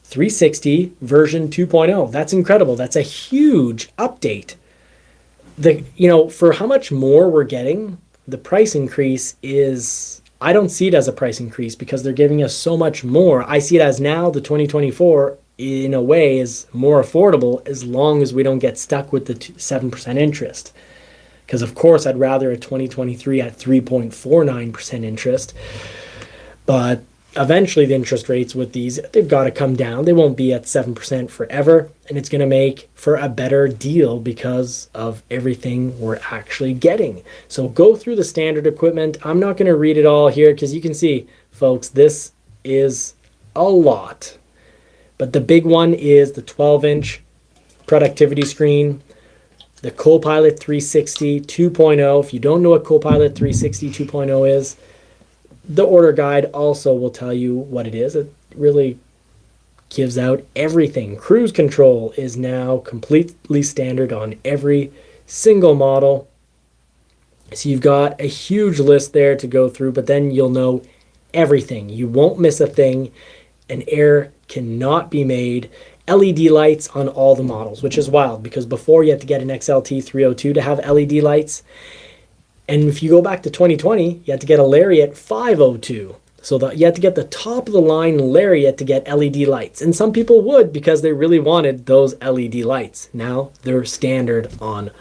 360 version 2.0. That's incredible. That's a huge update. For how much more we're getting, the price increase is, I don't see it as a price increase because they're giving us so much more. I see it as now the 2024 in a way is more affordable as long as we don't get stuck with the 7% interest. Because of course I'd rather a 2023 at 3.49% interest, but eventually the interest rates with these, they've got to come down. They won't be at 7% forever, and it's going to make for a better deal because of everything we're actually getting. So go through the standard equipment. I'm not going to read it all here because you can see, folks, this is a lot. But the big one is the 12-inch productivity screen, the Copilot 360 2.0. If you don't know what Copilot 360 2.0 is, the order guide also will tell you what it is. It really gives out everything. Cruise control is now completely standard on every single model. So you've got a huge list there to go through, but then you'll know everything. You won't miss a thing. An error cannot be made. LED lights on all the models, which is wild because before you had to get an XLT 302 to have LED lights. And if you go back to 2020, you had to get a Lariat 502. So you had to get the top of the line Lariat to get LED lights. And some people would because they really wanted those LED lights. Now they're standard on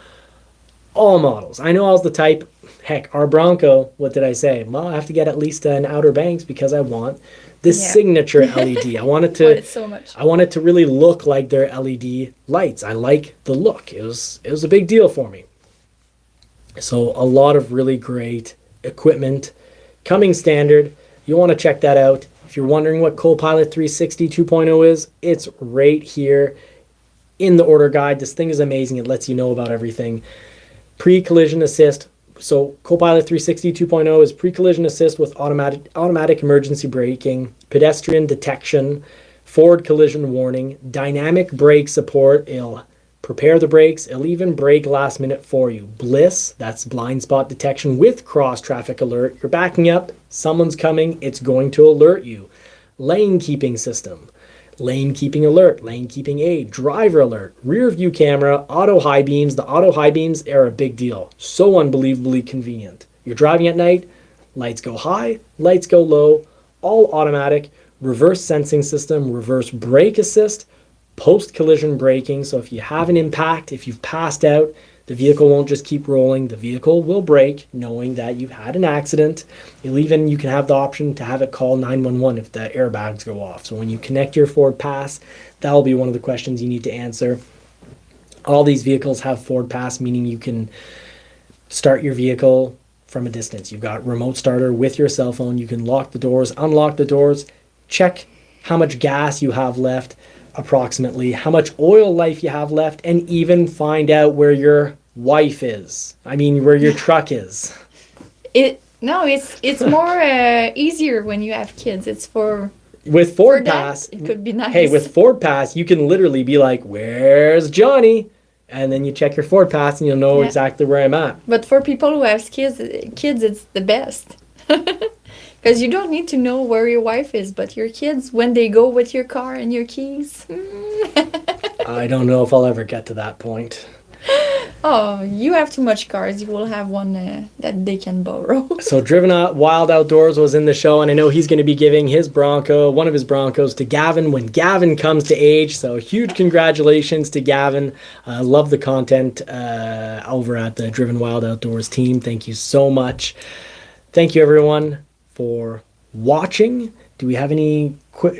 all models. I know I was the type, heck, our Bronco, what did I say? Well, I have to get at least an Outer Banks because I want this signature LED. I want it to so much. I want it to really look like their LED lights. I like the look. It was a big deal for me. So a lot of really great equipment coming standard. You'll want to check that out. If you're wondering what Copilot 360 2.0 is, it's right here in the order guide. This thing is amazing. It lets you know about everything. Pre-collision assist. So Copilot 360 2.0 is pre-collision assist with automatic emergency braking, pedestrian detection, forward collision warning, dynamic brake support. It'll prepare the brakes. It'll even brake last minute for you. Bliss, that's blind spot detection with cross traffic alert. You're backing up, someone's coming, it's going to alert you. Lane keeping system, lane keeping alert, lane keeping aid, driver alert, rear view camera, auto high beams. The auto high beams are a big deal. So unbelievably convenient. You're driving at night, lights go high, lights go low, all automatic. Reverse sensing system, reverse brake assist, post-collision braking. So if you have an impact, if you've passed out, the vehicle won't just keep rolling. The vehicle will brake, knowing that you've had an accident. You can have the option to have it call 911 if the airbags go off. So when you connect your Ford Pass, that'll be one of the questions you need to answer. All these vehicles have Ford Pass, meaning you can start your vehicle from a distance. You've got remote starter with your cell phone. You can lock the doors, unlock the doors, check how much gas you have left, approximately how much oil life you have left, and even find out where your wife is. I mean, where your truck is. It's more easier when you have kids. It's with Ford Pass. It could be nice. Hey, with Ford Pass, you can literally be like, "Where's Johnny?" And then you check your Ford Pass, and you'll know exactly where I'm at. But for people who have kids, it's the best. Because you don't need to know where your wife is, but your kids, when they go with your car and your keys. I don't know if I'll ever get to that point. Oh, you have too much cars. You will have one that they can borrow. So Driven Wild Outdoors was in the show, and I know he's going to be giving one of his Broncos to Gavin when Gavin comes to age. So huge congratulations to Gavin. Love the content over at the Driven Wild Outdoors team. Thank you so much. Thank you, everyone, for watching. Do we have any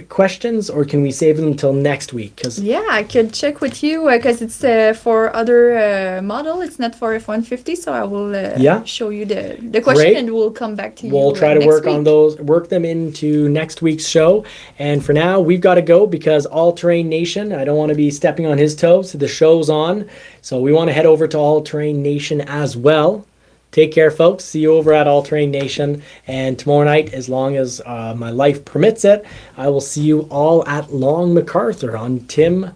questions, or can we save them until next week? Because Yeah, I could check with you because it's for other model. It's not for F150, so I will show you the question Great. and we'll come back to you. we'll try to next work on week. those, work them into next week's show. And for now, we've got to go because All Terrain Nation, I don't want to be stepping on his toes. The show's on, so we want to head over to All Terrain Nation as well. Take care, folks. See you over at All Terrain Nation. And tomorrow night, as long as my life permits it, I will see you all at Long MacArthur on Tim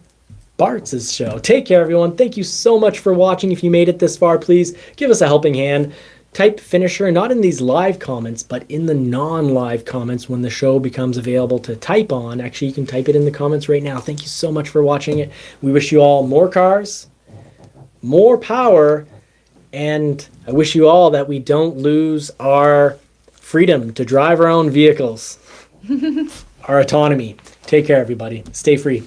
Bart's show. Take care, everyone. Thank you so much for watching. If you made it this far, please give us a helping hand. Type finisher, not in these live comments, but in the non-live comments when the show becomes available to type on. Actually, you can type it in the comments right now. Thank you so much for watching it. We wish you all more cars, more power, and I wish you all that we don't lose our freedom to drive our own vehicles, our autonomy. Take care, everybody. Stay free.